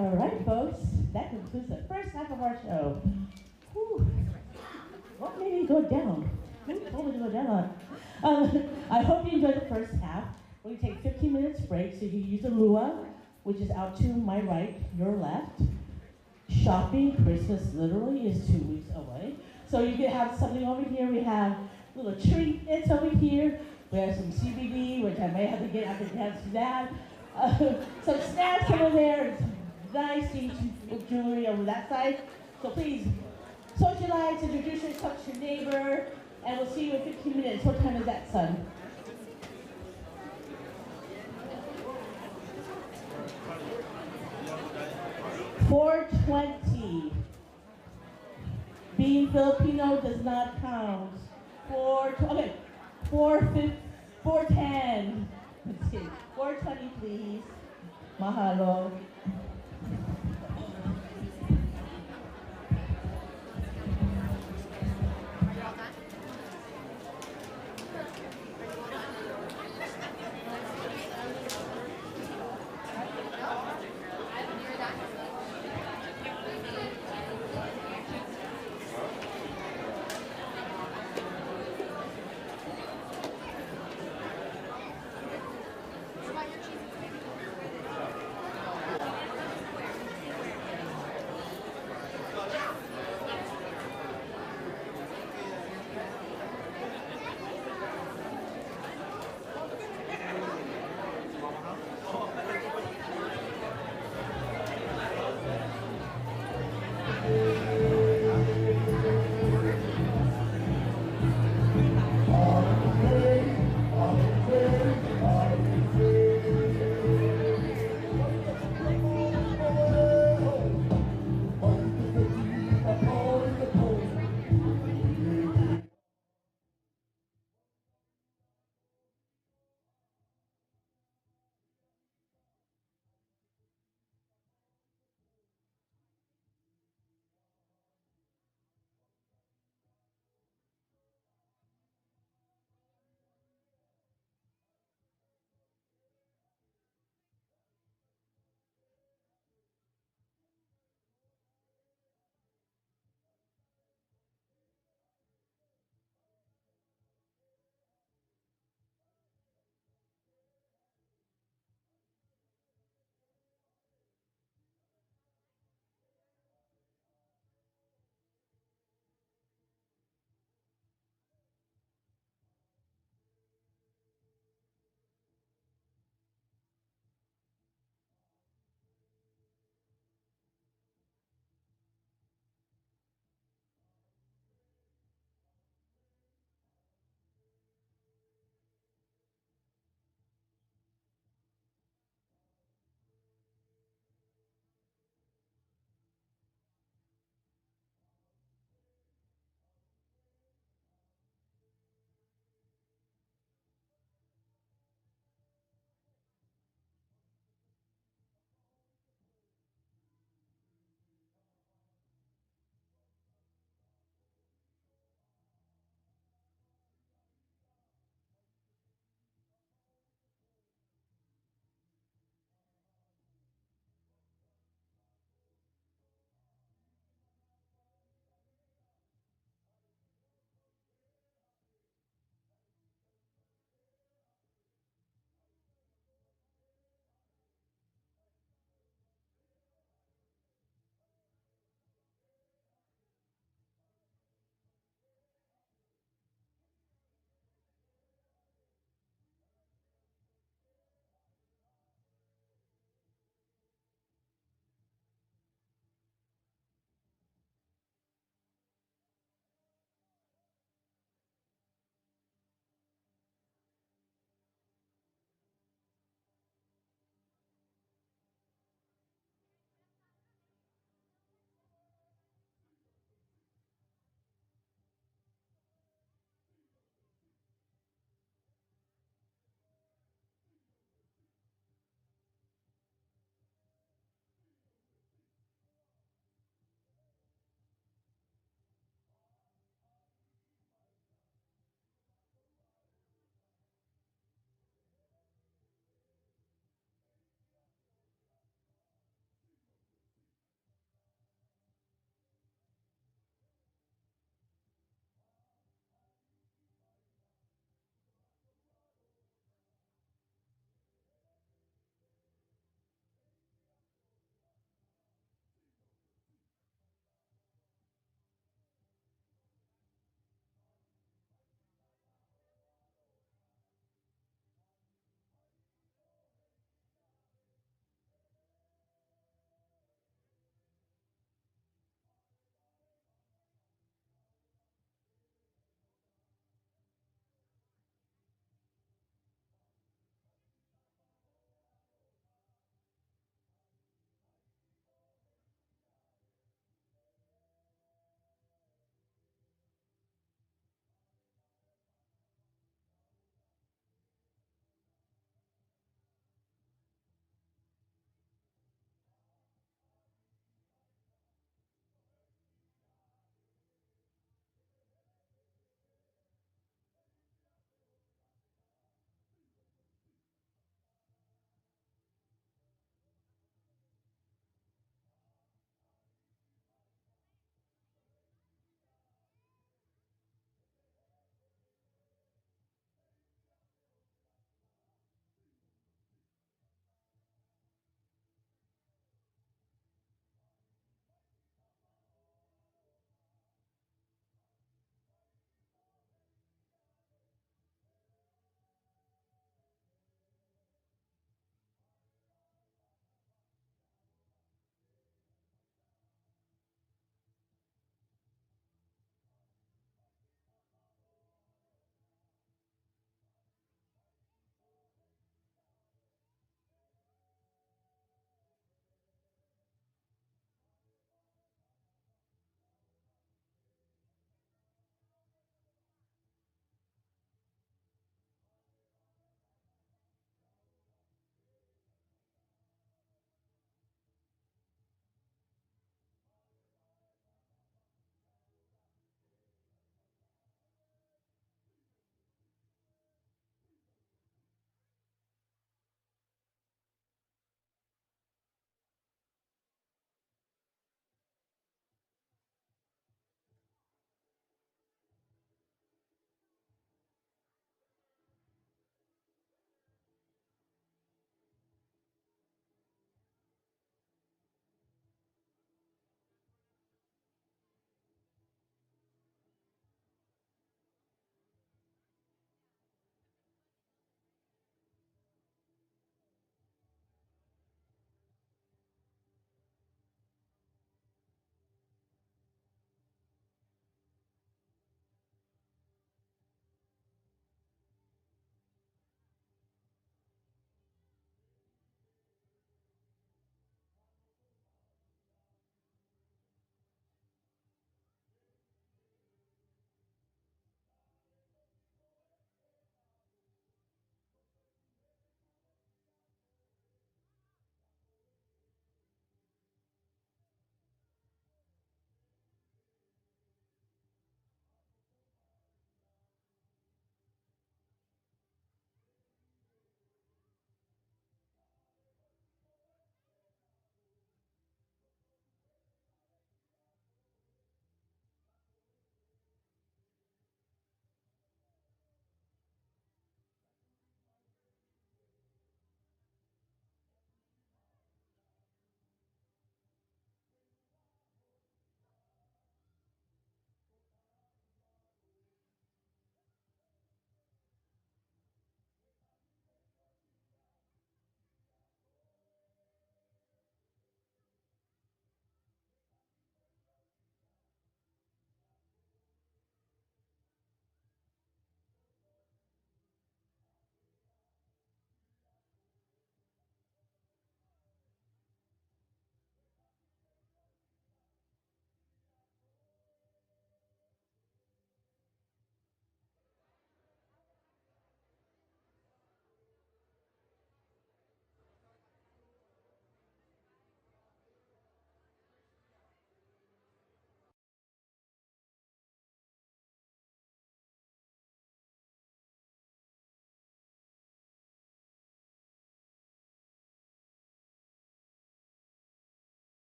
All right, folks, that concludes the first half of our show. Whew. What made me go down? Who told me to go down? I hope you enjoyed the first half. We're gonna take 15 minutes break so you can use the Lua, which is out to my right, your left. Shopping, Christmas literally is 2 weeks away. So you can have something over here. We have little treats over here. We have some CBD, which I may have to get after dance to that. Some snacks over there. Nice jewelry over that side. So please socialize, introduce yourself to your neighbor, and we'll see you in 15 minutes. What time is that, son? 4:20. Being Filipino does not count. 4:10. Let's see. 4:20, please. Mahalo.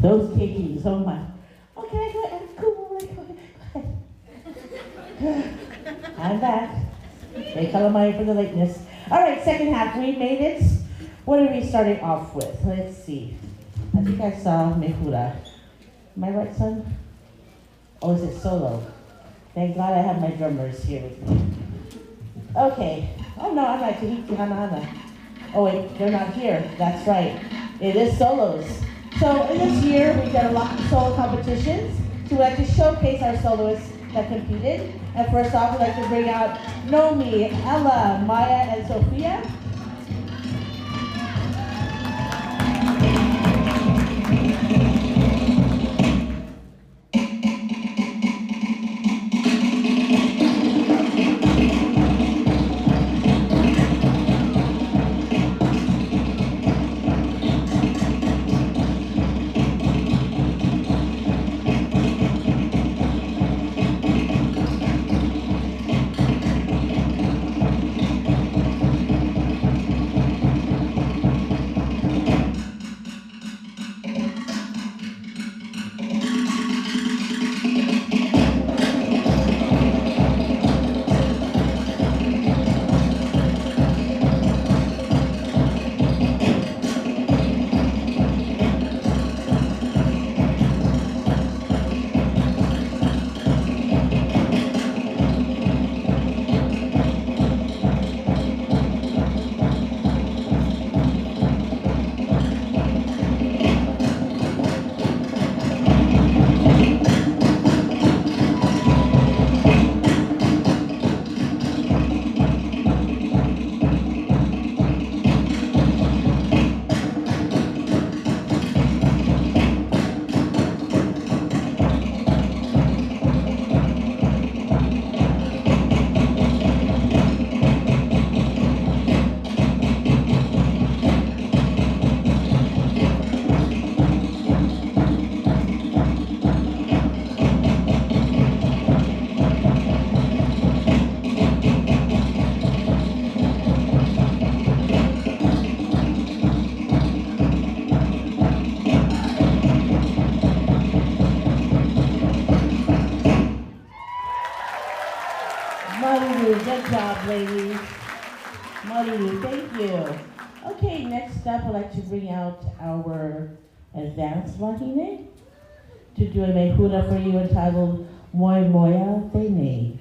Those keikis, oh my. Okay, go ahead. Cool, go ahead. I'm back. They calamari for the lateness. All right, second half, we made it. What are we starting off with? Let's see. I think I saw Mehura. Am I right, son? Oh, is it solo? Thank God I have my drummers here with me. Okay. Oh no, I'm right. Tahiti Hanahana. Oh wait, they're not here. That's right. It is solos. So in this year, we've done a lot of solo competitions. So we like to showcase our soloists that competed. And first off, we'd like to bring out Nomi, Ella, Maya, and Sophia. Good job, ladies. Maru, thank you. Okay, next up, I'd like to bring out our advanced wahine to do a mehura for you entitled Moi Moia Tene.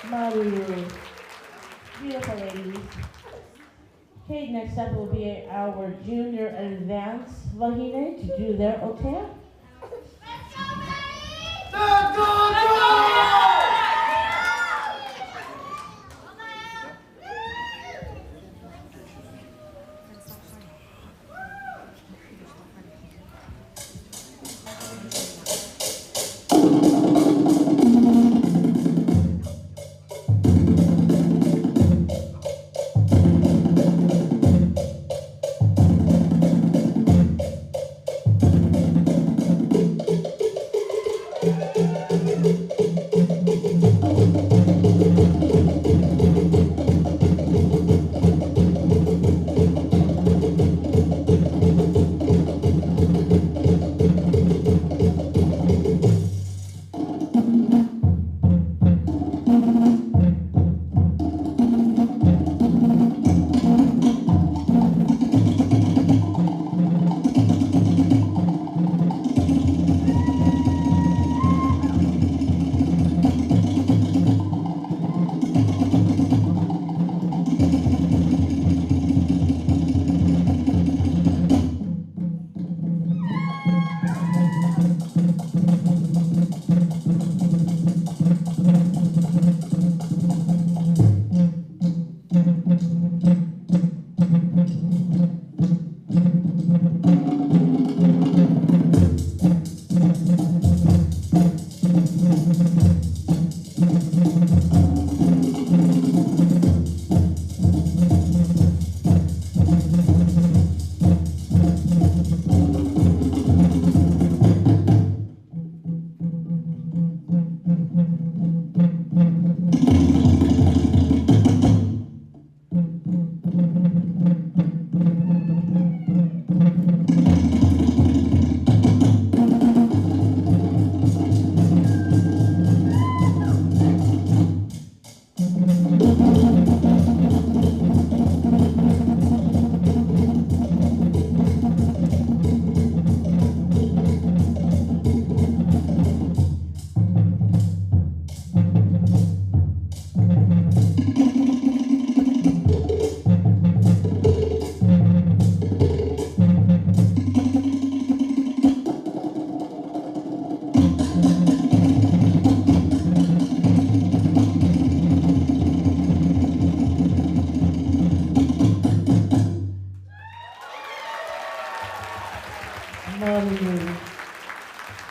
Maru. Beautiful ladies. Okay, next up will be our junior advanced Wahine to do their otea. Let's go, Joy!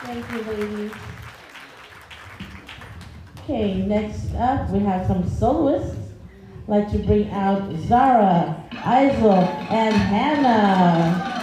Thank you, ladies. Okay, next up we have some soloists. I'd like to bring out Zara, Isel, and Hannah.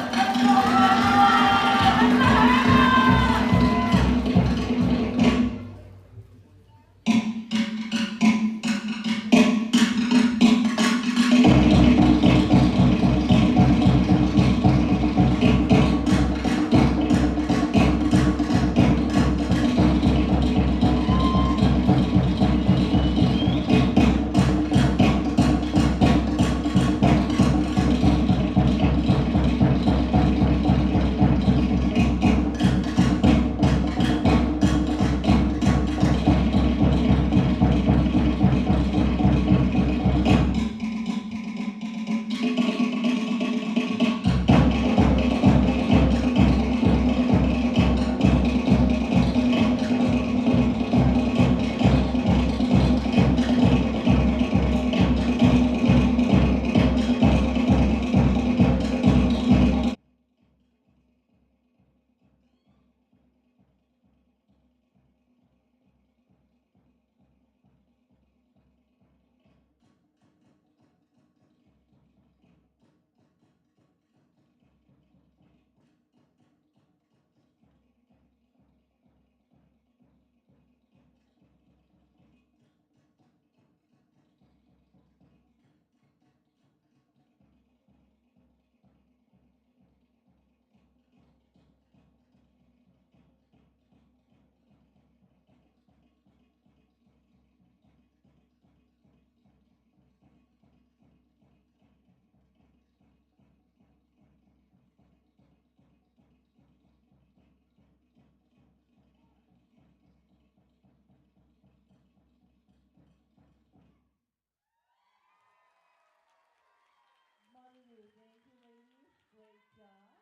Great job.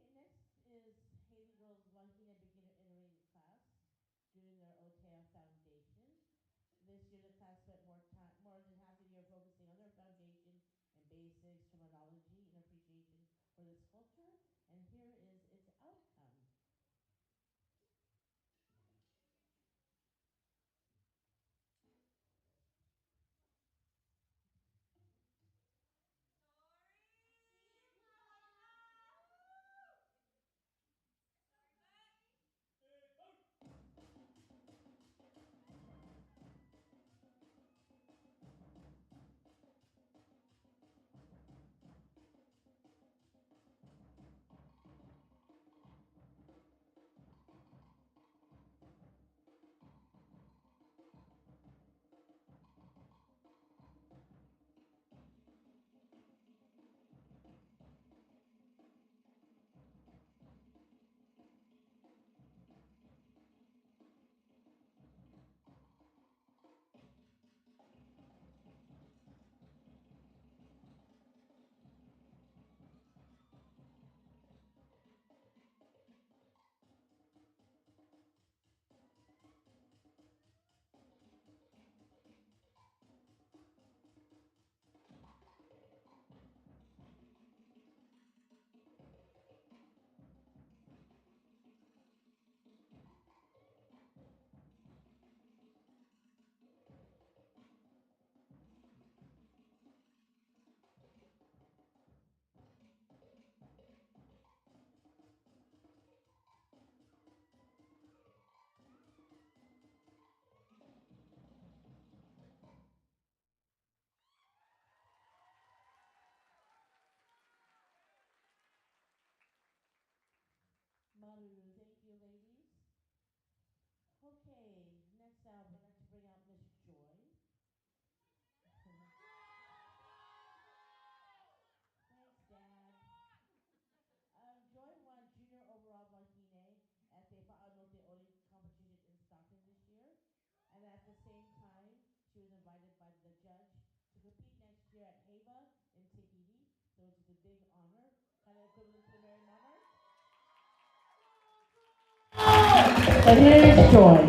Okay, next is Haiti Girls Wahine Beginner Intermediate class doing their OTF Foundation. This year, the class spent more than half the year focusing on their foundation and basics, terminology, and appreciation for this culture. And here is its outcome. Maruru, thank you, ladies. Okay, next up, I'd like to bring out Miss Joy. Thanks, Dad. Joy won junior overall Wahine at the Fa'anote Ori competition in Stockton this year. And at the same time, she was invited by the judge to compete next year at HAVA in Tahiti. So it's just a big honor, kind of equivalent to the Mary Monarch. So here's Joy.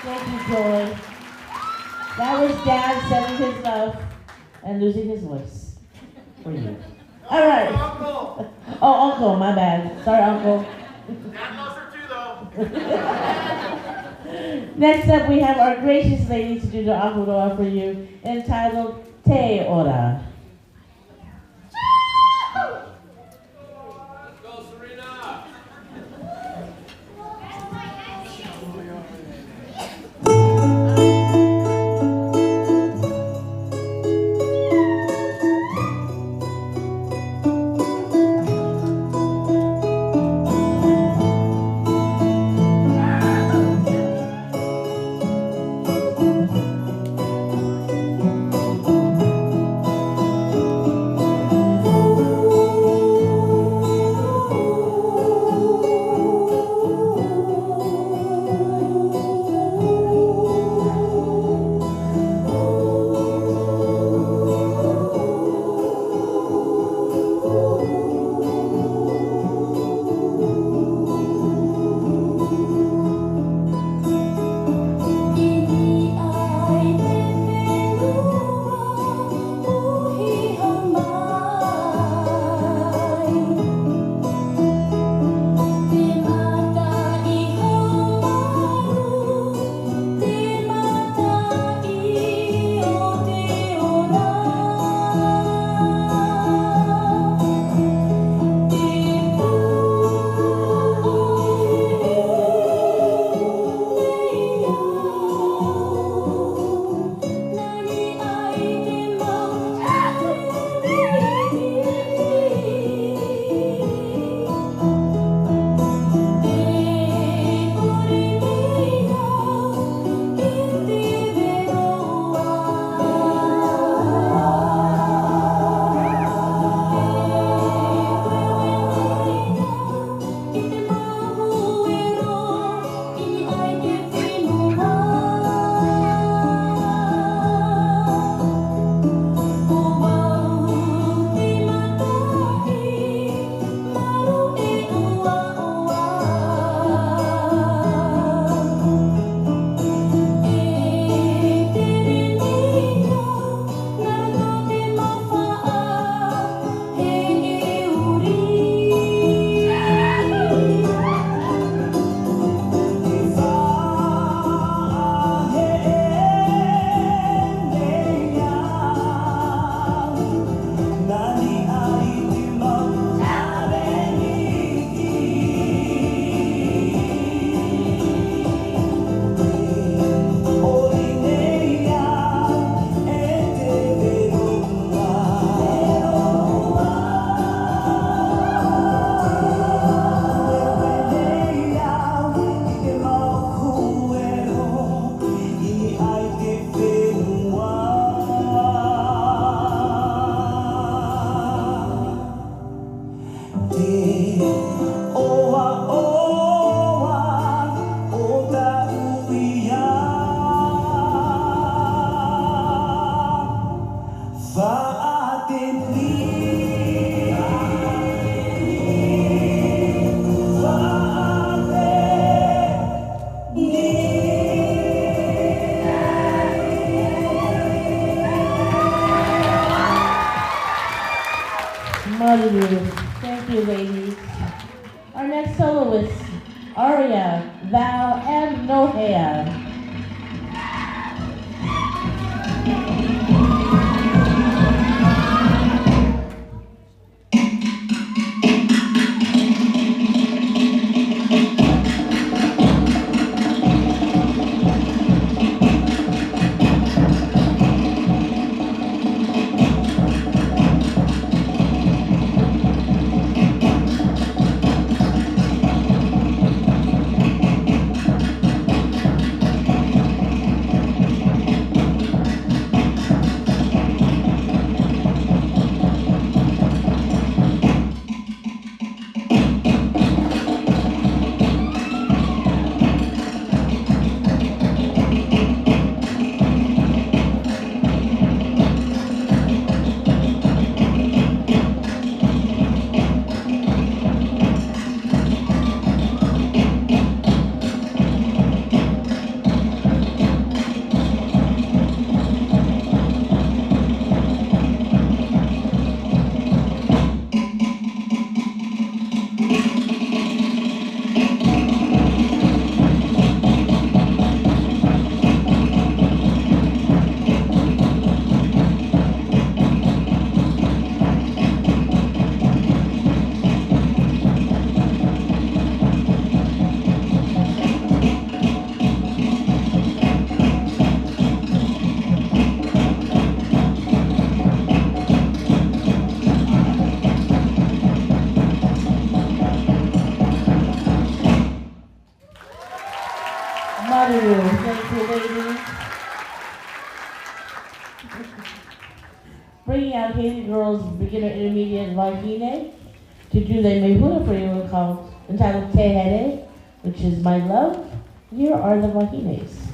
Thank you, Joy. That was Dad sending his love and losing his voice for you. All right. Uncle! Oh, Uncle, my bad. Sorry, Uncle. Dad loves her too, though. Next up, we have our gracious lady to do the akuroa for you, entitled Te Ora. Let's go, Serena! Te no hair. Maru, thank you, ladies. Bringing out Haiti Girls Beginner Intermediate Vahine to do the Mehuna for you called entitled Te Here, which is My Love. Here are the Vahines.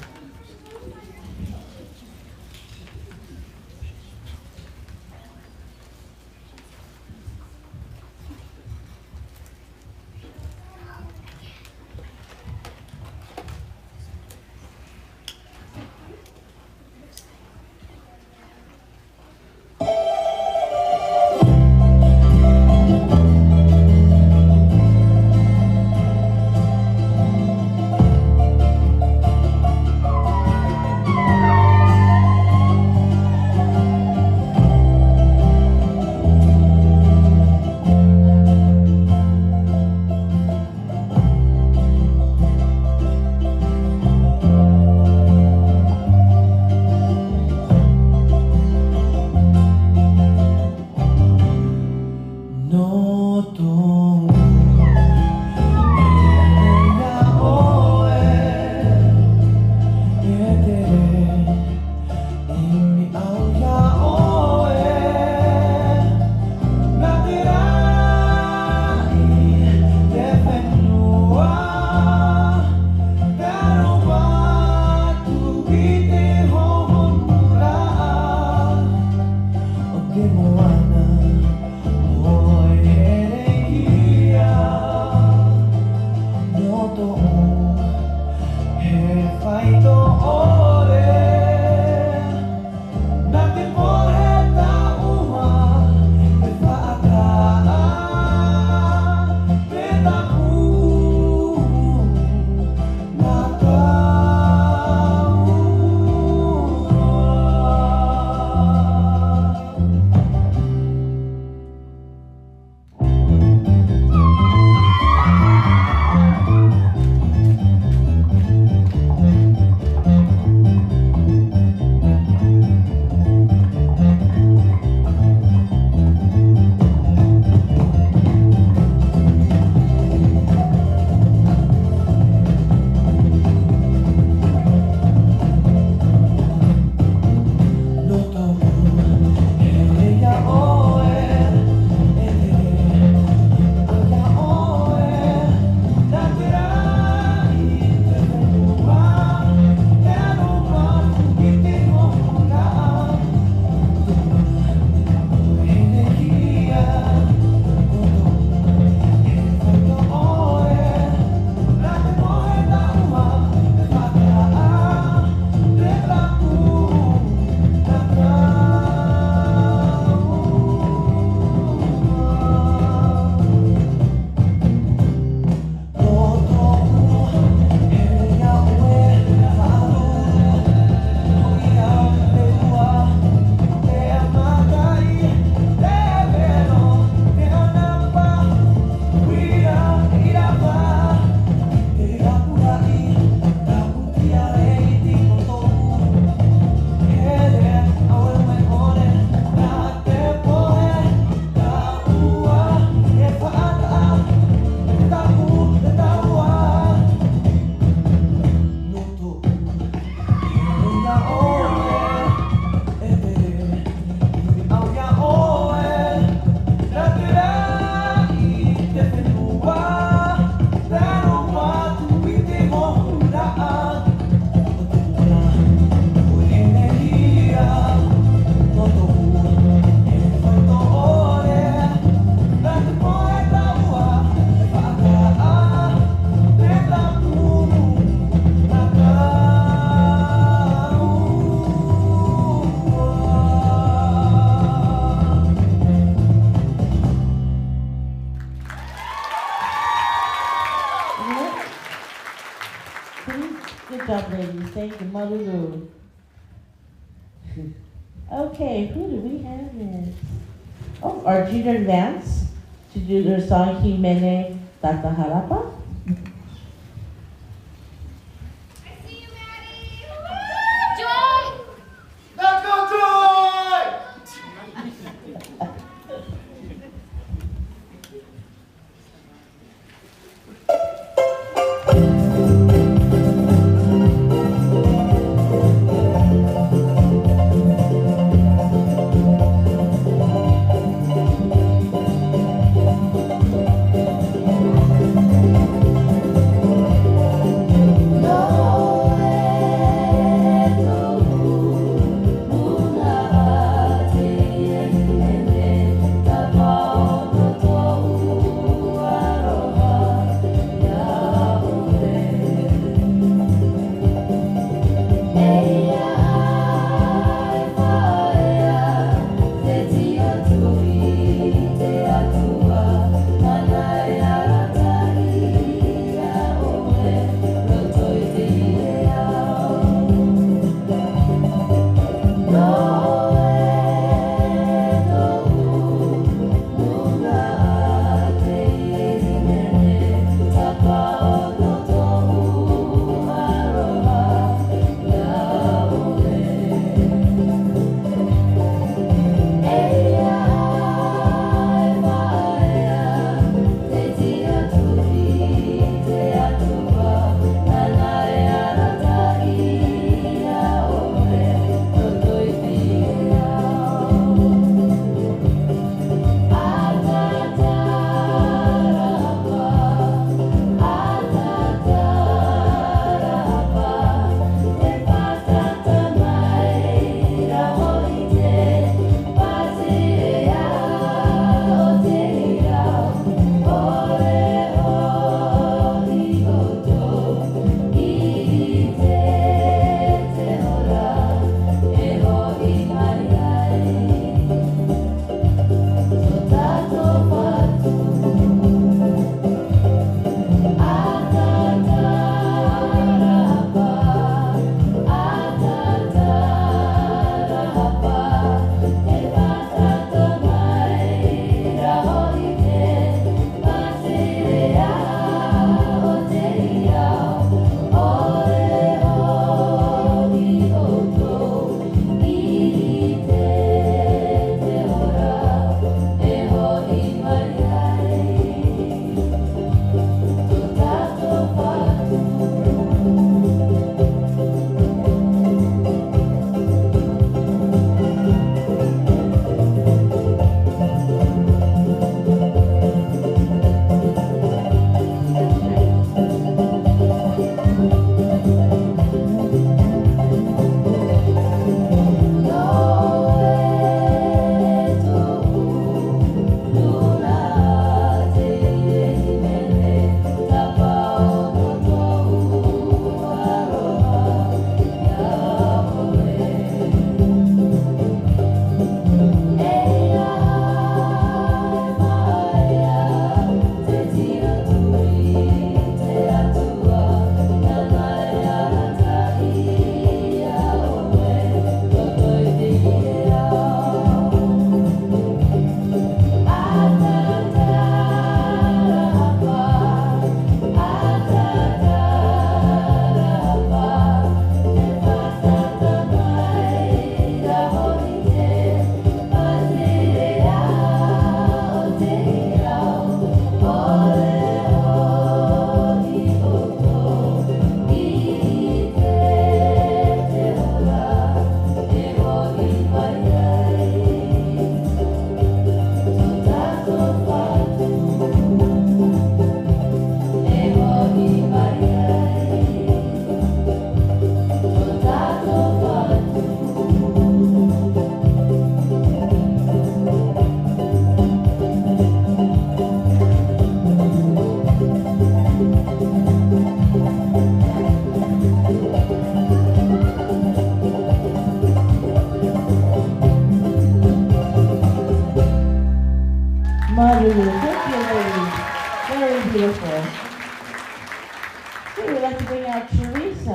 Good job, ladies. Thank you, Malulu. Okay, who do we have next? Oh, our junior advance to do their song Himene Tataharapa. I see you, Maddie. Joy! Let's go, Joy! Thank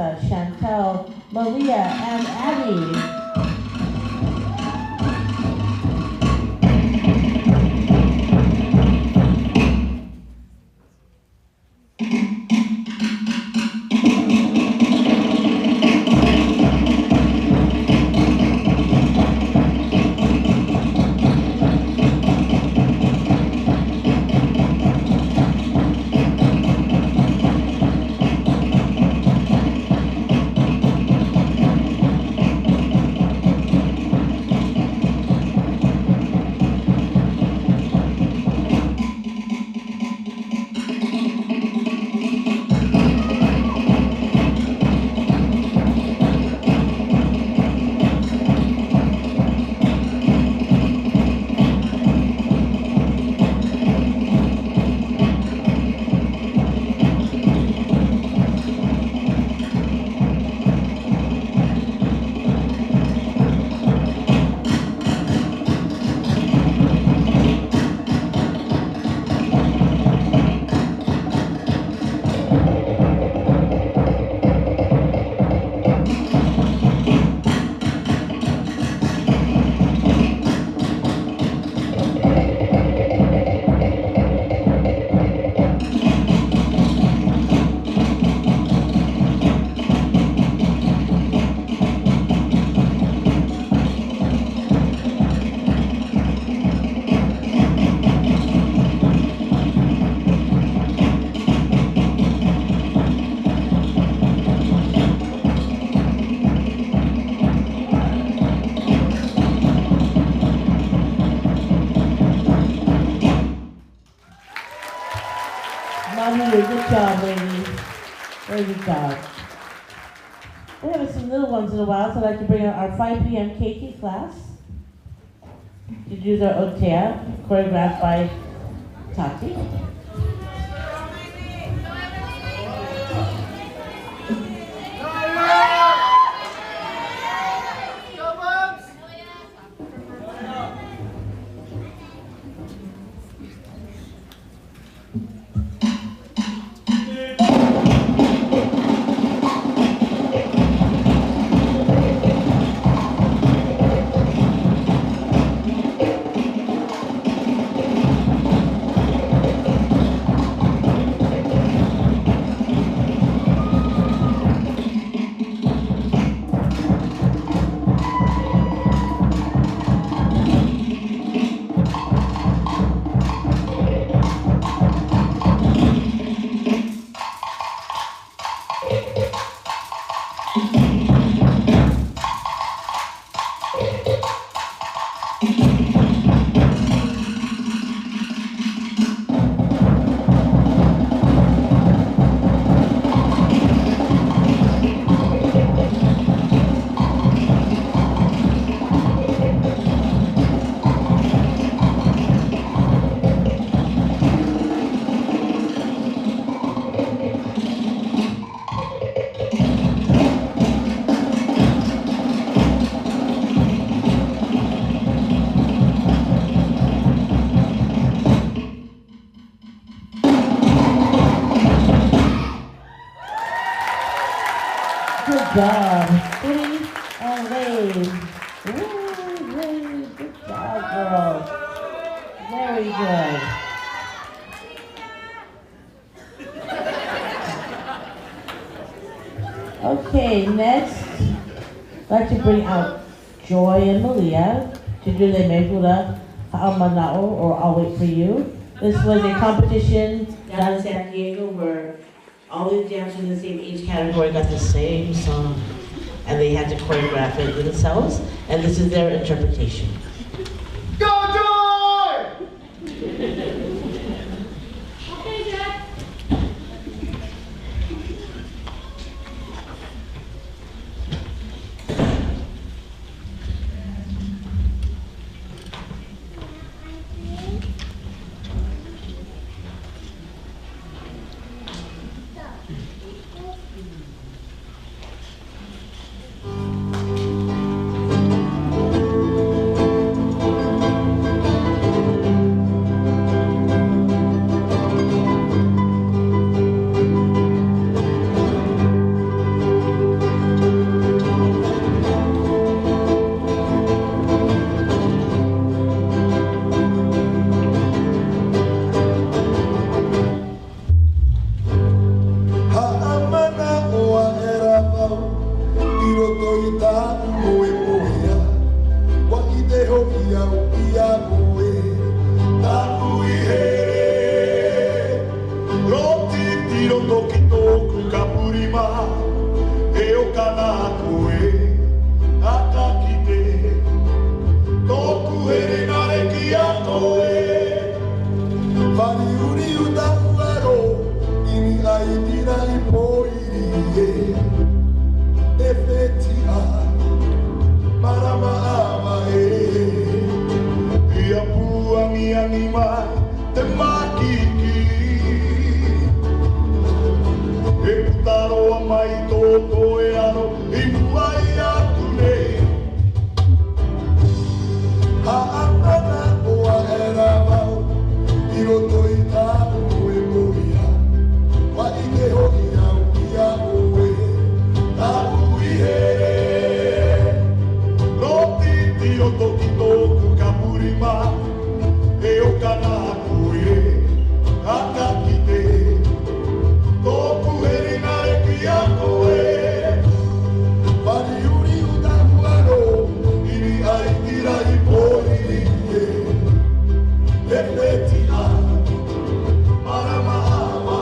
Melissa, Chantel, Malia, and Abby. Good job, ladies. Very good job. We haven't seen little ones in a while, so I'd like to bring out our 5 p.m. KT class to do their Otea, choreographed by Tati. Good job. Please and wave. Woo, wave. Good job, girls. Very good. Okay, next, I'd like to bring out Joy and Malia to do the Mehula Ha'amana'o, or I'll Wait For You. This was a competition down in San Diego where all the dancers in the same age category got the same song, and they had to choreograph it themselves, and this is their interpretation. Go Joy! Okay, Dad. ia koe Taku ihe Roti tiro toki toku ka purima E o kana koe Aka kite Toku here nare ki a koe Whani uri uta uaro Ini ai tira i poiri E whetia Marama awa Ia puangi angi mai Te makiki E putaroa mai tō e aro I muai aku nei Haatana oa e rawau I roto i tāu e moia Wa i te hoki au ia oe Tāu i he Roti tiro toki tōku ka purima E o kana koe Aka kite Tōku heri nare ki a koe Wari uri uta huaro Ini ai tira i poiri E whetia Marama awa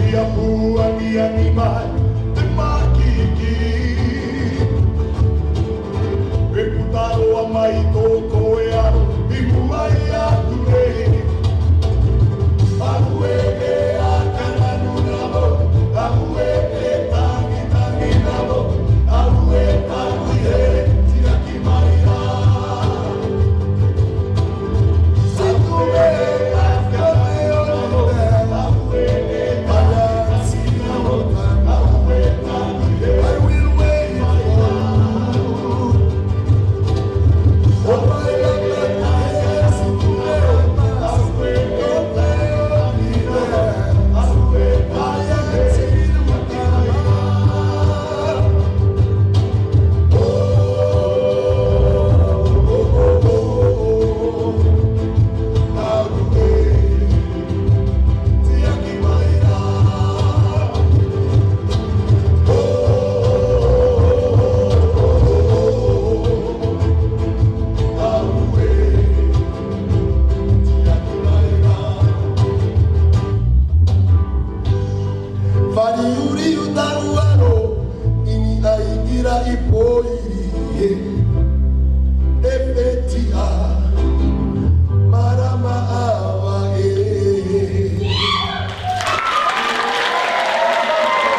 Ia puangi angi mai Te makiki E putaroa mai tō koe aro I muai aku nei Aku e a kananu namo Aku e tangi tangi namo Aku e taku he tiraki mai rā Saku e a kananu namo Aku e tangi tangi namo Aku e taku he I will wait for you Oh my God,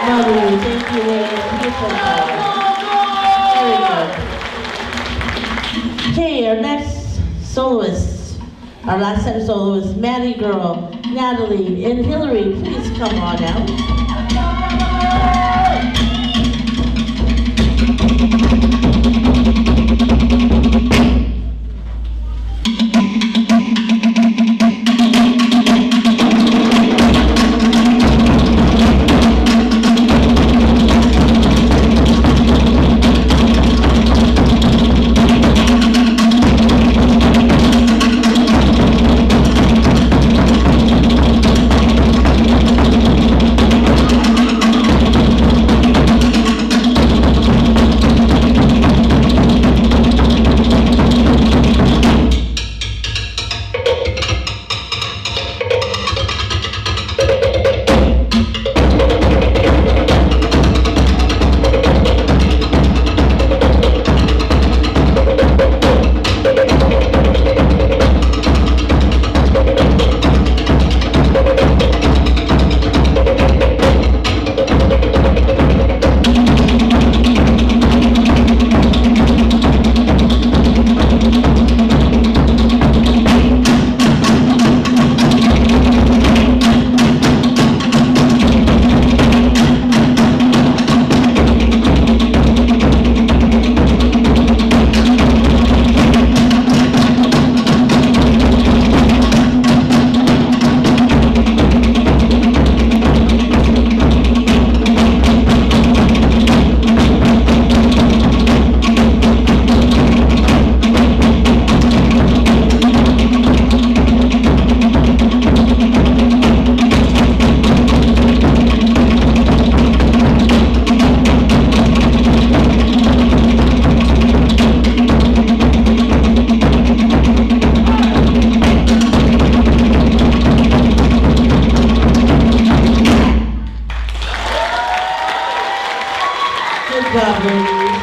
Lovely, thank you, beautiful. Very good. Okay, our next soloist, our last set of soloists, Maddie Girl, Natalie, and Hillary, please come on out. Good job, ladies.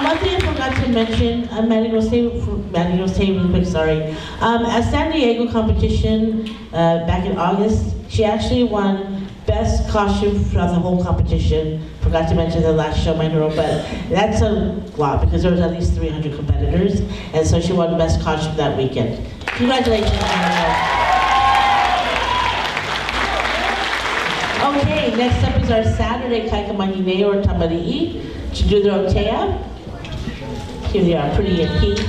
One thing I forgot to mention, Maddie will say really quick, sorry. At San Diego competition back in August, she actually won best costume throughout the whole competition. Forgot to mention the last show, my girl, but that's a lot because there was at least 300 competitors, and so she won best costume that weekend. Congratulations, Maddie. Okay, next up is our Saturday Kaikamahine or Tamari'i to do their otea. Here they are, pretty and pink.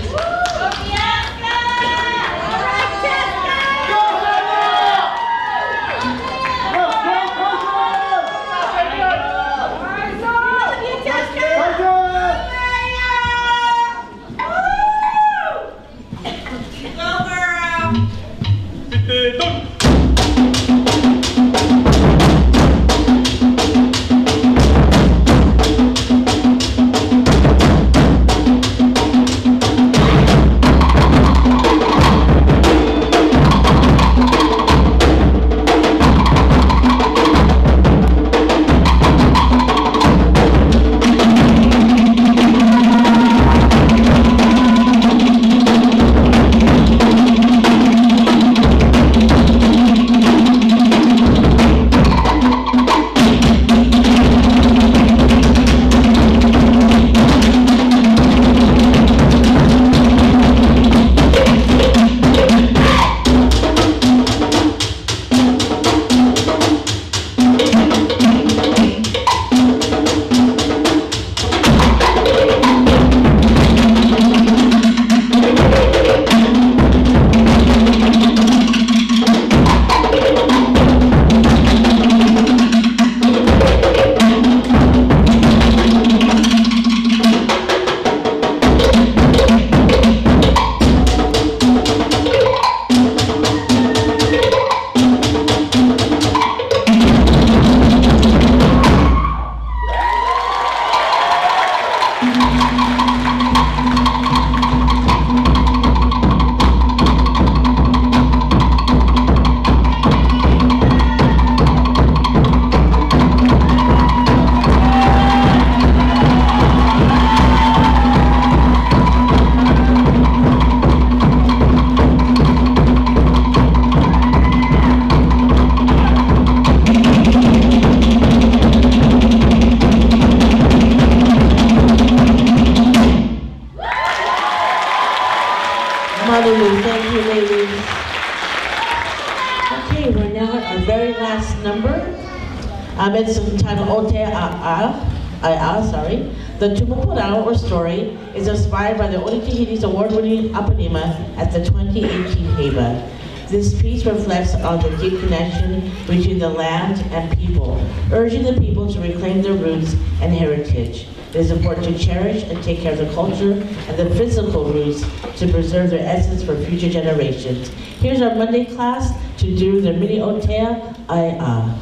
Thank you, ladies. Okay, we're now at our very last number. It's entitled Otea'a, sorry. The Tumuporao, or story, is inspired by the Oritihini's award-winning Apanima at the 2018 HEBA. This piece reflects on the deep connection between the land and people, urging the people to reclaim their roots and heritage. It is important to cherish and take care of the culture and the physical roots to preserve their essence for future generations. Here's our Monday class to do their mini otea ai'a.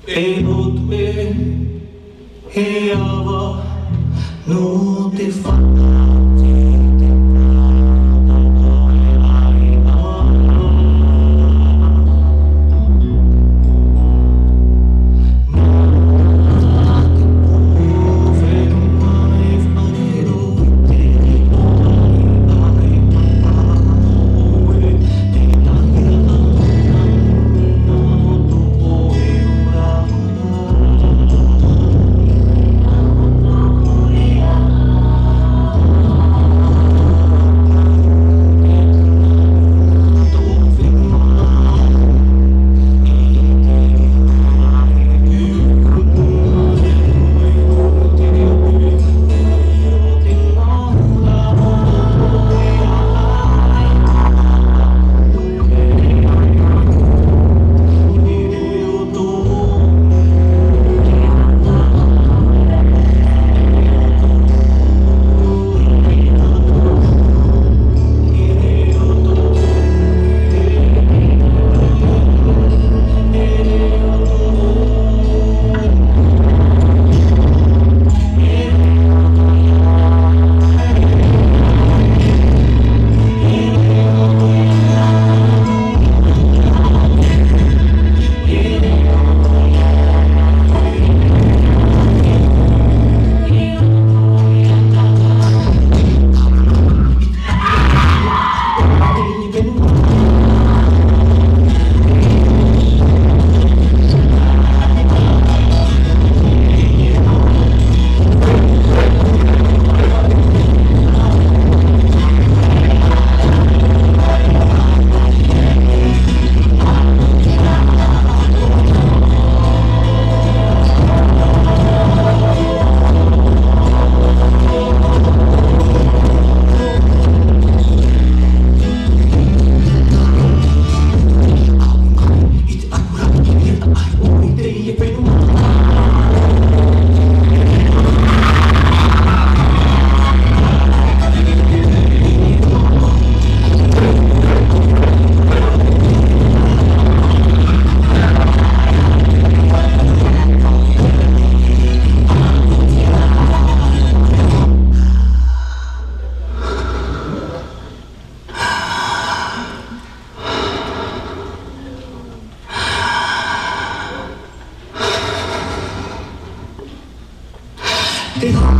E notwe e ava no te fanati te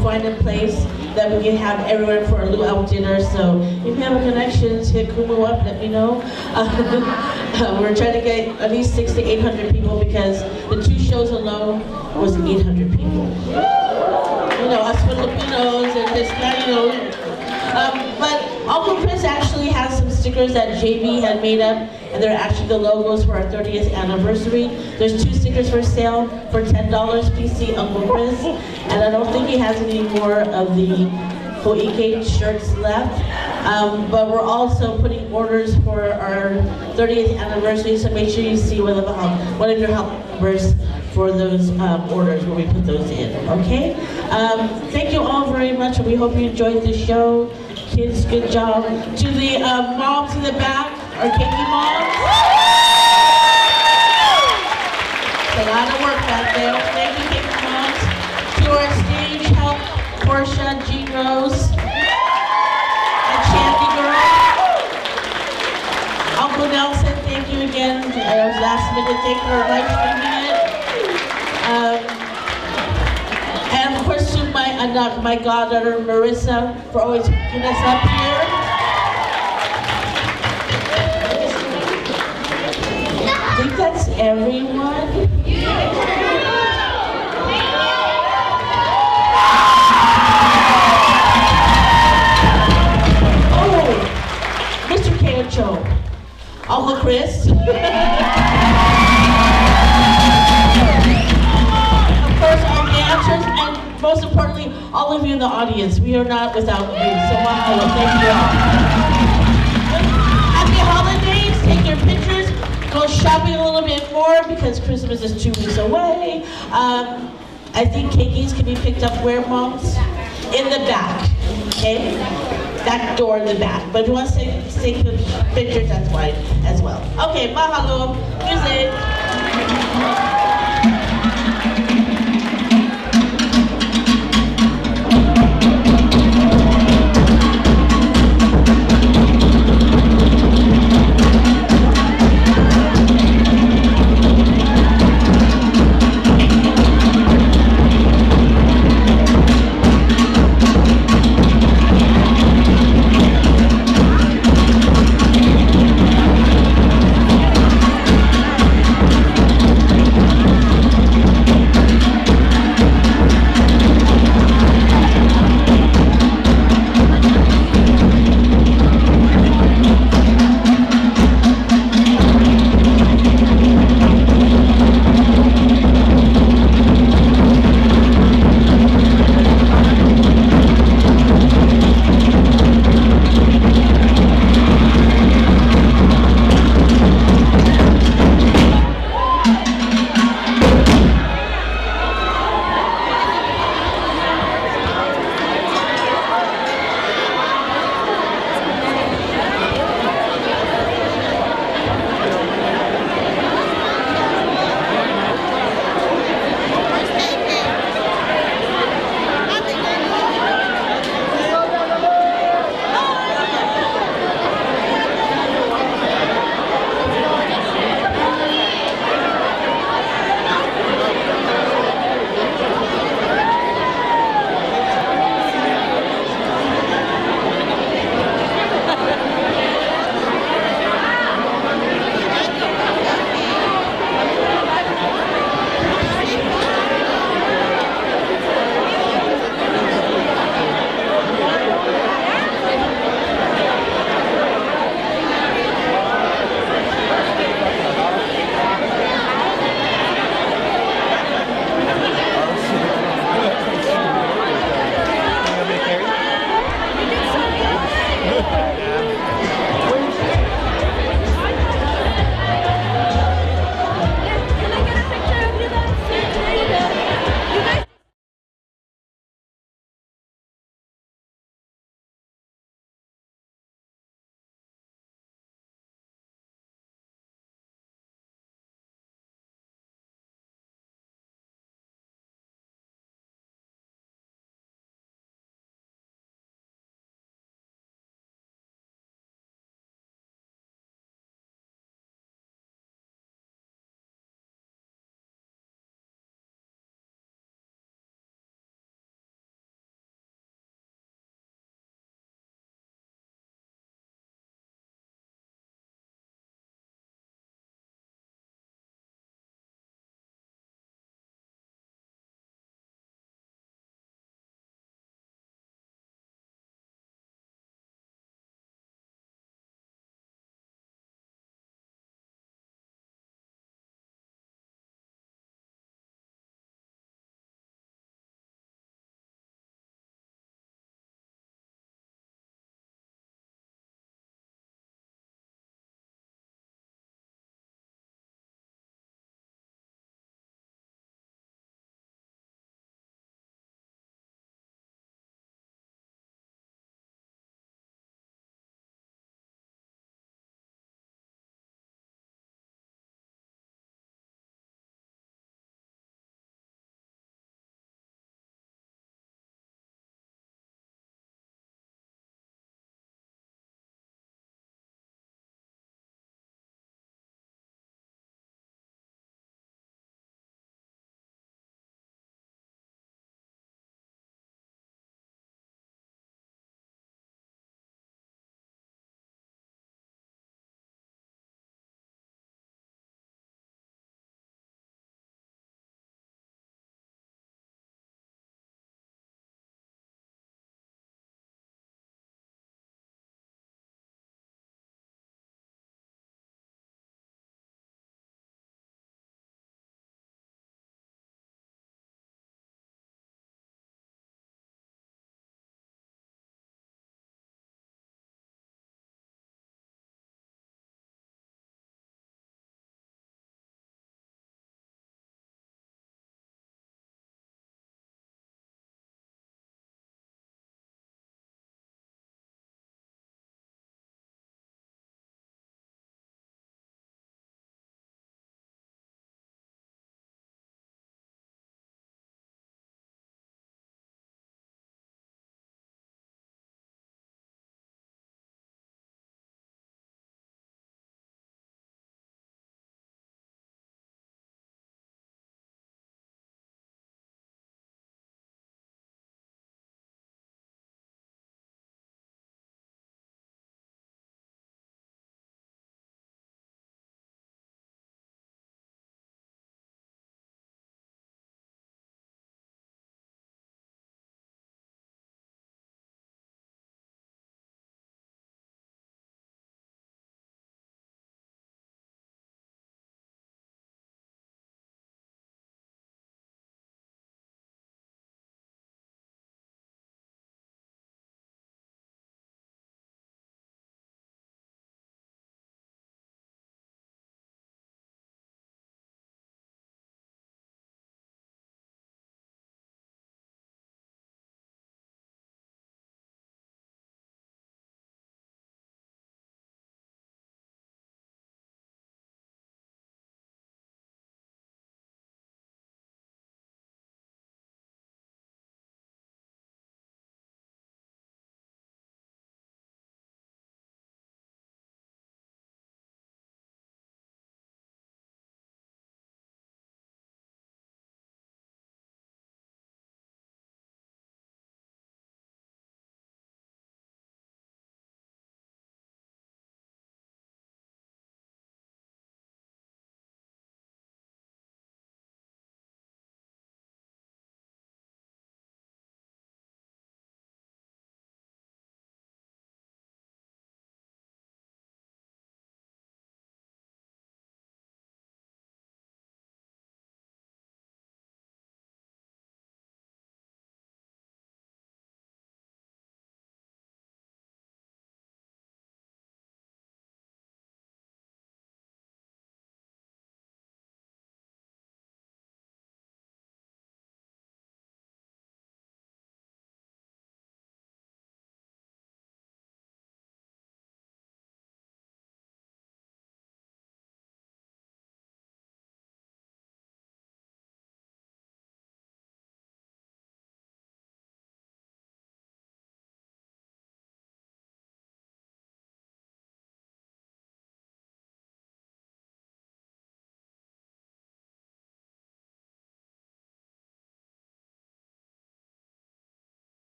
we'll find a place that we can have everyone for a luau dinner. So if you have connections, hit Kumu up, let me know. We're trying to get at least 600 to 800 people because the 2 shows alone was 800 people. You know, us Filipinos and this, you know. But Uncle Chris actually has some stickers that JB had made up, and they're actually the logos for our 30th anniversary. There's 2 stickers for sale for $10. Please see Uncle Chris. And I don't think he has any more of the Ho'ike shirts left. But we're also putting orders for our 30th anniversary, so make sure you see one of your helpers for those orders when we put those in, okay? Thank you all very much, and we hope you enjoyed the show. Kids, good job. To the moms in the back, our Keiki moms. It's a lot of work back there. Thank you, Keiki moms. To our stage help, Portia, Jean Rose, and Shanty Girl. Uncle Nelson, thank you again. It was last minute. Thank you for live streaming it. And of course to my goddaughter Marissa for always picking us up here. I think that's everyone. Oh, Mr. Keocho, Uncle Chris. And most importantly, all of you in the audience, we are not without you. So mahalo, thank you all. Happy holidays, take your pictures, go shopping a little bit more because Christmas is 2 weeks away. I think keikis can be picked up where, moms? In the back, okay? That door in the back. But if you want to take pictures, that's fine as well. Okay, mahalo, music.